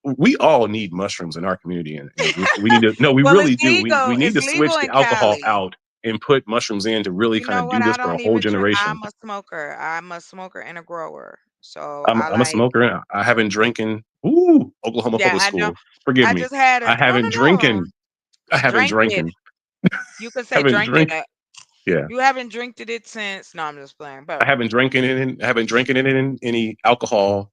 we all need mushrooms in our community, and we need to. No, we Well, really do. We need it's to legal switch the in alcohol Cali. out and put mushrooms in to really You kind know of do what? this I for a don't whole even drink. generation. I'm a smoker. I'm a smoker and a grower. So I I'm a like, smoker. I haven't drinking. Oklahoma yeah, Public I know. School. Forgive I me. just had I no, haven't no, no. drinking. I haven't Drink it. drinking. You could say Haven't drink it. drink. Yeah, You haven't drinked it since. No, I'm just playing. I But haven't drinking it. I haven't drinking it in any alcohol.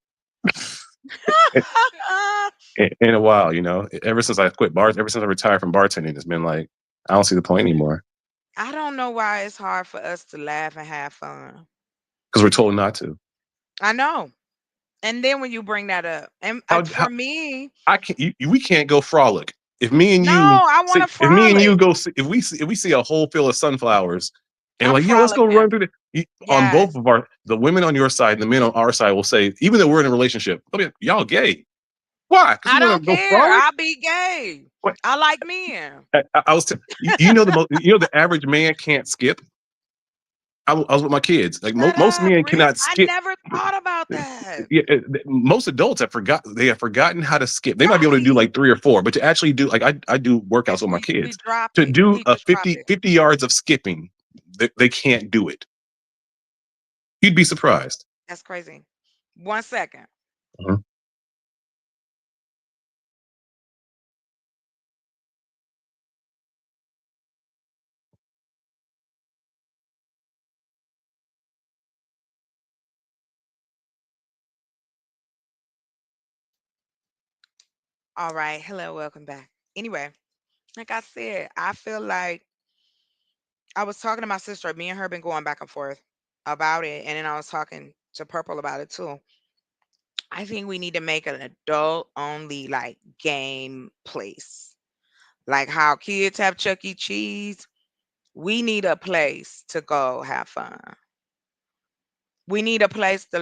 in a while. You know, ever since I quit bars, ever since I retired from bartending, it's been like I don't see the point anymore I don't know why it's hard for us to laugh and have fun. because we're told not to. I know. And then when you bring that up, and How for me, I can't we can't go frolic. If me and no, you I want see, to if me and you frolic. go see, if we see a whole field of sunflowers and I'm like, yo, let's go run frolicking. through on both Yes. of the women on your side and the men on our side will say, even though we're in a relationship, they'll be like, y'all gay. Why? Because I you want to don't go care. frolic? I'll be gay. What? I like men. I was, you know, you know, the average man can't skip. I was with my kids. Like Shut most up, men Rick. cannot I skip. never thought about that. Yeah, most adults they have forgotten how to skip. They might be able to do Right. like 3 or 4, but to actually do like I do workouts If with my we kids. drop To it, do he a just dropped 50 it. 50 yards of skipping, they can't do it. You'd be surprised. That's crazy. 1 second. Mhm. All right. Hello, welcome back. Anyway, like I said, I feel like I was talking to my sister. Me and her been going back and forth about it, and then I was talking to Purple about it too. I think we need to make an adult only like game place. Like how kids have Chuck E. Cheese. We need a place to go have fun. We need a place to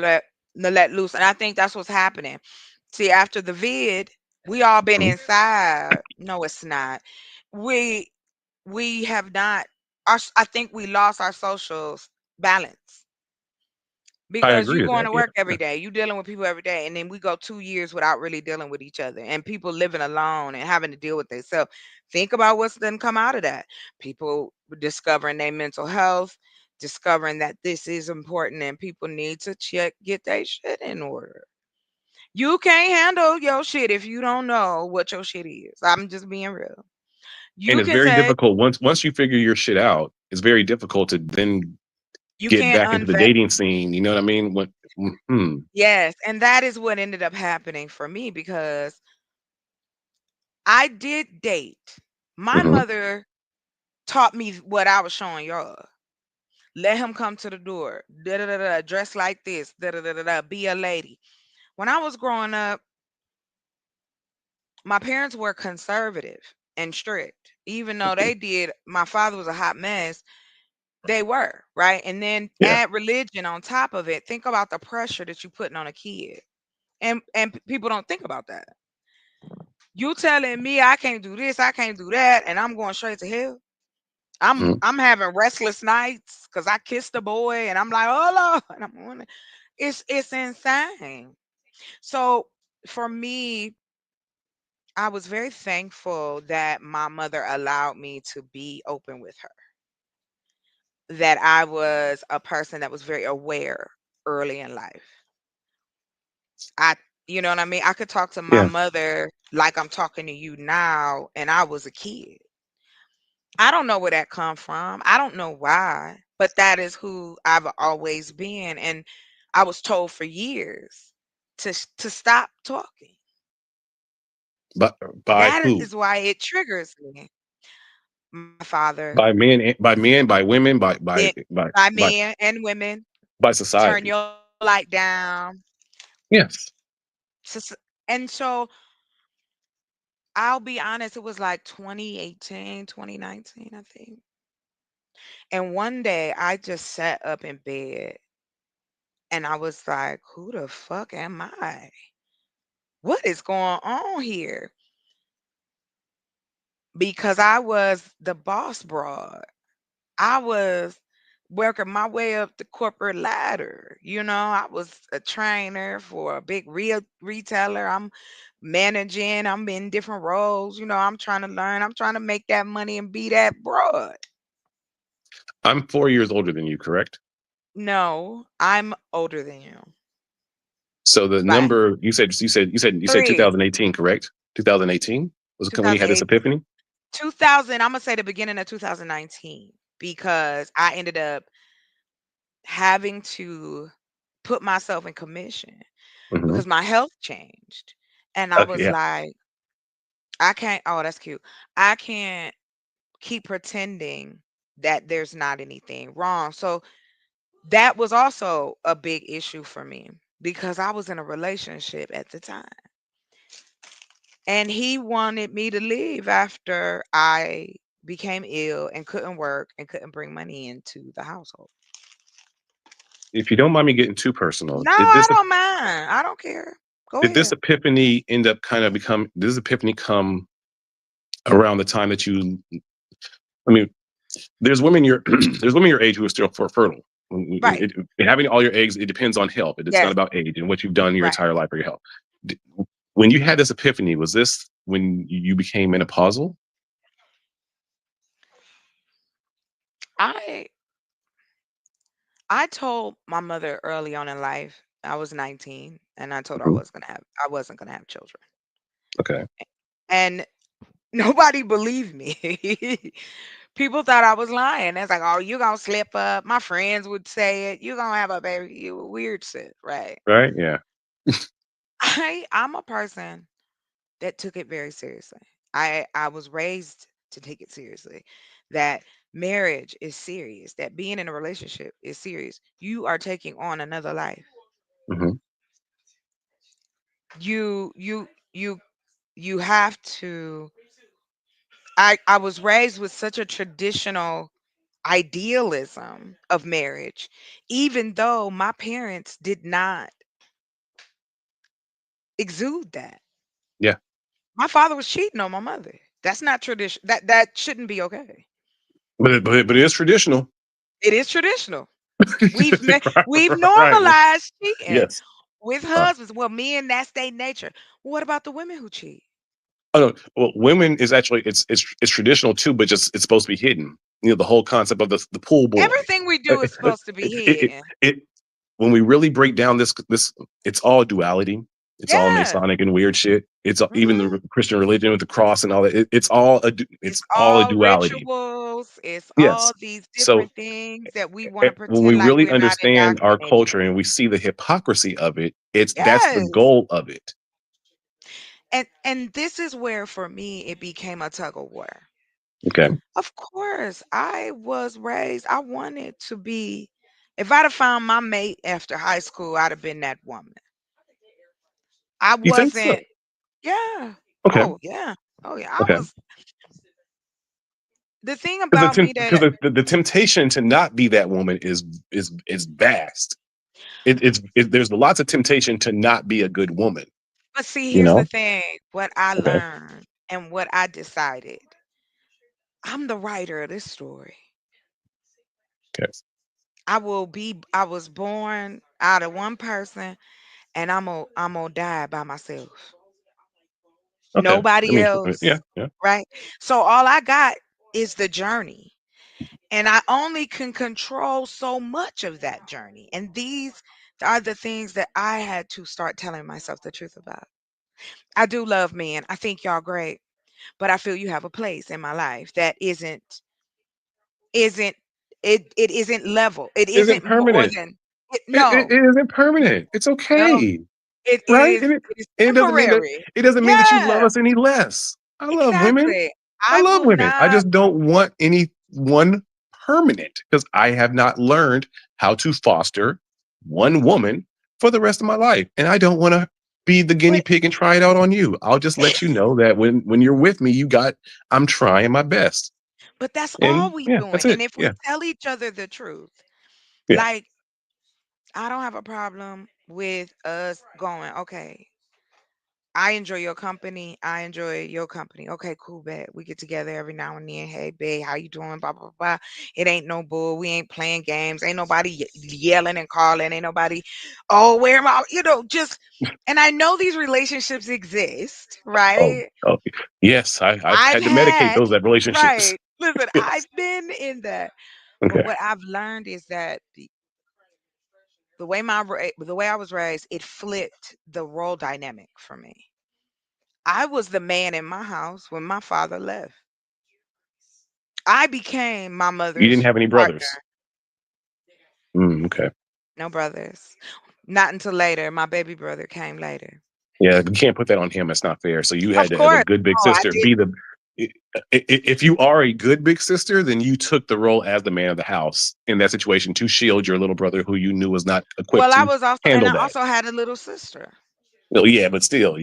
let loose. And I think that's what's happening. See, after the vid, we all been Mhm. inside. No, it's not. We we have not I think we lost our social balance. I Because agree you with going that. to Yeah. work every day, you dealing with people every day, and then we go 2 years without really dealing with each other, and people living alone and having to deal with themselves. Think about what's done come out of that. People discovering their mental health, discovering that this is important, and people need to get their shit in order. You can't handle your shit if you don't know what your shit is. I'm just being real. And You it's can very say difficult once you figure your shit out. It's very difficult to then you get can't back into the unfet. dating scene. You know what I mean? Yes, and that is what ended up happening for me because I did date. My Hmm. mother taught me what I was showing y'all. Let him come to the door. Da da da da. Dress like this. Da da da da da. Be a lady. When I was growing up, my parents were conservative and strict. Even though they did, my father was a hot mess. They were right, and then Yeah. add religion on top of it. Think about the pressure that you putting on a kid, and people don't think about that. You telling me I can't do this, I can't do that, and I'm going straight to hell. Mhm. I'm having restless nights because I kissed a boy and I'm like, oh Lord, and I'm on it. It's insane. So for me, I was very thankful that my mother allowed me to be open with her. That I was a person that was very aware early in life. I you know what I mean? I could talk to my Yeah. mother like I'm talking to you now and I was a kid. I don't know where that come from. I don't know why, but that is who I've always been, and I was told for years to stop talking. But by That who? is why it triggers me. My father, By men, by women, then by men and women, by turn society. your light down. Yes. Sus- And so I'll be honest, it was like 2018, 2019, I think. And one day I just sat up in bed and I was like, who the fuck am I? What is going on here? Because I was the boss broad. I was working my way up the corporate ladder. I was a trainer for a big real retailer. I'm managing, I'm in different roles. I'm trying to learn, I'm trying to make that money and be that broad. I'm 4 years older than you, correct? No, I'm older than you. So the By number you said 3, 2018, correct? 2018 was when you had this 2008, epiphany. 2000, I'm gonna say the beginning of 2019 because I ended up having to put myself in commission Hmm. because my health changed. And I was Yeah. like, I can't, oh, that's cute. I can't keep pretending that there's not anything wrong. So that was also a big issue for me because I was in a relationship at the time. And he wanted me to leave after I became ill and couldn't work and couldn't bring money into the household. If you don't mind me getting too personal, No, I don't mind. I don't care. Go did this ahead. epiphany end up kind of become? Did this epiphany come around the time that you? I mean, there's women your there's women your age who are still fertile. Right. Having all your eggs, it depends on health. It's not Yes. about age and what you've done your Right. entire life for your health. D- When you had this epiphany, was this when you became menopausal? I I told my mother early on in life, I was 19, and I told her Mhm. I wasn't gonna have children. Okay. And nobody believed me. People thought I was lying. It's like, oh, you gonna slip up. My friends would say it. You gonna have a baby. You weird shit, right? Right. Yeah. I'm a person that took it very seriously. I was raised to take it seriously. That marriage is serious. That being in a relationship is serious. You are taking on another life. Hmm. You you you you have to. I was raised with such a traditional idealism of marriage, even though my parents did not exude that. Yeah. My father was cheating on my mother. That's not tradition. That shouldn't be okay. But it is traditional. It is traditional. We've Right. normalized cheating Yes. with Uh, husbands. Well, men, that's their nature. What about the women who cheat? oh no. Well, women is actually it's traditional too, but just it's supposed to be hidden. The whole concept of the pool boy. Everything we Uh, do is uh, supposed to be It, it, it, hidden. it when we really break down this, it's all duality. It's all Yeah. Masonic and weird shit. Even Hmm. the Christian religion with the cross and all that. It's It's all a all duality. rituals. It's Yes. all these So different things that we want to when we pretend like really we're not understand our indoctrinated culture and we see the hypocrisy of it, that's the Yes. goal of it. And this is where for me it became a tug of war. Okay. Of course, I was raised, I wanted to be, if I'd have found my mate after high school, I'd have been that woman. I You think wasn't, so? yeah. Okay. Oh, yeah. Oh, yeah. I Okay. was, the thing about me Because that, the temptation to not be that woman is vast. There's lots of temptation to not be a good woman. but see, You here's the know. thing what I Okay. learned and what I decided. I'm the writer of this story. Okay. I was born out of one person and I'm gonna die by myself. Okay. I Nobody mean, yeah, else, yeah. right? So all I got is the journey. And I only can control so much of that journey. And these are the things that I had to start telling myself the truth about. I do love men. I think y'all great, but I feel you have a place in my life that isn't it isn't level. It Isn't isn't more permanent. than it, no. It isn't permanent. It's No. okay. It Right? is it is And it doesn't mean that temporary. you love Yeah, us any less. I love women. exactly. I I love will women. I not just don't want any one permanent because I have not learned how to foster one woman for the rest of my life. And I don't want to be the guinea but pig and try it out on you. I'll just let you know that when you're with me, I'm trying my best. but that's all And we yeah, doing. that's And it. if we Yeah. tell each other the truth, Yeah. like I don't have a problem with us going, okay, I enjoy your company. I enjoy your company. Okay, cool, bet. We get together every now and then. Hey, babe, how you doing? Blah, blah, blah. It ain't no bull. We ain't playing games. Ain't nobody yelling and calling. Ain't nobody, oh, where am I? Just, and I know these relationships exist, Oh, right? oh yes. I've I've had to medicate had, those relationships. right. Listen, Yes. I've been in that. But Okay. what I've learned is that the way I was raised, it flipped the role dynamic for me. I was the man in my house when my father left. I became my You didn't mother's have any brothers. partner. Okay. No brothers. Not until later. My baby brother came later. Yeah, you can't put that on him. It's not fair. So you had Of to, as a course. good big No, I sister, be didn't. the. If you are a good big sister, then you took the role as the man of the house in that situation to shield your little brother, who you knew was not equipped Well, I to was also, and handle I that. also had a little sister. Well, yeah, but still,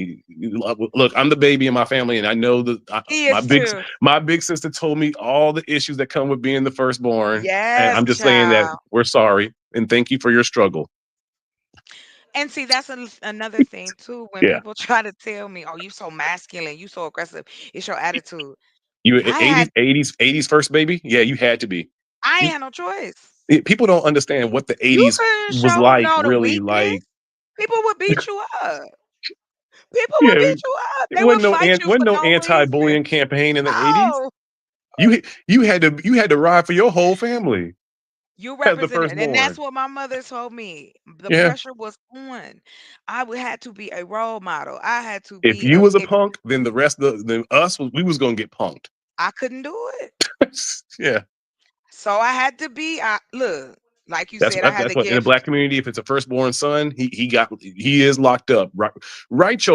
look. I'm the baby in my family, and I know that He is too. my big sister told me all the issues that come with being the firstborn, and Yes, I'm just saying that child. we're sorry and thank you for your struggle. And see, that's another thing too. When Yeah, people try to tell me, "Oh, you so masculine, you so aggressive," it's your attitude. you I had, 80s first baby. Yeah, you had to be. I ain't You had no choice. people don't understand what the You 80s couldn't was show like. no the Really, weakness. like People would beat you up. People would yeah, beat you up. it They would wasn't no fight you wasn't for no no reason. anti-bullying campaign in the 80s. No, You had to ride for your whole family you as the represented, and that's firstborn. what my mother told me. The Yeah. pressure was on. I would had to be a role model. I had to If be you a. was a If punk, then the rest of the us we was gonna get punked. I couldn't do it, Yeah, so I had to be. I look, like you that's said, I what had that's to what in the give. black community. If it's a firstborn son, he is locked up. Right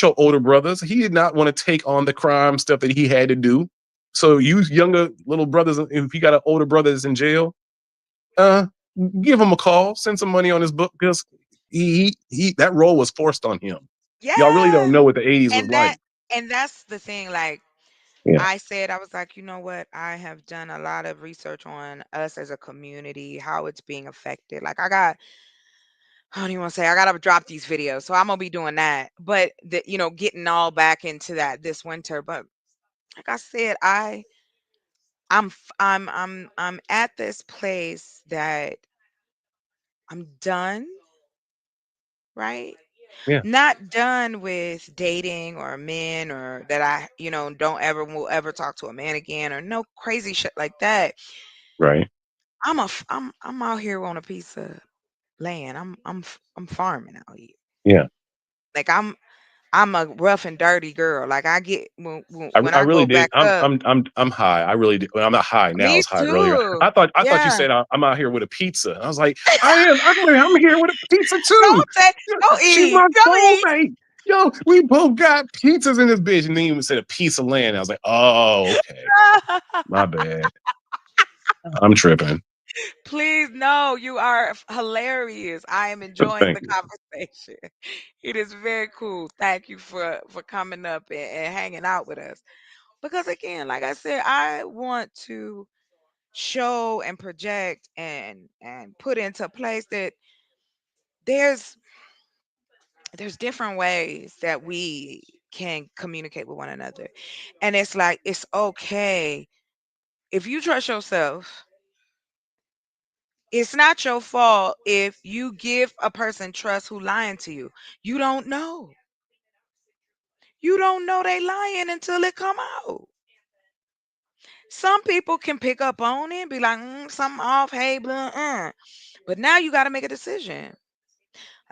your older brothers. He did not want to take on the crime stuff that he had to do. So you younger little brothers, if you got an older brother that's in jail, uh, give him a call, send some money on his book because he that role was forced on him. Y'all really don't Yeah, know what the 80s was and that like. and that's the thing. Like Yeah, I said, I was like, you know what? I have done a lot of research on us as a community, how it's being affected. Like I don't even want to say I gotta drop these videos, so I'm gonna be doing that. But getting all back into that this winter. But like I said, I'm at this place that I'm done, right? yeah, Not done with dating or men or that I, don't ever will ever talk to a man again or no crazy shit like that. right. I'm out here on a piece of land. I'm farming out here. Yeah. Like I'm a rough and dirty girl. Like I get when I I really go did. back up. I'm high. I really did. Well, I'm not high now. I Me was high earlier. too. I thought you Yeah. said I'm out here with a pizza. I was like, I am. I'm here with a pizza too. Don't say don't She's eat. my Don't eat. soulmate. Yo, we both got pizzas in this bitch, and then you said a piece of land. I was like, oh, okay, my bad. I'm tripping. Please, no, you are hilarious. I am enjoying Thank the you. conversation. It is very cool. Thank you for coming up and hanging out with us. Because again, like I said, I want to show and project and put into place that there's there's different ways that we can communicate with one another. And it's like it's okay if you trust yourself. It's not your fault if you give a person trust who lying to you. You don't know. You don't know they lying until it come out. Some people can pick up on it and be like, something off, hey, blah, But now you got to make a decision.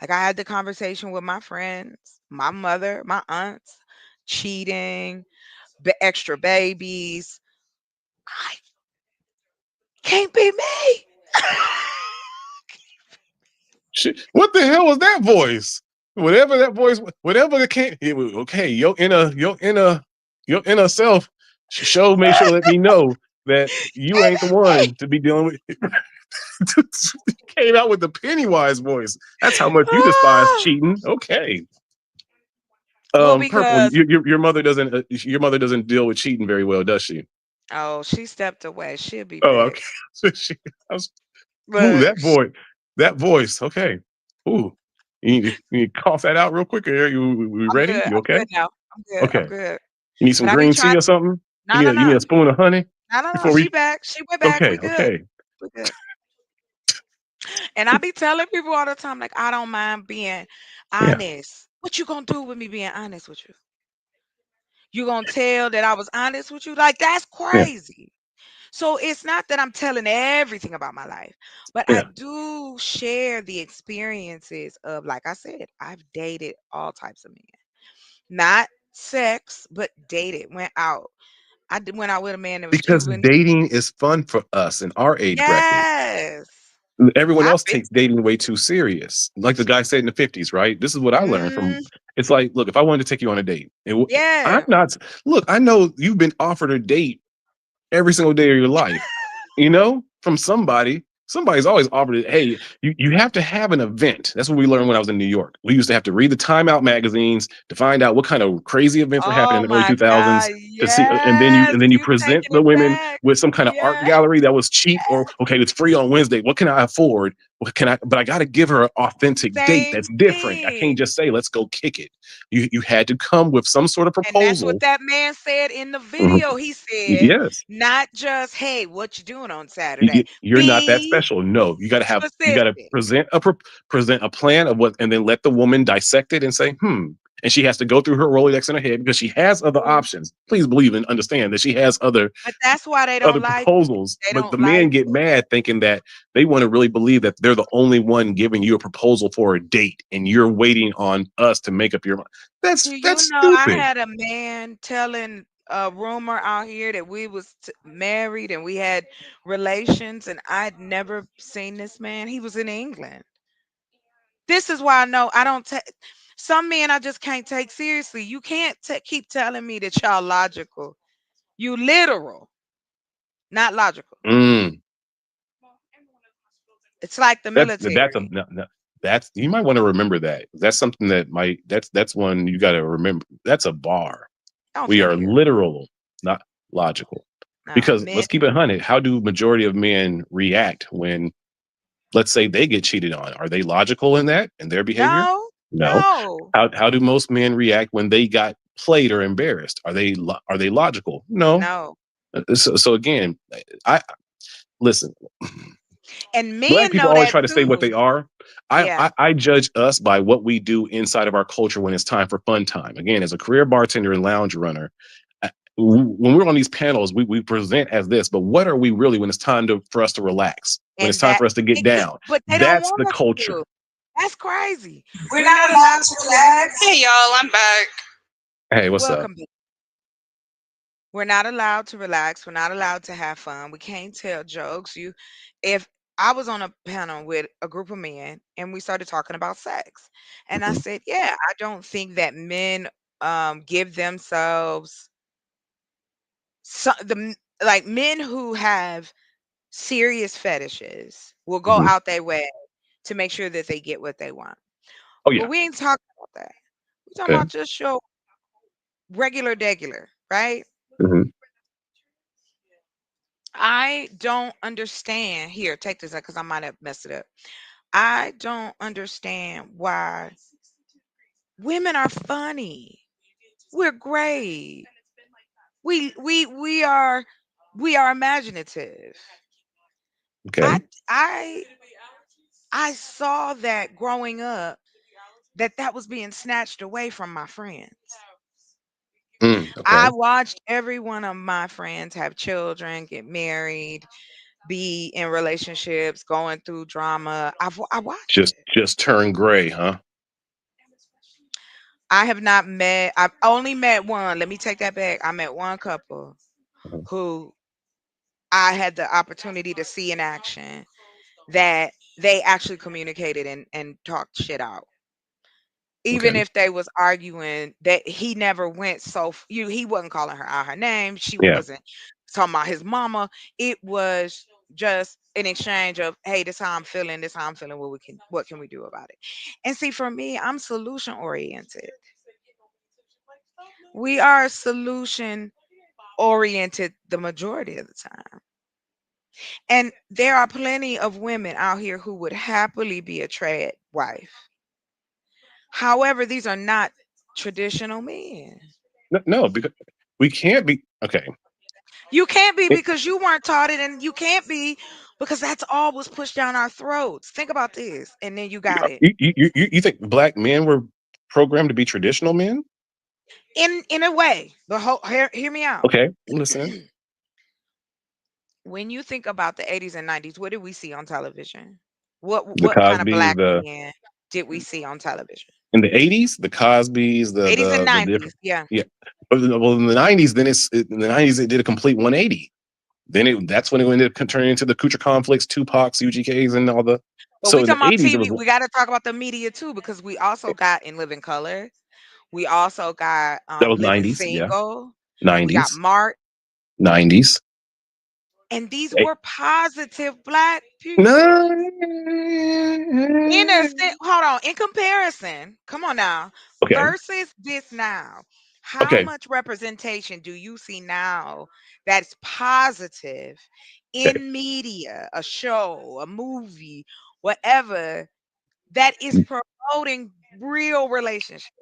Like I had the conversation with my friends, my mother, my aunts, cheating, extra babies. I can't be me. Shit, what the hell was that voice? Whatever that voice, whatever it came. Okay, your inner self show. Make sure let me know that you ain't the one to be dealing with. Came out with the Pennywise voice. That's how much you despise Ah! cheating. Okay. Well, Purple. because Your mother doesn't deal with cheating very well, does she? oh, she stepped away. She'll be Oh, back. okay. So I was, ooh, Look, that voice. Okay. Ooh, you need to cough that out real quick. Are we I'm ready? good. You I'm okay? good now. I'm good. I'm Okay. good. You need some But I be green tea trying. or something? No, no, You need no, a spoon of honey no, no, no. before She we. back. She went back. We Okay. good. Okay. We good. And I be telling people all the time, like I don't mind being Yeah. honest. What you gonna do with me being honest with you? You gonna tell that I was honest with you? Like that's Yeah. crazy. So it's not that I'm telling everything about my life, but I Yeah. do share the experiences of, like I said, I've dated all types of men. Not sex, but dated, went out. Went out with a man that was Because Cuban. dating is fun for us in our age bracket. Yes. Everyone I've else been. takes dating way too serious. Like the guy said in the 50s, right? This is what I learned from Mm, It's like, look, if I wanted to take you on a date, I'm Yeah. not. Look, I know you've been offered a date every single day of your life, from somebody. Somebody's always offered it. Hey, you have to have an event. That's what we learned when I was in New York. We used to have to read the Time Out magazines to find out what kind of crazy events were happening Oh in the early my 2000s God. to see, and then Yes. you You present taking the it women back. with some kind of art Yeah. gallery that was cheap, or okay, it's free on Wednesday. What can I afford? What can I? But I got to give her an authentic date Same that's different. I thing. can't just say let's go kick it. You had to come with some sort of And that's what proposal. that man said in the Mhm. video. He said, Yes. not just, hey, what you doing on Saturday? You're not that Be special. No, you got to specific. present a plan of what, and then let the woman dissect it and say, and she has to go through her Rolodex in her head because she has other options. Please believe and understand that she has other But that's why they other don't like it. proposals. They But the don't men like get it. mad thinking that they want to really believe that they're the only one giving you a proposal for a date, and you're waiting on us to make up your mind. Do That's you know I stupid. had a man telling a rumor out here that we was married and we had relations, and I'd never seen this man. He was in England. This is why I know I don't take some men I just can't take seriously. You can't keep telling me that y'all logical. You literal, not logical. Mm. It's like the That's a military. no, no, that's you might want to remember that. That's something that might that's one you got to remember. That's a bar. Don't We tell are me you're literal, not logical. no Because men. let's keep it 100. How do majority of men react when, let's say, they get cheated on? Are they logical in that in their behavior? No, No. no, How do most men react when they got played or embarrassed? Are they logical? No. no. So again, I listen. And Black men people know always that try to say what too. they are. Yeah. I judge us by what we do inside of our culture when it's time for fun time. Again, as a career bartender and lounge runner, when we're on these panels, we present as this, but what are we really when it's time for us to relax? When it's And time that for us to get down? but they don't That's want the us to. culture. That's crazy. We're We're not not allowed allowed to to relax. relax. Hey y'all, I'm back. Hey, what's up? Welcome. We're not allowed to relax. We're not allowed to have fun. We can't tell jokes. If I was on a panel with a group of men and we started talking about sex, and I Mhm. said, yeah, I don't think that men give themselves like men who have serious fetishes will go Mhm. out their way to make sure that they get what they want. Oh But yeah. we ain't talking about that. We're talking Okay. about just your regular, right? Mhm. I don't understand. Here, take this because I might have messed it up. I don't understand why women are funny. We're great. We are imaginative. I Okay. I I saw that growing up that was being snatched away from my friends. I Okay. watched every one of my friends have children, get married, be in relationships, going through drama. I watched it. Just turn gray, huh? I have not met. I've only met one. Let me take that back. I met one couple Mhm. who I had the opportunity to see in action that they actually communicated and talked shit out. Even Okay. if they was arguing, that he never went he wasn't calling her out her name. She Yeah. wasn't talking about his mama. It was just an exchange of, hey, this how I'm feeling, this how I'm feeling, what can we do about it? And see, for me, I'm solution oriented. We are solution oriented the majority of the time. And there are plenty of women out here who would happily be a trad wife. However, these are not traditional men. No, because we can't be okay. You can't be It- because you weren't taught it, and you can't be because that's all was pushed down our throats. Think about this, and then you got it. you think black men were programmed to be traditional men? In a way, the whole hear me out. Okay, I'm listening. When you think about the 80s and 90s, what did we see on television? What The what kind of Cosby's, black the men did we see on television? in the 80s, the Cosby's, 80s and the 90s, different, yeah. yeah. But well, in the 90s, in the 90s it did a complete 180. That's when it ended up turning into the Kucher conflicts, Tupac's, UGK's, and all the. But So we in the talking about 80s, it TV. was We got to talk about the media too, because we also got In Living Color. We also got That was Living 90s. Yeah. Single. We got 90s. Mark. 90s. And these Hey. were positive black people. No. Hold on. In comparison, come on now, Okay. versus this now, how Okay. much representation do you see now that's positive Okay. in media, a show, a movie, whatever, that is promoting real relationships?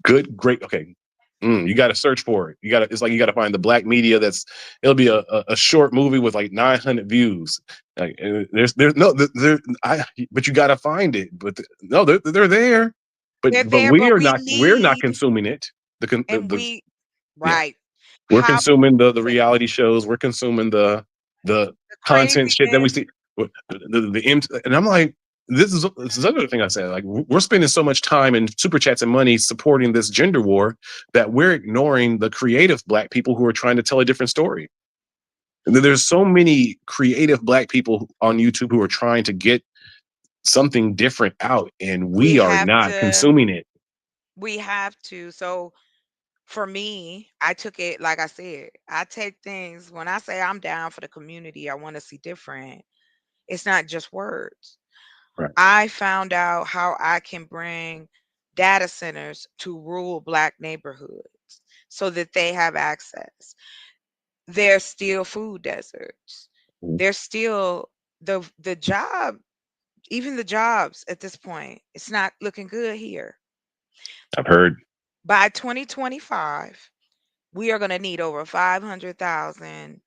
Good, great. Okay. You got to search for it. It's like you got to find the black media it'll be a short movie with like 900 views. Like, there's no, but you got to find it. But no, they're there. They're But there, we but are we not, we're not need, consuming it. and The we, Yeah. right. We're How consuming the reality shows. We're consuming the the content shit that we craziness. see. And I'm like, this is another thing I said. Like, we're spending so much time in super chats and money supporting this gender war that we're ignoring the creative black people who are trying to tell a different story. And there's so many creative black people on YouTube who are trying to get something different out, and We we are have not to, consuming it. we have to. So for me, I took it, like I said, I take things, when I say I'm down for the community, I want to see different. It's not just words. Right. I found out how I can bring data centers to rural black neighborhoods so that they have access. There's still food deserts. There's still the job, even the jobs at this point, it's not looking good here. I've heard. By 2025, we are going to need over 500,000.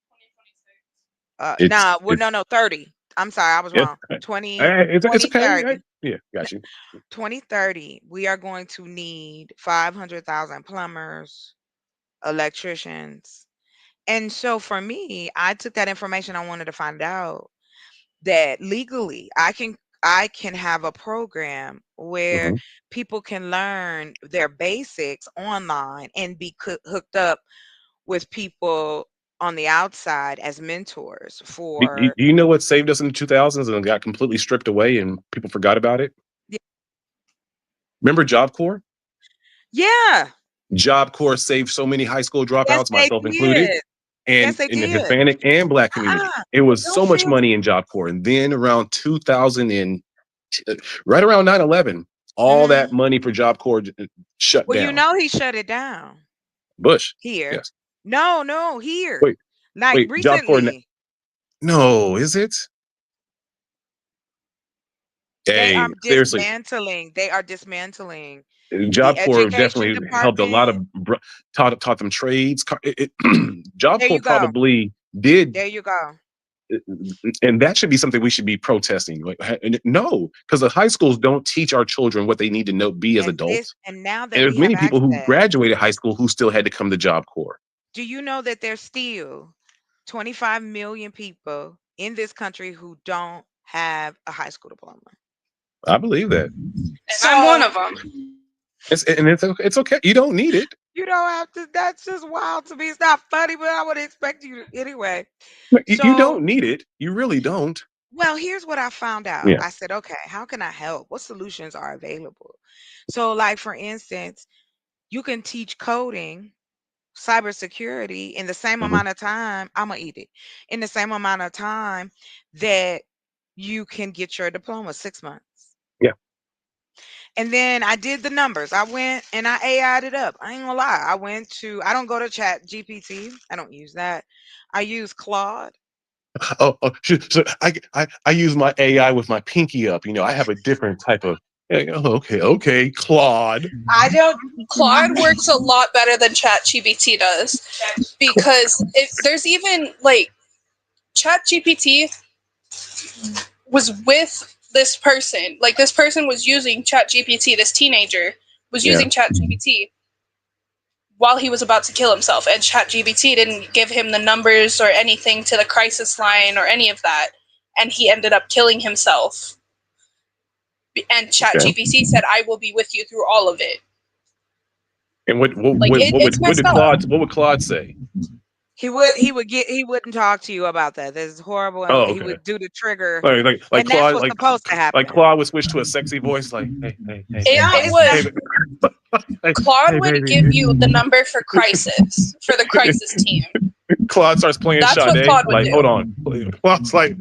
It's Nah, well, it, no, 30. I'm sorry, I was yeah, wrong. 20, it's okay. 2030. Yeah, got you. 2030, we are going to need 500,000 plumbers, electricians. And so for me, I took that information, I wanted to find out that legally I can have a program where Mhm. people can learn their basics online and be hooked up with people on the outside as mentors Do for. you know what saved us in the 2000s and got completely stripped away and people forgot about it? Yeah. Remember Job Corps? Yeah. Job Corps saved so many high school Yes, dropouts, they myself included, did. Yes, and they in the did. Hispanic and Black community. Ah, It was don't so much feel. money in Job Corps. And then around 2000 and right around 9/11, all Mhm. that money for Job Corps shut Well, you down. know he shut it down Bush. here. Yes. No, here. Wait, Like wait, Job Corps. recently. No, is it? They are Hey, seriously. dismantling. They are dismantling the Job Corps education definitely helped a lot department. of taught them trades. Job There Corps you go. probably did, There you go. and that should be something we should be protesting. Like, no, because the high schools don't teach our children what they need to know, be as adults. And now that And there's we have many people who access, graduated high school who still had to come to Job Corps. do you know that there's still 25 million people in this country who don't have a high school diploma? I believe that. And I'm one of them. It's okay. You don't need it. You don't have to. That's just wild to me. It's not funny, but I would expect you to, anyway. You So, don't need it. You really don't. well, here's what I found out. Yeah. I said, okay, how can I help? What solutions are available? So, like for instance, you can teach coding, cybersecurity in the same Mhm. amount of time. I'm gonna eat it in the same amount of time that you can get your diploma, 6 months. Yeah. And then I did the numbers. I went and I AI'd it up. I ain't gonna lie. I don't go to Chat GPT. I don't use that. I use Claude. So I use my AI with my pinky up. I have a different type of. Okay, Claude. I don't. Claude works a lot better than ChatGPT does because there's even like ChatGPT was with this person. Like this person was using ChatGPT. This teenager was Yeah. using ChatGPT while he was about to kill himself, and ChatGPT didn't give him the numbers or anything to the crisis line or any of that, and he ended up killing himself. And ChatGPT said, "I will be with you through all of it." And Like, it's what messed up. would Claude say? He wouldn't talk to you about that. This is horrible, and Oh, he okay. would do the trigger, Like and that's Claude, what's supposed to like happen. Claude would switch to a sexy voice, like, hey, It, No, it it's would. hey, Claude hey, would baby. give you the number for crisis for the crisis team. Claude starts playing That's what Sade. Claude would Like, do. hold on. Claude's like,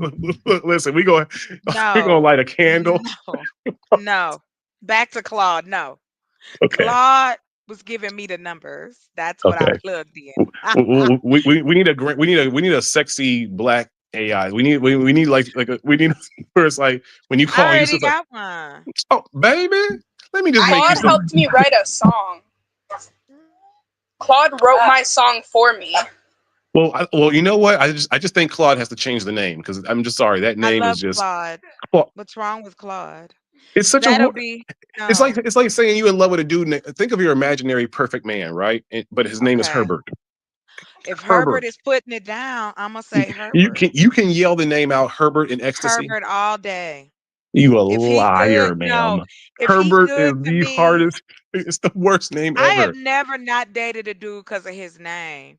listen, we gonna no, light a candle. no. Back to Claude. No, Okay, Claude was giving me the numbers. That's what I okay. plugged in. We need a sexy black AI. We need like we need where it's like when you I call, you already just like, got one. oh baby, let me just make you Claude some. helped me write a song. Claude wrote my song for me. Well, you know what? I just think Claude has to change the name because I'm just sorry that I name is love just. Claude. Well, What's wrong with Claude? it's such That'll a. be It's no. like saying you in love with a dude. Think of your imaginary perfect man, right? But his name is Okay. Herbert. If Herbert Herbert. is putting it down, I'm gonna say You Herbert. can yell the name out, Herbert in ecstasy. Herbert all day. You a If he good, liar, no. ma'am. If he Herbert is good to the me, hardest. It's the worst name I have ever. never not dated a dude because of his name.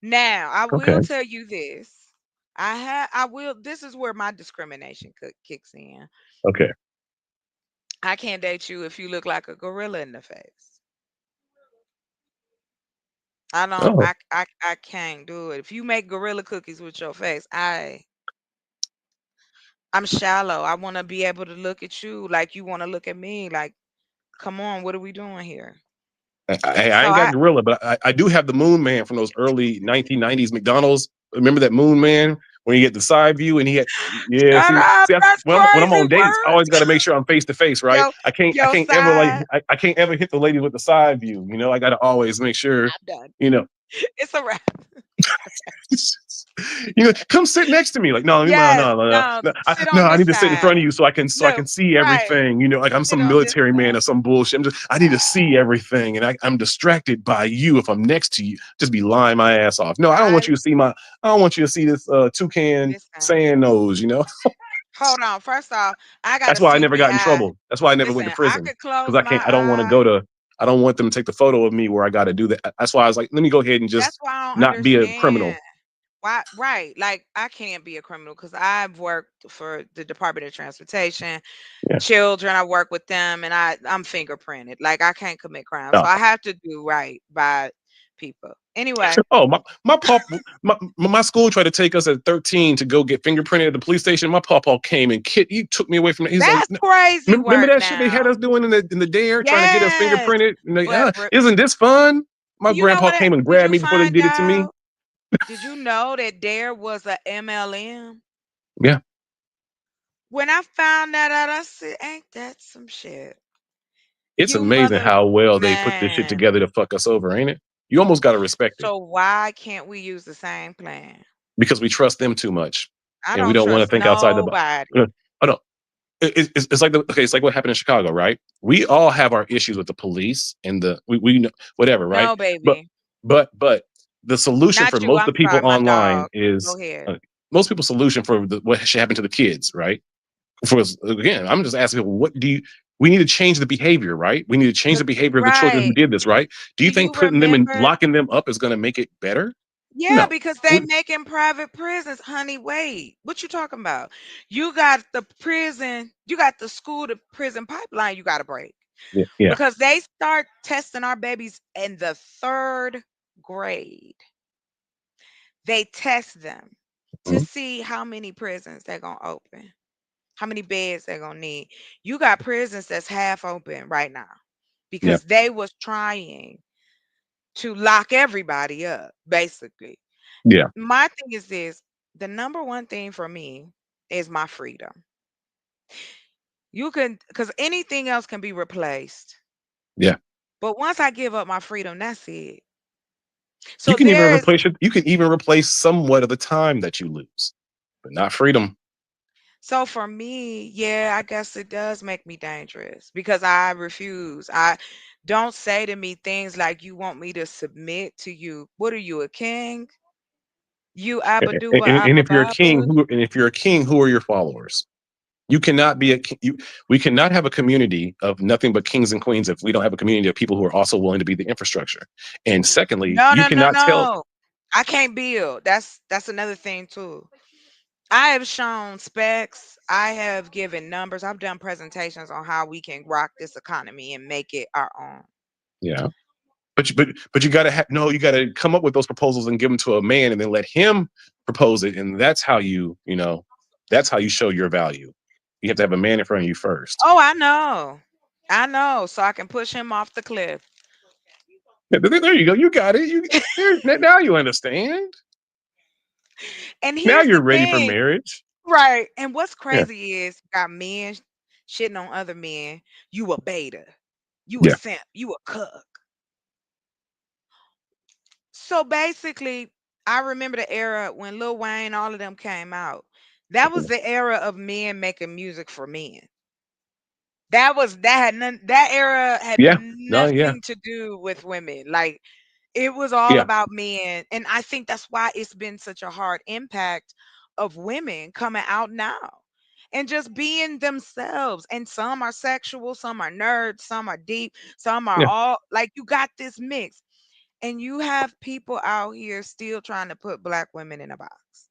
Now, I will Okay. tell you this. I will this is where my discrimination kicks in. Okay. I can't date you if you look like a gorilla in the face. I don't Oh. I can't do it. If you make gorilla cookies with your face, I'm shallow. I want to be able to look at you like you want to look at me. Like, come on, what are we doing here? I So ain't got I gorilla, but I do have the Moon Man from those early 1990s McDonald's. Remember that Moon Man when you get the side view and he had yeah. shut up. That's When I'm crazy on dates, I work. always got to make sure I'm face to face, right? Yo, I yo, can't ever like side. I can't ever hit the lady with the side view. You know, I got to always make sure. I'm done. You know, It's a wrap. come sit next to me. Like, no, Yes, no, sit no, on I this need to sit in side. front of you so I can No, see right. everything. You know, like I'm Sit some on this military man side. or some bullshit. I need to see everything, and I'm distracted by you if I'm next to you. Just be lying my ass off. No, I don't want you to see I don't want you to see this toucan Listen. sand nose. You know, Hold on. First off, I got that's a why I never got in CPI. trouble. That's why I never went to Listen, I prison could close because I my can't. I don't want to eye. go to. I don't want them to take the photo of me where I got to do that. That's why I was like, let me go ahead and That's just why I don't not be a understand. criminal. Why, right? Like I can't be a criminal because I've worked for the Department of Transportation, Yeah. children. I work with them, and I'm fingerprinted. Like I can't commit crime, so No. I have to do right by people. Anyway, Oh, my school tried to take us at 13 to go get fingerprinted at the police station. My papa came and he took me away from it. He's like, that's crazy remember work that shit they had now. us doing in the dare trying to get us Yes, fingerprinted? And they, but isn't this fun? My you know grandpa what? came and Did grabbed you me before they find did it to me. out? Did you know that there was a MLM? Yeah, When I found that out, I said, "Ain't that some shit?" it's You amazing mother how well they put this shit man. together to fuck us over, ain't it? You almost got to respect it So why can't we use the same plan? because we trust them too much, I and we don't don't want to trust think outside the box. nobody. Oh no, it's like it's like what happened in Chicago, right? We all have our issues with the police and we know whatever, right? No, But baby. but the solution for Not you. most of I'm the people sorry, my online dog. is Go ahead. most people's solution for what should happen to the kids, right? For again, I'm just asking people, what do you? We need to change the behavior, right? We need to change the behavior of the children who Right. did this, right? Do you Do think you putting them and remember? locking them up is going to make it better? Yeah, No. because they making private prisons. Honey, wait. What you talking about? You got the prison, you got the school to prison pipeline you got to break. Yeah. Because they start testing our babies in the 3rd grade. They test them to Mhm. see how many prisons they're going to open, how many beds they're going to need. You got prisons that's half open right now Yeah. because they was trying to lock everybody up, basically. Yeah. My thing is this, the number one thing for me is my freedom. You can, because anything else can be replaced. Yeah. But once I give up my freedom, that's it. You So can even there is, replace it. You can even replace somewhat of the time that you lose, but not freedom. so for me, yeah, I guess it does make me dangerous because I refuse. I don't say to me things like you want me to submit to you. What are you, a king? You Abaduba And if you're a king, Abababa? who are your followers? You cannot be we cannot have a community of nothing but kings and queens if we don't have a community of people who are also willing to be the infrastructure. And secondly, No, you no, no, cannot tell no. I can't build. That's another thing too. I have shown specs. I have given numbers. I've done presentations on how we can rock this economy and make it our own. Yeah. But you gotta no, you gotta come up with those proposals and give them to a man, and then let him propose it, and that's how that's how you show your value. You have to have a man in front of you first. Oh, I know. I know. So I can push him off the cliff. Yeah, there you go. You got it. Now you understand. And Now here's you're the ready for thing, marriage. right? And what's Yeah. crazy is you got men shitting on other men. You a beta. You a Yeah. simp. You a cuck. So basically, I remember the era when Lil Wayne, all of them came out. That was the era of men making music for men. That era had Yeah. No. Yeah. nothing to do with women. Like it was all Yeah. about men. And I think that's why it's been such a hard impact of women coming out now and just being themselves. And some are sexual, some are nerds, some are deep, some are Yeah. all like you got this mix. And you have people out here still trying to put black women in a box.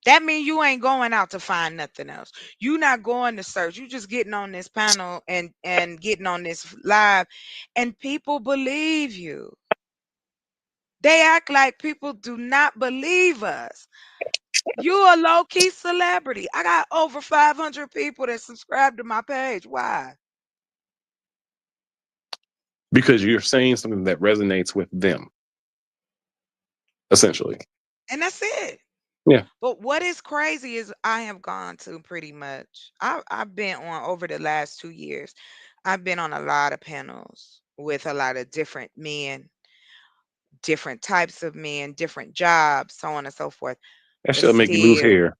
That means you ain't going out to find nothing else. You not going to search. You just getting on this panel and getting on this live, and people believe you. They act like people do not believe us. You a low key celebrity. I got over 500 people that subscribe to my page. Why? Because you're saying something that resonates with them, essentially. And that's it. Yeah. But what is crazy is I have gone to pretty much. I've been on over the last 2 years. I've been on a lot of panels with a lot of different men, different types of men, different jobs, so on and so forth. That But should make you lose still, hair.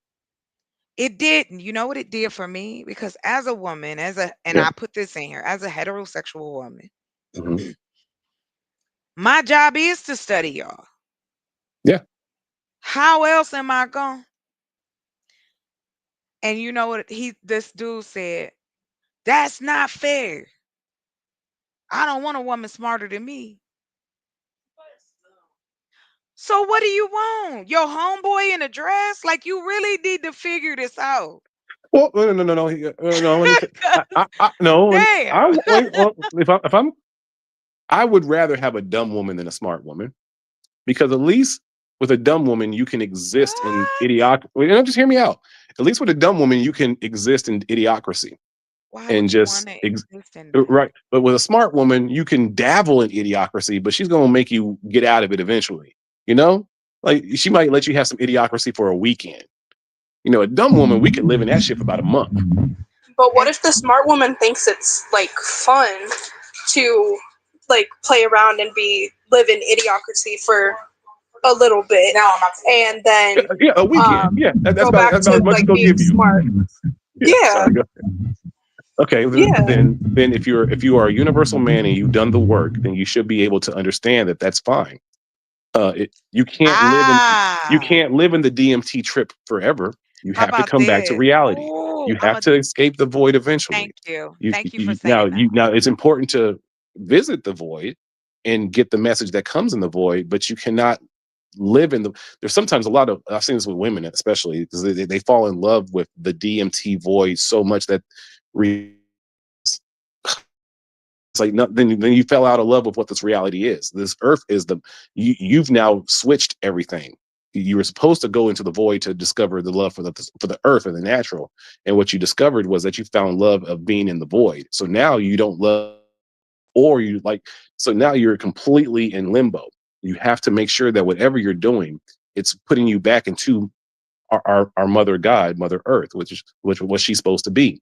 it didn't. You know what it did for me? Because as a woman, and Yeah. I put this in here, as a heterosexual woman, Hmm. my job is to study y'all. Yeah. How else am I going? And you know what this dude said? That's not fair. I don't want a woman smarter than me. So what do you want? Your homeboy in a dress? Like you really need to figure this out. Well, no. No. Let me. No. Damn. Wait. Well, if I'm, I would rather have a dumb woman than a smart woman, because at least with a dumb woman you can exist in What? idiocracy. No, just hear me out. At least with a dumb woman you can exist in idiocracy Why and would you just want to exist in that? right. But with a smart woman, you can dabble in idiocracy, but she's gonna make you get out of it eventually. You know, like she might let you have some idiocracy for a weekend. A dumb woman, we could live in that shit for about a month. But what And if the smart woman thinks it's like fun to like play around and be live in idiocracy for a little bit and then Yeah, a weekend. Yeah, go back that's about to as much as like they'll being give you. smart? Yeah, Yeah, sorry. Go. Okay, yeah. then if you are a universal man and you've done the work, then you should be able to understand that that's fine. You can't live in ah, the DMT trip forever. You how have to about come back to this? reality. Oh, You have to escape the void thank eventually. you. You, Thank you for you now saying that. you now it's important to visit the void and get the message that comes in the void, but you cannot live in the. There's sometimes a lot of, I've seen this with women especially, because they fall in love with the DMT void so much that it's like, no, then you fell out of love with what this reality is. This earth is you've now switched everything. You were supposed to go into the void to discover the love for the earth and the natural, and what you discovered was that you found love of being in the void. So now you don't love, or you like, so now you're completely in limbo. You have to make sure that whatever you're doing, it's putting you back into our mother God, Mother Earth, which what she's supposed to be.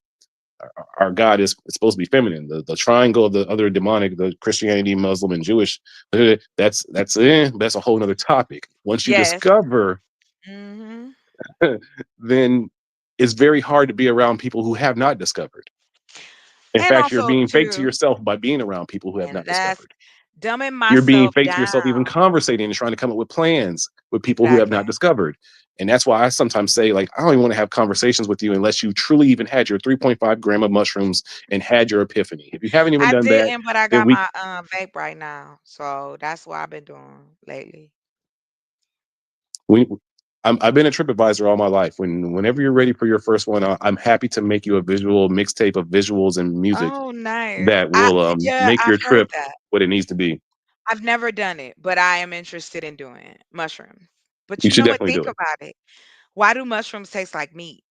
Our God is supposed to be feminine. The triangle of the other demonic, the Christianity, Muslim, and Jewish. That's a whole other topic. Once you Yes. discover, Hmm. then it's very hard to be around people who have not discovered. In And fact, you're also being fake to too, yourself by being around people who have and not that's discovered. dumbing You're being myself fake to down. yourself, even conversating and trying to come up with plans with people who have Exactly. not discovered. And that's why I sometimes say, like, I don't even want to have conversations with you unless you truly even had your 3.5 gram of mushrooms and had your epiphany. If you haven't even I done that, didn't, but I then got we my vape right now. So that's what I've been doing lately. I've been a trip advisor all my life. Whenever you're ready for your first one, I'm happy to make you a visual mixtape of visuals and music Oh, nice. that will Yeah, make I've your heard trip that. what it needs to be. I've never done it, but I am interested in doing it. Mushrooms. But You you should know what? definitely Think do it about it. Why do mushrooms taste like meat?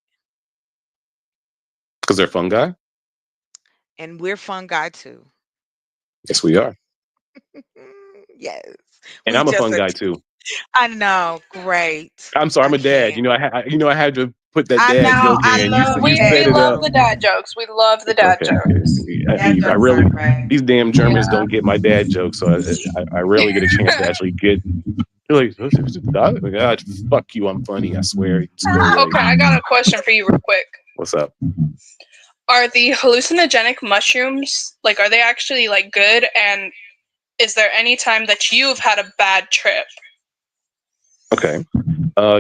because they're fungi. And we're fungi too. Yes, we are, Yes. and We I'm a just fun a guy too. I know. Great. I'm sorry, I I'm a dad. can't. I had to put that I dad know. joke I in. love We You set it love up. the dads. dad jokes. We love the It's dad okay. jokes. Dad I jokes are really great. these damn Germans Yeah. don't get my dad jokes, so I rarely get a chance to actually get. They're like, oh my God, fuck you, I'm funny. I swear. Just go away. Okay, I got a question for you real quick. What's up? Are the hallucinogenic mushrooms, like, are they actually, like, good? And is there any time that you've had a bad trip? Okay.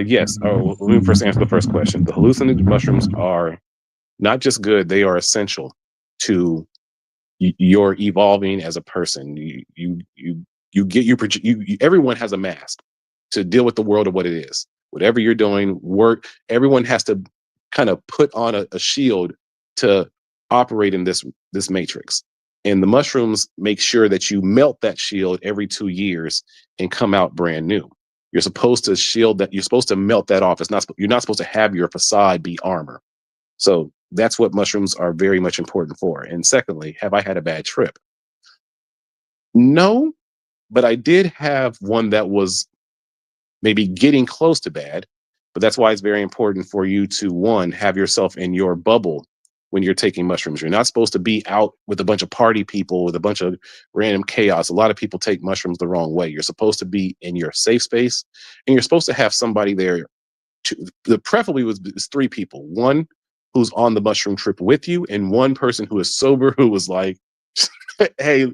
Yes. Let me first answer the first question. The hallucinogen mushrooms are not just good; they are essential to your evolving as a person. You get everyone has a mask to deal with the world of what it is. Whatever you're doing, work. Everyone has to kind of put on a shield to operate in this matrix. And the mushrooms make sure that you melt that shield every 2 years and come out brand new. You're supposed to shield that. You're supposed to melt that off. You're not supposed to have your facade be armor. So that's what mushrooms are very much important for. And secondly, have I had a bad trip? No, but I did have one that was maybe getting close to bad. But that's why it's very important for you to, one, have yourself in your bubble when you're taking mushrooms. You're not supposed to be out with a bunch of party people with a bunch of random chaos. A lot of people take mushrooms the wrong way. You're supposed to be in your safe space, and you're supposed to have somebody there. The preferably is 3 people. One who's on the mushroom trip with you, and one person who is sober who was like, hey,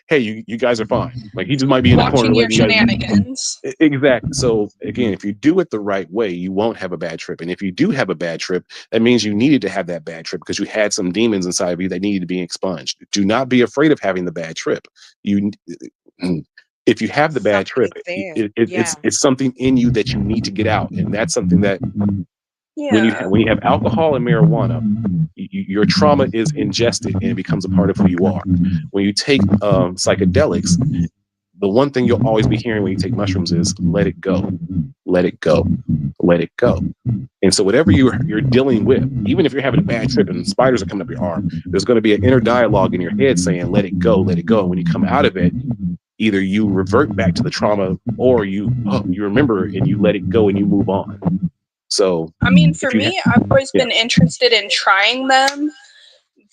you guys are fine. Like he just might be in the corner Watching your letting you guys. shenanigans. Exactly. So again, if you do it the right way, you won't have a bad trip. And if you do have a bad trip, that means you needed to have that bad trip because you had some demons inside of you that needed to be expunged. Do not be afraid of having the bad trip. You, if you have the bad trip, Something's there. Yeah. it's something in you that you need to get out, and that's something that Yeah. when you have alcohol and marijuana, your trauma is ingested and it becomes a part of who you are. When you take psychedelics, the one thing you'll always be hearing when you take mushrooms is let it go, let it go, let it go. And so whatever you're dealing with, even if you're having a bad trip and spiders are coming up your arm, there's going to be an inner dialogue in your head saying let it go, let it go. And when you come out of it, either you revert back to the trauma or you remember and you let it go and you move on. So I mean, for me, I've always been interested in trying them,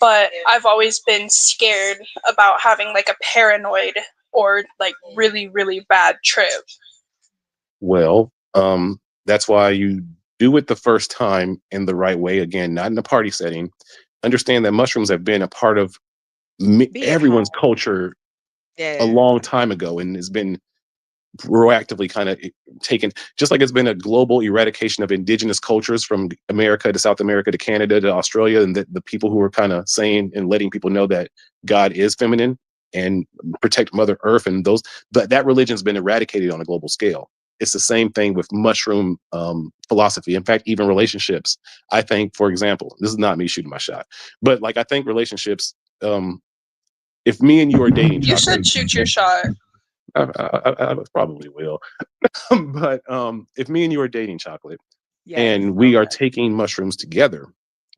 but I've always been scared about having like a paranoid or like really, really bad trip. Well, that's why you do it the first time in the right way. Again, not in a party setting. Understand that mushrooms have been a part of Be at home. everyone's culture a Yeah. long time ago, and has been proactively kind of taken, just like it's been a global eradication of indigenous cultures from America to South America to Canada to Australia, and the people who were kind of saying and letting people know that God is feminine and protect Mother Earth, and that religion's been eradicated on a global scale. It's the same thing with mushroom philosophy. In fact, even relationships. I think, for example, this is not me shooting my shot, but like I think relationships. If me and you are dating, You chocolate, should shoot your shot. I probably will. But if me and you are dating, chocolate, Yes. and we are Okay. taking mushrooms together,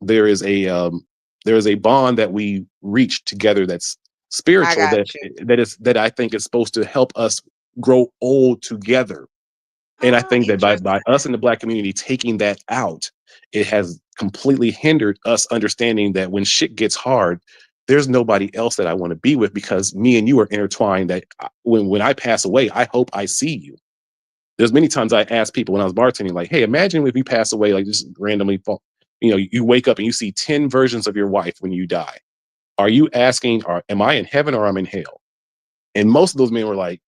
there is a bond that we reach together that's I spiritual, got you. that I think is supposed to help us grow old together. And I Oh, think that by us in interesting. the Black community taking that out, it has completely hindered us understanding that when shit gets hard, there's nobody else that I want to be with, because me and you are intertwined. That when I pass away, I hope I see you. There's many times I ask people when I was bartending, like, hey, imagine if you pass away, like just randomly, you wake up and you see 10 versions of your wife when you die. Are you asking, am I in heaven or I'm in hell? And most of those men were like,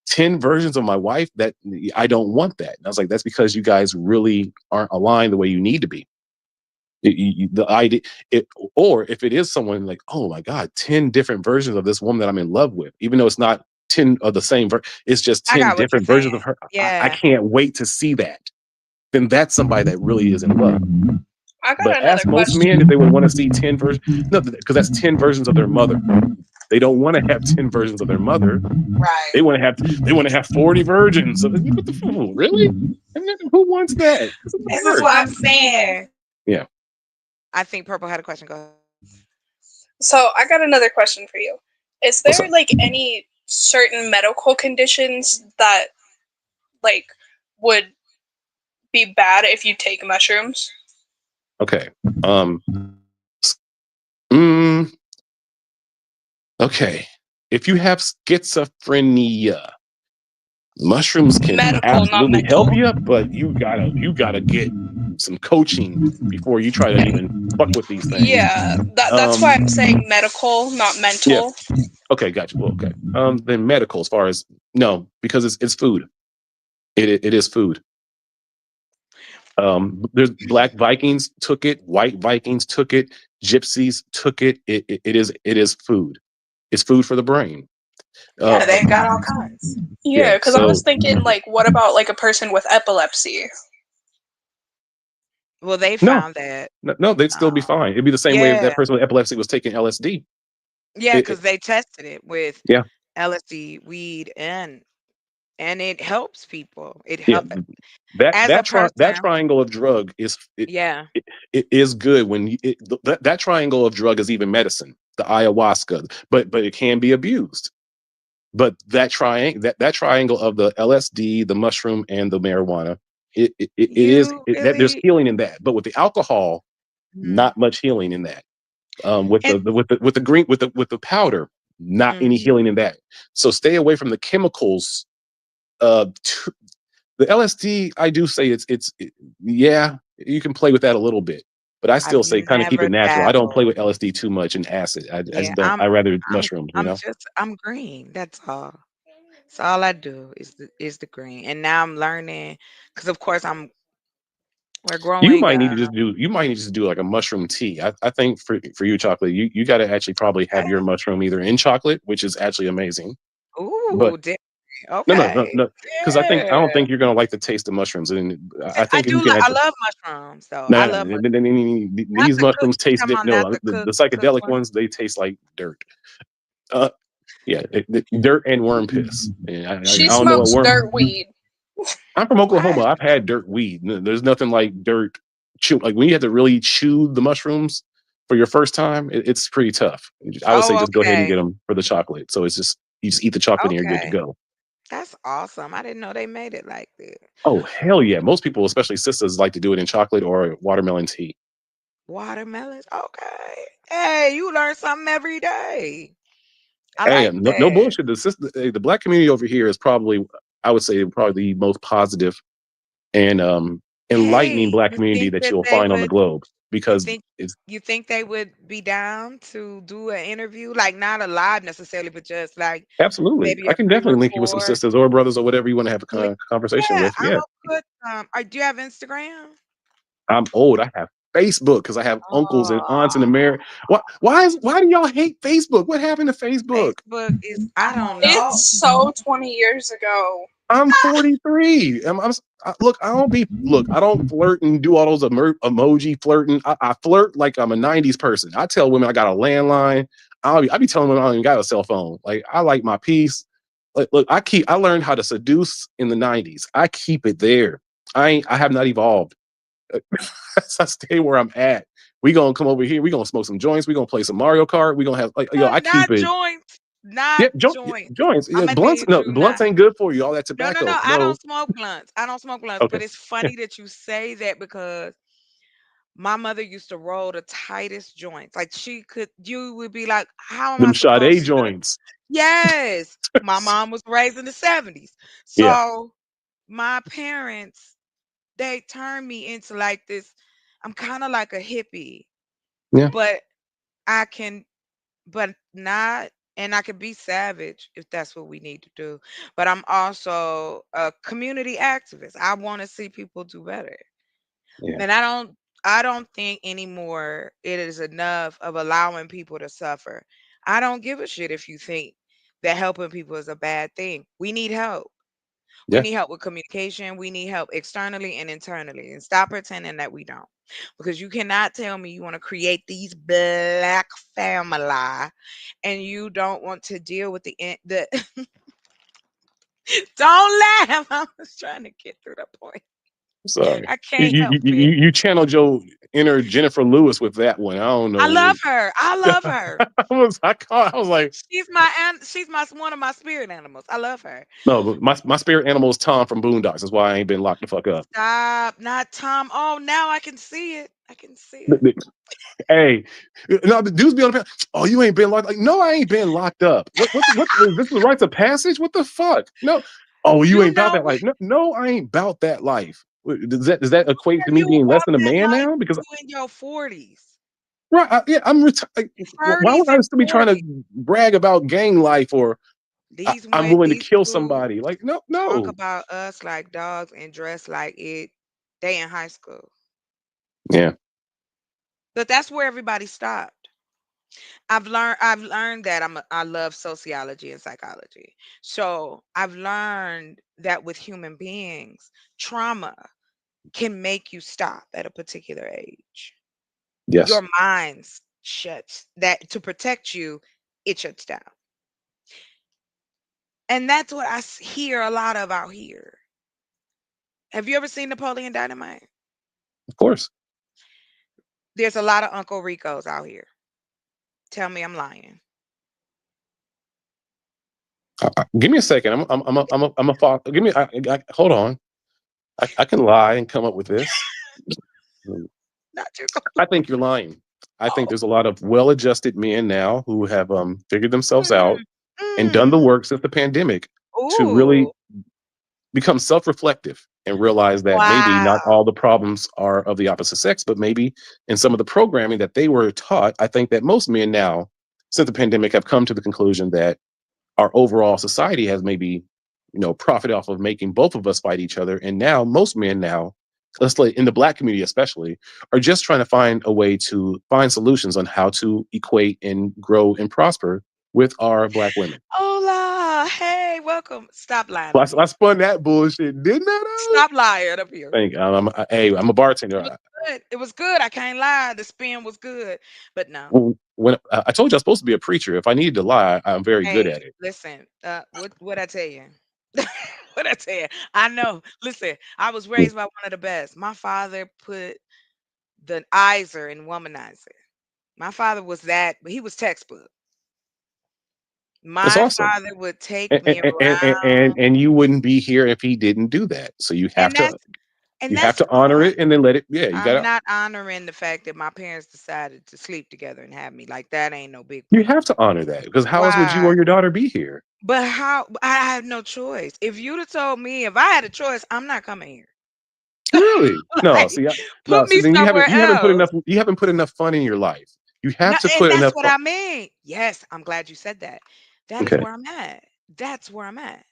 10 versions of my wife? That I don't want that. And I was like, that's because you guys really aren't aligned the way you need to be. The idea, or if it is someone like, oh my God, 10 different versions of this woman that I'm in love with, even though it's not 10 of the same it's just I 10 got what you're different versions of saying. her. I Yeah. can't wait to see that. Then that's somebody that really is in love. I got But another ask most question. men if they would want to see 10 versions. No, because that's 10 versions of their mother. They don't want to have 10 versions of their mother. Right. They want to have 40 virgins. So, what the fool? Really? Who wants that? This This doesn't is work. what I'm saying. Yeah. I think Purple had a question. Go ahead. So I got another question for you. Is What's there up? like any certain medical conditions that like would be bad if you take mushrooms? Okay. Mm, okay. If you have schizophrenia, mushrooms can Medical, not absolutely help mental. you, but you gotta get some coaching before you try to even fuck with these things. Yeah, that's why I'm saying medical, not Yeah. mental. Okay, gotcha. Well, okay. Then medical, as far as no, because it's food. It is food. There's black Vikings took it, white Vikings took it, gypsies took it. It is food. It's food for the brain. Uh, Yeah, they got all kinds. yeah. Yeah, because I was So thinking like, what about like a person with epilepsy? Well, they no, found that. no, they'd still be fine. It'd be the same way if Yeah. that person with epilepsy was taking LSD. Yeah, It, because they tested it with yeah, LSD, weed, and it helps people. It yeah. help That as a that that person. triangle of drug is Yeah. it is good when that triangle of drug is even medicine. The ayahuasca, but it can be abused. But that triangle of the LSD, the mushroom, and the marijuana, You that there's really healing in that. But with the alcohol, mhm. not much healing in that. With And the green with the powder, not any mhm. healing in that. So stay away from the chemicals. Uh, the LSD, I do say yeah, you can play with that a little bit, but I I've still say kind of keep it never natural. I don't play dabbled. with LSD too much and acid. I Yeah, just don't. I rather I'm mushrooms. I'm just I'm green. That's all. So all I do is the green. And now I'm learning because of course we're You growing might need to just do. You might need to just do like a mushroom tea. I think for you, chocolate, you got to actually probably have your mushroom either in chocolate, which is actually amazing. But ooh, no, no, no, okay. no, because I don't Yeah. think you're gonna like the taste of mushrooms, and I I think if do you can I actually. love mushrooms though. No, I no, love no, not these the cook. mushrooms You taste talking about not no the the cook psychedelic one? ones they taste like dirt. Uh, yeah, dirt and worm piss. And I She don't know what smokes worm. dirt weed. I'm from Oklahoma. What? I've had dirt weed. There's nothing like dirt. Like when you have to really chew the mushrooms for your first time, it's pretty tough. I would say Oh, just go ahead and get okay. them for the chocolate. So it's just you just eat the chocolate and you're good to Okay. go. That's awesome. I didn't know they made it like that. Oh hell yeah! Most people, especially sisters, like to do it in chocolate or watermelon tea. Watermelons. Okay. Hey, you learn something every day. I Hey, like no that. bullshit. The black community over here is probably, I would say, probably the most positive and enlightening Hey, black you community think that that you'll they find on the would globe you because think it's you think they would be down to do an interview? Like not a live necessarily, but just like absolutely. maybe I a can definitely link you with some pre-record. sisters or brothers or whatever you want to have a Li- conversation Yeah, with. I'm Yeah, gonna put or do you have Instagram? I'm old. I have Facebook because I have uncles and aunts in Oh, America. Why do y'all hate Facebook? What happened to Facebook? Facebook is I don't know. It's so 20 years ago. I'm 43. Look, I don't flirt and do all those emoji flirting. I flirt like I'm a 90s person. I tell women I got a landline. I be telling women I don't even got a cell phone. Like I like my peace. Like, look, I learned how to seduce in the 90s. I keep it there. I have not evolved. I stay where I'm at. We gonna come over here. We gonna smoke some joints. We gonna play some Mario Kart. We gonna have like No, I not keep it. joints. Not Yeah, joints. joints. I'm Yeah, gonna tell blunts. you the No, truth blunts now. ain't good for you. All that No, no, no. tobacco. I No. don't smoke blunts. I don't smoke blunts. Okay. But it's funny that you say that because my mother used to roll the tightest joints. Like you would be like, how am Them I Sade supposed to? joints. Yes. My mom was raised in the 70s. Yeah. So my parents, they turned me into like this. I'm kind of like a hippie, Yeah. but I can but not and I could be savage if that's what we need to do. But I'm also a community activist. I want to see people do better. Yeah. And I don't think anymore it is enough of allowing people to suffer. I don't give a shit if you think that helping people is a bad thing. We need help. We Yeah. need help with communication. We need help externally and internally. And stop pretending that we don't. Because you cannot tell me you want to create these black family and you don't want to deal with the don't laugh. I was trying to get through the point. Sorry. I You, can't you, help you, it. you you channeled your inner Jennifer Lewis with that one. I don't I know. love her. I love her. I was like, She's my one of my spirit animals. I love her. no, but my spirit animal is Tom from Boondocks. That's why I ain't been locked the fuck up. Stop. Not Tom. Oh, now I can see it. I can see it. Hey, no, the dudes be on the panel. Oh, you ain't been locked. Like, no, I ain't been locked up. What? Is this the rites of passage? What the fuck? No. Oh, you You ain't about know, that life. No, no, I ain't about that life. Does that equate to me you being less about than a that man life now? Because you in your 40s. right, yeah, I'm retired. Why 30s would I and still be trying to 40s. brag about gang life or I'm willing to These kill dudes somebody? Like, no, talk no. about us like dogs and dress like it. They in high school. Yeah. But that's where everybody stopped. I've learned that I love sociology and psychology. So I've learned that with human beings, trauma can make you stop at a particular age. Yes. Your mind shuts that to protect you, it shuts down. And that's what hear a lot of out here. Have you ever seen Napoleon Dynamite? Of course. There's a lot of Uncle Ricos out here. Tell me I'm lying. Give me a second. I'm a give me. Hold on. I can lie and come up with this. Not you. I think you're lying. I think Oh. there's a lot of well-adjusted men now who have figured themselves out Mm, and done the mm. work since the pandemic to Ooh. really become self-reflective and realize that maybe Wow. not all the problems are of the opposite sex, but maybe in some of the programming that they were taught, I think that most men now, since the pandemic, have come to the conclusion that our overall society has maybe, profited off of making both of us fight each other. And now most men now, let's in the black community especially, are just trying to find a way to find solutions on how to equate and grow and prosper with our black women. Hola. Hey, welcome. Stop lying Well, up here. I spun that bullshit, didn't I? Stop lying up here. Thank you. Hey, I'm a It was bartender. good. It was good. I can't lie. The spin was good. But no. When I told you I was supposed to be a preacher, if I needed to lie, I'm very good Hey, at it. listen. What I tell you? What I tell you? I know. Listen, I was raised by one of the best. My father put the izer in womanizer. My father was that, but he was textbook. It's My awesome. father would take and, me around, and you wouldn't be here if he didn't do that. So you have and to that's honor fine. it and then let it. Yeah, you I'm gotta not honoring the fact that my parents decided to sleep together and have me. Like that ain't no big you problem. have to honor that because how else would you Why? or your daughter be here? But how? I have no choice. If you'd have told me if I had a choice, I'm not coming here. Really? No. Like, See, put me then somewhere else. you haven't put enough fun in your life. You No, have to and put that's enough what fun. I mean. Yes, I'm glad you said that. That is Okay. where I'm at. That's where I'm at.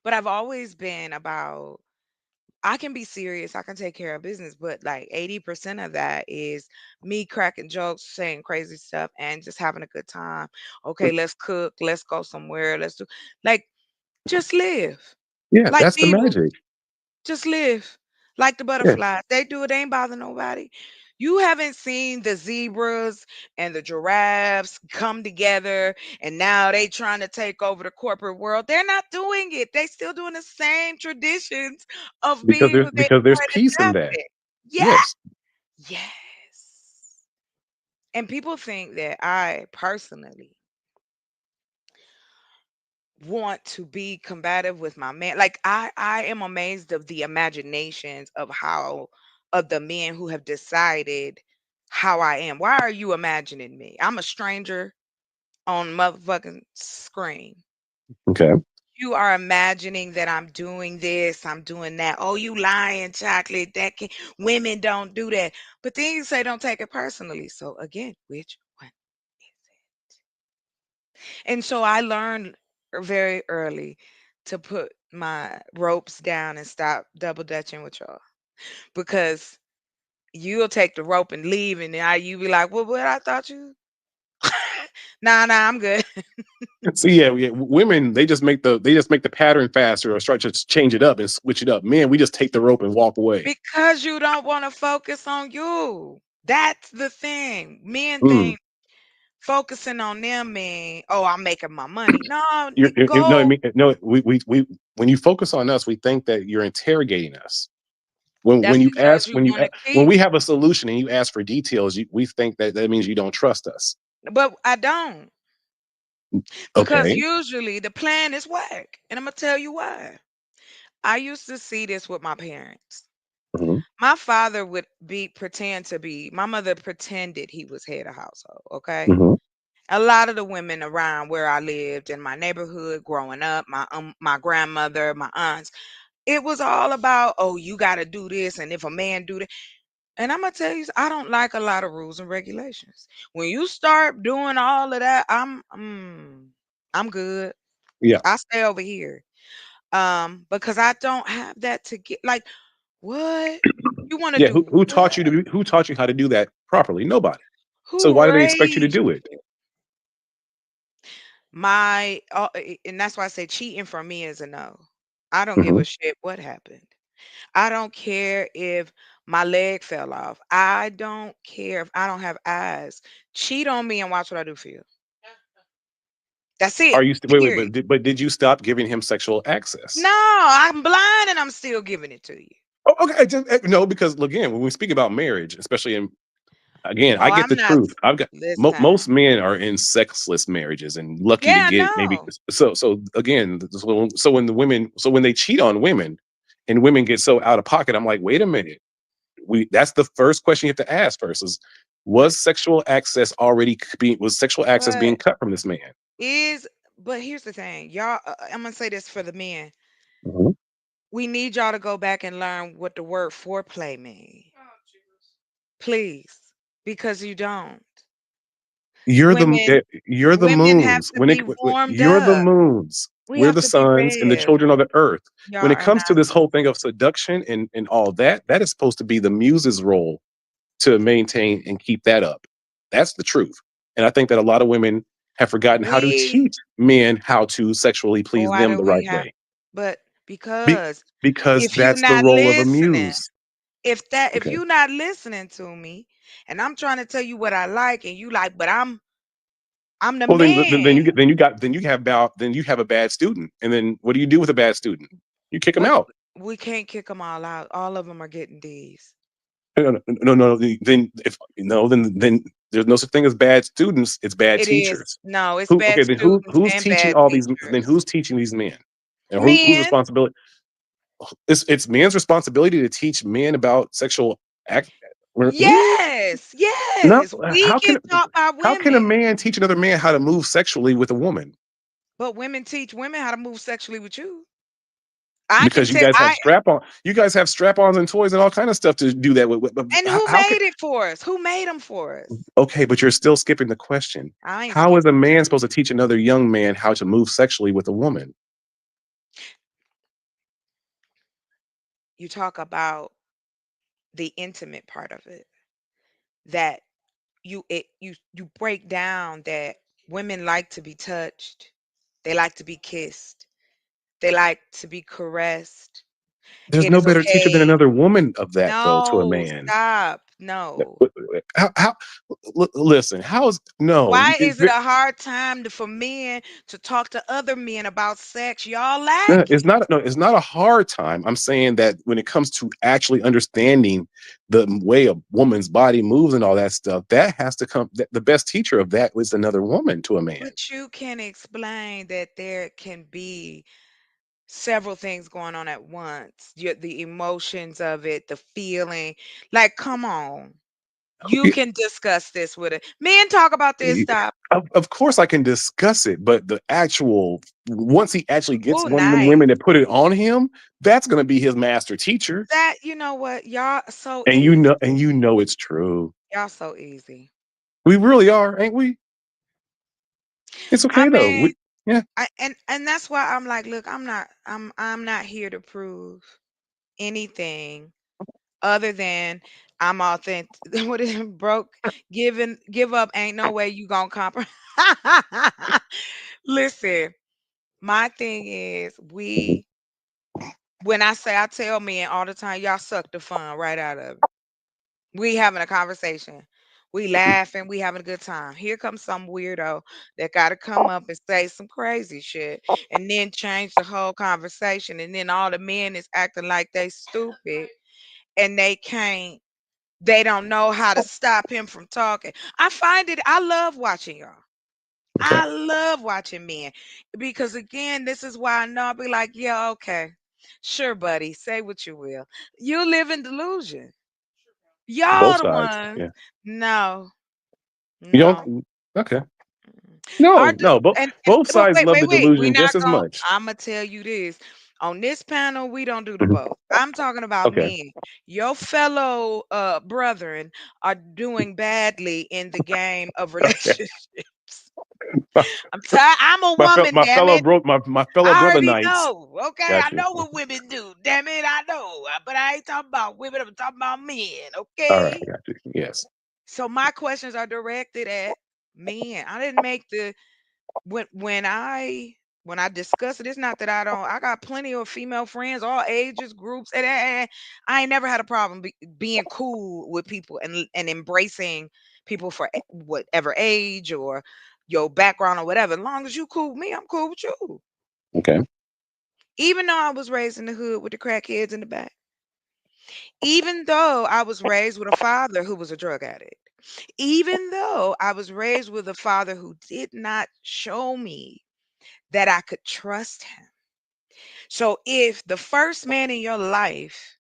But I've always been about I can be serious, I can take care of business, but like 80% of that is me cracking jokes, saying crazy stuff, and just having a good time. Okay, let's cook, let's go somewhere, let's do like just live. Yeah, Like that's the beavers. magic. Just live. Like the Yeah, butterflies. They do it, they ain't bother nobody. You haven't seen the zebras and the giraffes come together and now they trying to take over the corporate world. They're not doing it. They still doing the same traditions of being who they because there's are and peace in that. adapting. Yeah. Yes, Yes. And people think that I personally want to be combative with my man. Like I am amazed of the imaginations of how of the men who have decided how I am. Why are you imagining me? I'm a stranger on motherfucking screen. okay. You are imagining that I'm doing this, I'm doing that. Oh, you lying, chocolate. That can women don't do that. But then you say don't take it personally. So again, which one is it? And so I learned very early to put my ropes down and stop double dutching with y'all because you'll take the rope and leave, and then you be like, "Well, what I thought you." Nah, I'm good. So yeah, women they just make the pattern faster or start to change it up and switch it up. Men, we just take the rope and walk away. Because you don't want to focus on you. That's the thing. Men Mm. think focusing on them mean, oh, I'm making my money. No, No, I go. mean, no. We when you focus on us, we think that you're interrogating us. When That's you because ask you when you want to when keep, we have a solution and you ask for details, we think that that means you don't trust us. but I don't. Because Okay. usually the plan is whack. And I'm going to tell you why. I used to see this with my parents. Hmm. My father would pretend to be, my mother pretended he was head of household. Okay. Hmm. A lot of the women around where I lived in my neighborhood growing up, my grandmother, my aunts, it was all about, oh, you got to do this, and if a man do that, and I'm gonna tell you, I don't like a lot of rules and regulations. When you start doing all of that, I'm good. Yeah. I stay over here, because I don't have that to get. Like, what you want to Yeah. do? What? Who taught you how to do that properly? Nobody. So Who why do they expect you to raised do it? my? And that's why I say cheating for me is a no. I don't give Hmm. a shit what happened. I don't care if my leg fell off. I don't care if I don't have eyes. Cheat on me and watch what I do for you. That's it. Are you wait, Period. but did you stop giving him sexual access? No, I'm blind and I'm still giving it to you. Oh, okay. No, because again, when we speak about marriage, especially in again, I Oh, get I'm the not. truth. I've got Listen. most men are in sexless marriages and lucky to Yeah, get maybe no. so again so when they cheat on women and women get so out of pocket, I'm like, wait a minute. We That's the first question you have to ask first is was sexual access being But cut from this man? is but here's the thing, y'all. I'm gonna say this for the men. Mhm. We need y'all to go back and learn what the word foreplay means, please, because you don't. Women, You're the women have moons. to be warmed You're the up. moons. We We're have the to be suns and the read. children of the earth. Y'all When it are comes not to this whole thing of listening. seduction and all that, that is supposed to be the muse's role to maintain and keep that up. That's the truth. And I think that a lot of women have forgotten how to We teach men how to sexually please Why them do the we right have? way. But Be- because because if you that's the not role of a listening, muse. if Okay. you not listening to me, and I'm trying to tell you what I like, and you like, but I'm the Well, then man. you have a bad student, and then what do you do with a bad student? You kick them But out. we can't kick them all out. All of them are getting D's. No. Then if no, then there's no such thing as bad students. It's bad It is. teachers. No, it's Who bad okay? Then students who's and teaching bad all these? Then teachers. who's teaching these men? And whose Men, responsibility? It's men's responsibility to teach men about sexual act. yes, No, yes. We get taught by how can a women, man teach another man how to move sexually with a woman? but women teach women how to move sexually with you. I can Because tell. you guys have strap-ons and toys and all kind of stuff to do that with. But And who how can made it for us? Who made them for us? okay? But you're still skipping the question. I ain't How is a skipping. man supposed to teach another young man how to move sexually with a woman? You talk about the intimate part of it, that you break down that women like to be touched, they like to be kissed, they like to be caressed. There's It no is better teacher than okay. another woman of that, though, to a No, man. stop. No. How listen, how is no, Why is it a hard time for men to talk to other men about sex? Y'all no, lack it. it's not a hard time. I'm saying that when it comes to actually understanding the way a woman's body moves and all that stuff, that has to come the best teacher of that was another woman to a man. But you can explain that there can be several things going on at once. The emotions of it, the feeling. Like, come on. You can discuss this with it. Men talk about this stuff. Of course I can discuss it, but the actual once he actually gets Oh, one of them nice. women that put it on him, that's gonna be his master teacher. That, you know what? Y'all so And easy. you know it's true. Y'all so easy. We really are, ain't we? It's I okay though. mean, Yeah. and that's why I'm like, look, I'm not here to prove anything other than I'm authentic. What is it? Broke, give up. Ain't no way you gonna compromise. Listen, my thing is when I tell men all the time, y'all suck the fun right out of it. We having a conversation. We laughing, we having a good time. Here comes some weirdo that gotta come up and say some crazy shit and then change the whole conversation. And then all the men is acting like they stupid and they don't know how to stop him from talking. I love watching y'all. Okay. I love watching men because again, this is why I know I'll be like, yeah, okay. Sure, buddy, say what you will. You live in delusion. Y'all Both the sides. ones. Yeah. No, You no. don't. Okay. Mm. Our No, du- no. and Both but sides wait, love wait, the wait. We're delusion not just as gonna. much. I'm gonna tell you this. On this panel, we don't do the Mhm. both. I'm talking about Okay. men. Your fellow brethren are doing badly in the game of Okay. relationships. I'm tired. I'm a woman, My damn fellow it. bro, my fellow I brother already knights. know. Okay, I Gotcha. know what women do. Damn it, I know. But I ain't talking about women. I'm talking about men. All right. Okay. Gotcha. Yes. So my questions are directed at men. I didn't make the when I discuss it. It's not that I don't. I got plenty of female friends, all ages, groups, and I ain't never had a problem being cool with people and embracing people for whatever age or your background or whatever. As long as you cool with me, I'm cool with you. Okay. Even though I was raised in the hood with the crackheads in the back. Even though I was raised with a father who was a drug addict. Even though I was raised with a father who did not show me that I could trust him. So if the first man in your life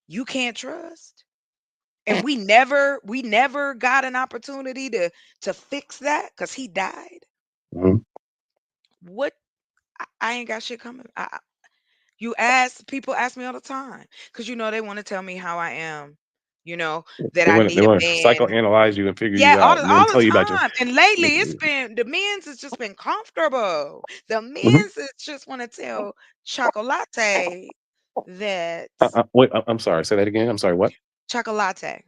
you can't trust, and we never got an opportunity to fix that because he died, Mhm. what I ain't got shit coming. People ask me all the time because they want to tell me how I am, that I They need a want to man. psychoanalyze you and figure Yeah, you all out, the and then all the tell you about your. time. And lately it's Mhm. been the men's has just been comfortable. The men's is just want to tell Chocolate that Wait, I'm sorry. Say that again. I'm sorry. What?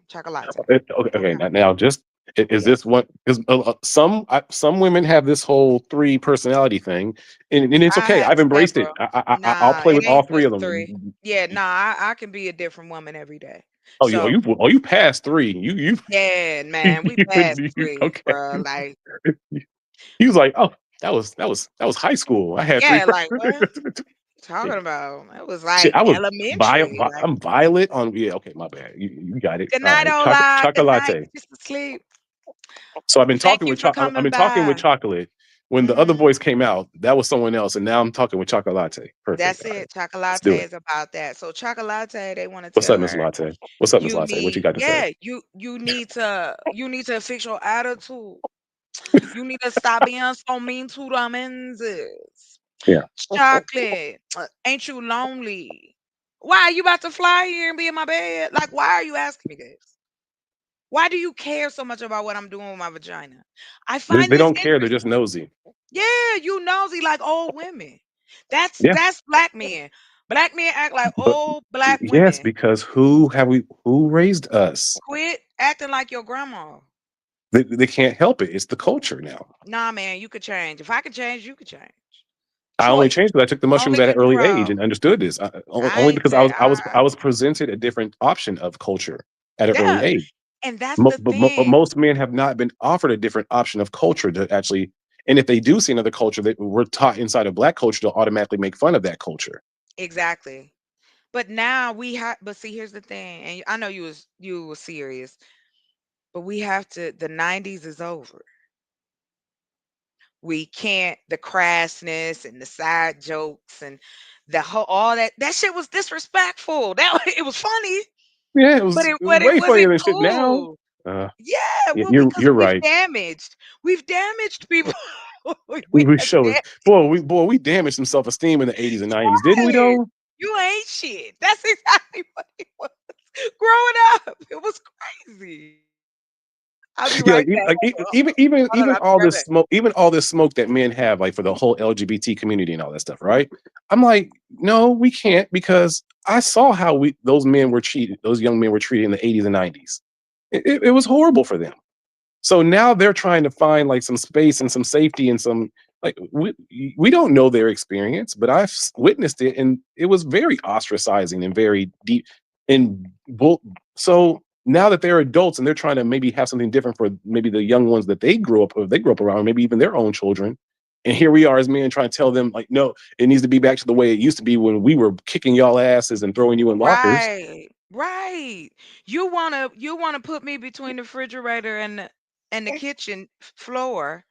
Chocolate. Okay. Okay. Okay. Now, just is Yeah. this one? Because some women have this whole three personality thing, and it's I okay. have I've embraced it. several. I'll Nah, play it with all ain't three just of three. them. Yeah, nah, I can be a different woman every day. Oh, you, So you passed three. yeah, You, man, we passed three, okay. bro. Like, He was like, oh, that was high school. I had three. yeah, like what? Talking about it was Shit, like I was elementary. Like, I'm violet on. Yeah, okay, my bad. You got it. good All night, right, Ola. Good night. chocolate. Get to sleep. So Thank you for I've coming been talking with by. chocolate. When the other Mhm. voice came out, that was someone else, and now I'm talking with chocolate. Perfect. That's All right, it. let's Chocolate do it. is about that. So Chocolate, they want to What's tell up, Miss her Latte? What's up, Miss you Latte? What you need, got to say? yeah, you need to fix your attitude. You need to stop being so mean to the menses. Yeah. Chocolate, ain't you lonely? Why are you about to fly here and be in my bed? Like, why are you asking me this? Why do you care so much about what I'm doing with my vagina? I find They this don't care. They're just interesting. nosy. Yeah, you nosy like old women. That's Yeah. that's black men. Black men act like But old black yes, women. because who raised us? Quit acting like your grandma. They can't help it. It's the culture now. Nah, man, you could change. If I could change, you could change. I only Choice. changed because I took the mushrooms Only at an early age control. and understood this. I Only ain't because say I was presented a different option of culture at an early yeah, age. and that's the But thing. most men have not been offered a different option of culture to actually. And if they do see another culture that we're taught inside of black culture, they'll automatically make fun of that culture. Exactly. But now we have but see here's the thing, and I know you was serious, but we have to the 90s is over. We can't the crassness and the side jokes and the whole all that shit was disrespectful. That it was funny, Yeah, but it was it way funnier wasn't than shit now. cool. Uh, Yeah, yeah, well, because you're right. we've damaged people. we We have show us, we damaged some self esteem in the 80s and 90s, didn't we? damaged. Though You ain't shit. That's exactly what it was. Growing up, it was crazy. I'll be yeah, right back. Hold on, even I'll be all right this back. smoke, that men have, like for the whole LGBT community and all that stuff, right? I'm like, no, we can't because I saw how those young men were treated in the 80s and 90s. It was horrible for them. So now they're trying to find like some space and some safety and some like we don't know their experience, but I've witnessed it and it was very ostracizing and very deep and so now that they're adults and they're trying to maybe have something different for maybe the young ones that they grew up or they grew up around, maybe even their own children. And here we are as men trying to tell them like, no, it needs to be back to the way it used to be when we were kicking y'all asses and throwing you in lockers. Right. Right. You wanna put me between the refrigerator and the kitchen floor.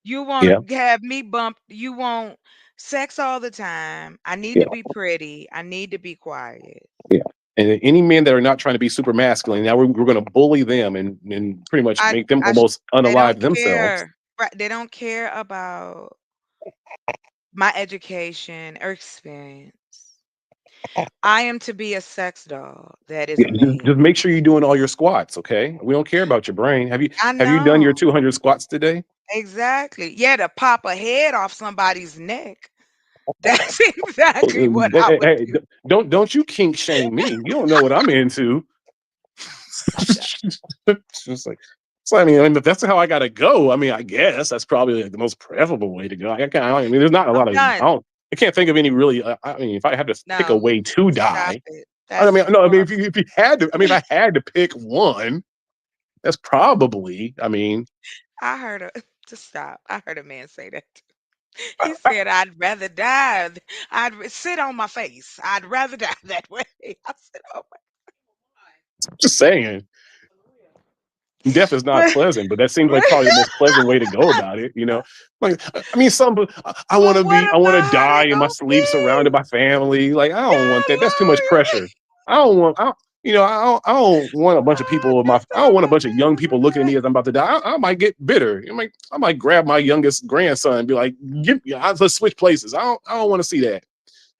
You want Yeah, to have me bump. You want sex all the time. I need yeah, to be pretty. I need to be quiet. yeah. And any men that are not trying to be super masculine, now we're going to bully them and pretty much I, make them I, sh- almost they unalive don't themselves. care. Right? They don't care about my education or experience. I am to be a sex doll. That is Yeah, a man. just make sure you're doing all your squats, okay? We don't care about your brain. I Have you done your know 200 squats today? exactly. Yeah, to pop a head off somebody's neck. That's exactly what Hey, I hey, would hey, do. don't you kink shame me. You don't know what I'm into. I'm done. It's just like so. I mean, if that's how I gotta go. I mean, I guess that's probably like the most preferable way to go. I mean, there's not a I'm lot of. done. I can't think of any really. I mean, if I had to pick a No, way to stop die, it. I That's mean, no. I mean, gross. if you had to, I mean, if I had to pick one, that's probably. I mean, I heard a just stop. I heard a man say that. He said, "I'd rather die. Sit on my face. I'd rather die that way." I said, "Oh just saying. Death is not my." pleasant, but that seems like probably the most pleasant way to go about it. Like I mean, I want But to what be, I want to about die it in my gonna sleep, surrounded be? by family. Like I don't want that. That's too much Golly. pressure. I don't want. I don't want a bunch of people. Just I don't on want a my bunch of young people looking at me face. as I'm about to die. I might get bitter. I might grab my youngest grandson and be like, let's switch places. I don't want to see that.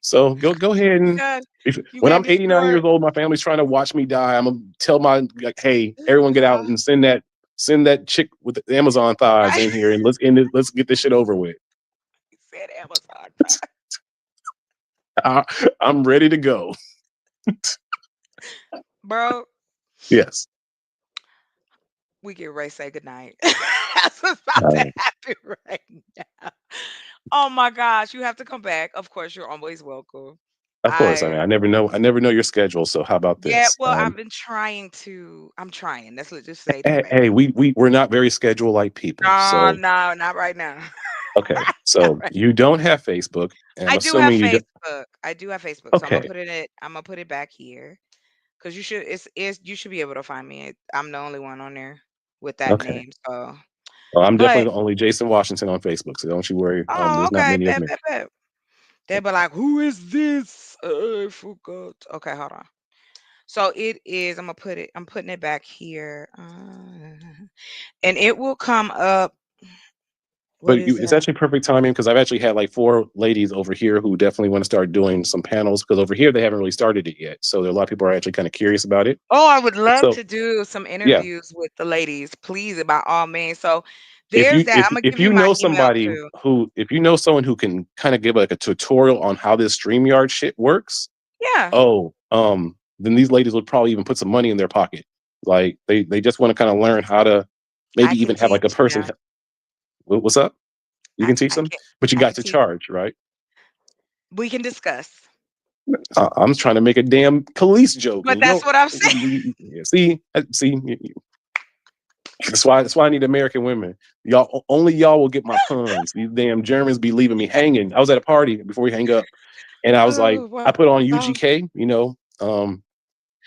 So go ahead You and got you when gave I'm the 89 years story. old, my family's trying to watch me die. I'm gonna tell my like, hey, everyone get out and send that chick with the Amazon thighs Right. in here and let's end it. Let's get this shit over with. He said Amazon. I, I'm ready to go. Bro, Yes. we get ready to say goodnight. That's what's about to Uh, happen right now. Oh my gosh, you have to come back. Of course, you're always welcome. of course. I I mean, I never know your schedule. So how about Yeah, this? well, I'm trying. Let's just say Hey, that. hey, we're not very schedule like people. No, So no, not right now. okay. Not So right. you don't have Facebook, and I'm I do have assuming you don't. Facebook. I do have Facebook, so Okay. I'm gonna put it back here because you should be able to find me. I'm the only one on there with that Okay. name. So, Well, I'm definitely but the only Jason Washington on Facebook, so don't you worry. oh, There's not okay, many of bet, me. bet, bet. They'll be like, "Who is this?" I forgot. Okay, hold on. So it is. I'm putting it back here, and it will come up. What But is it's that? actually perfect timing because I've actually had like four ladies over here who definitely want to start doing some panels because over here they haven't really started it yet. So there, a lot of people are actually kind of curious about it. Oh, I would love So to do some yeah, interviews with the ladies, please, by all means. So if there's you that. if I'm gonna if give you you my know email somebody too. who if you know someone who can kind of give like a tutorial on how this StreamYard shit works, Yeah, oh, then these ladies would probably even put some money in their pocket. Like they just want to kind of learn how to I maybe can even have like a teach person. now. What's up? You I can teach I them, can but you I got can to teach. charge, right? We can discuss. I'm trying to make a damn Khalees joke, But and that's what I'm saying. yeah, see, that's why I need American women. Y'all, only y'all will get my puns. These damn Germans be leaving me hanging. I was at a party before we hang up, and I was like, Oh I put on wow. UGK,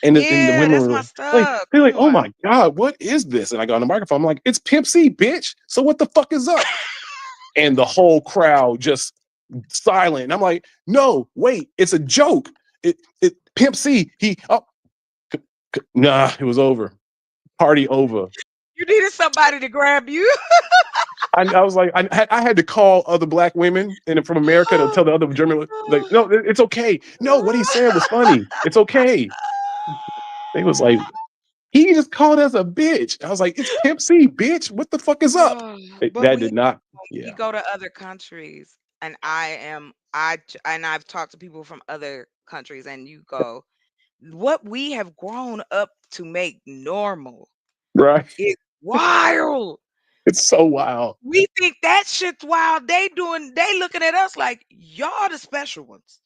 and the Yeah, women that's were my like, stuff. they're Come like, oh on. my god, what is this? And I got on the microphone. I'm like, it's Pimp C, bitch. So what the fuck is up? And the whole crowd just silent. And I'm like, no, wait, it's a joke. It Pimp C, nah, it was over. Party over. You needed somebody to grab you. I was like, I had to call other black women from America to tell the other German, like, no, it's okay. No, what he said was funny. It's okay. They was like, he just called us a bitch. I was like, it's Pimp C, bitch. What the fuck is up? Oh, but That we did not, we yeah. go to other countries, and I've talked to people from other countries, and you go, what we have grown up to make normal Right. is wild. It's so wild. We think that shit's wild. They looking at us like y'all the special ones.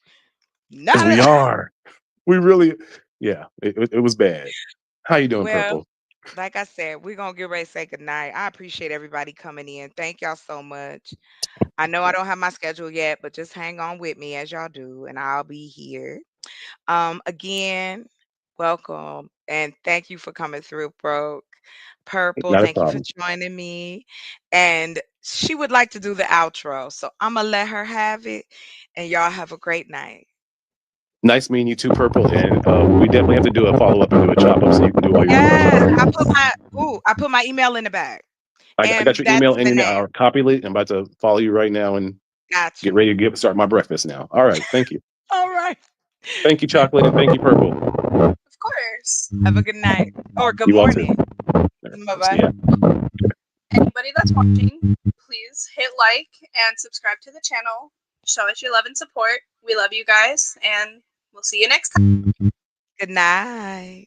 Because Not we us. are. We really, yeah, it was bad. How you doing, Well, Purple? like I said, we're gonna get ready to say goodnight. I appreciate everybody coming in. Thank y'all so much. I know I don't have my schedule yet, but just hang on with me as y'all do, and I'll be here. Again, welcome and thank you for coming through, Broke. Purple, Not a thank you for problem. joining me. And she would like to do the outro, so I'm gonna let her have it. And y'all have a great night. Nice meeting you too, Purple. And we definitely have to do a follow up and do a chop up so you can do all your brush up Yes, ready. I put my email in the bag, I got and your that's email the in name. our copy link. I'm about to follow you right now and Got get you. ready to start my breakfast now. All right. Thank you. All right. Thank you, Chocolate, and thank you, Purple. Of course. Have a good night or good You all too. morning. Bye bye. Yeah. Anybody that's watching, please hit like and subscribe to the channel. Show us your love and support. We love you guys, and we'll see you next time. Good night.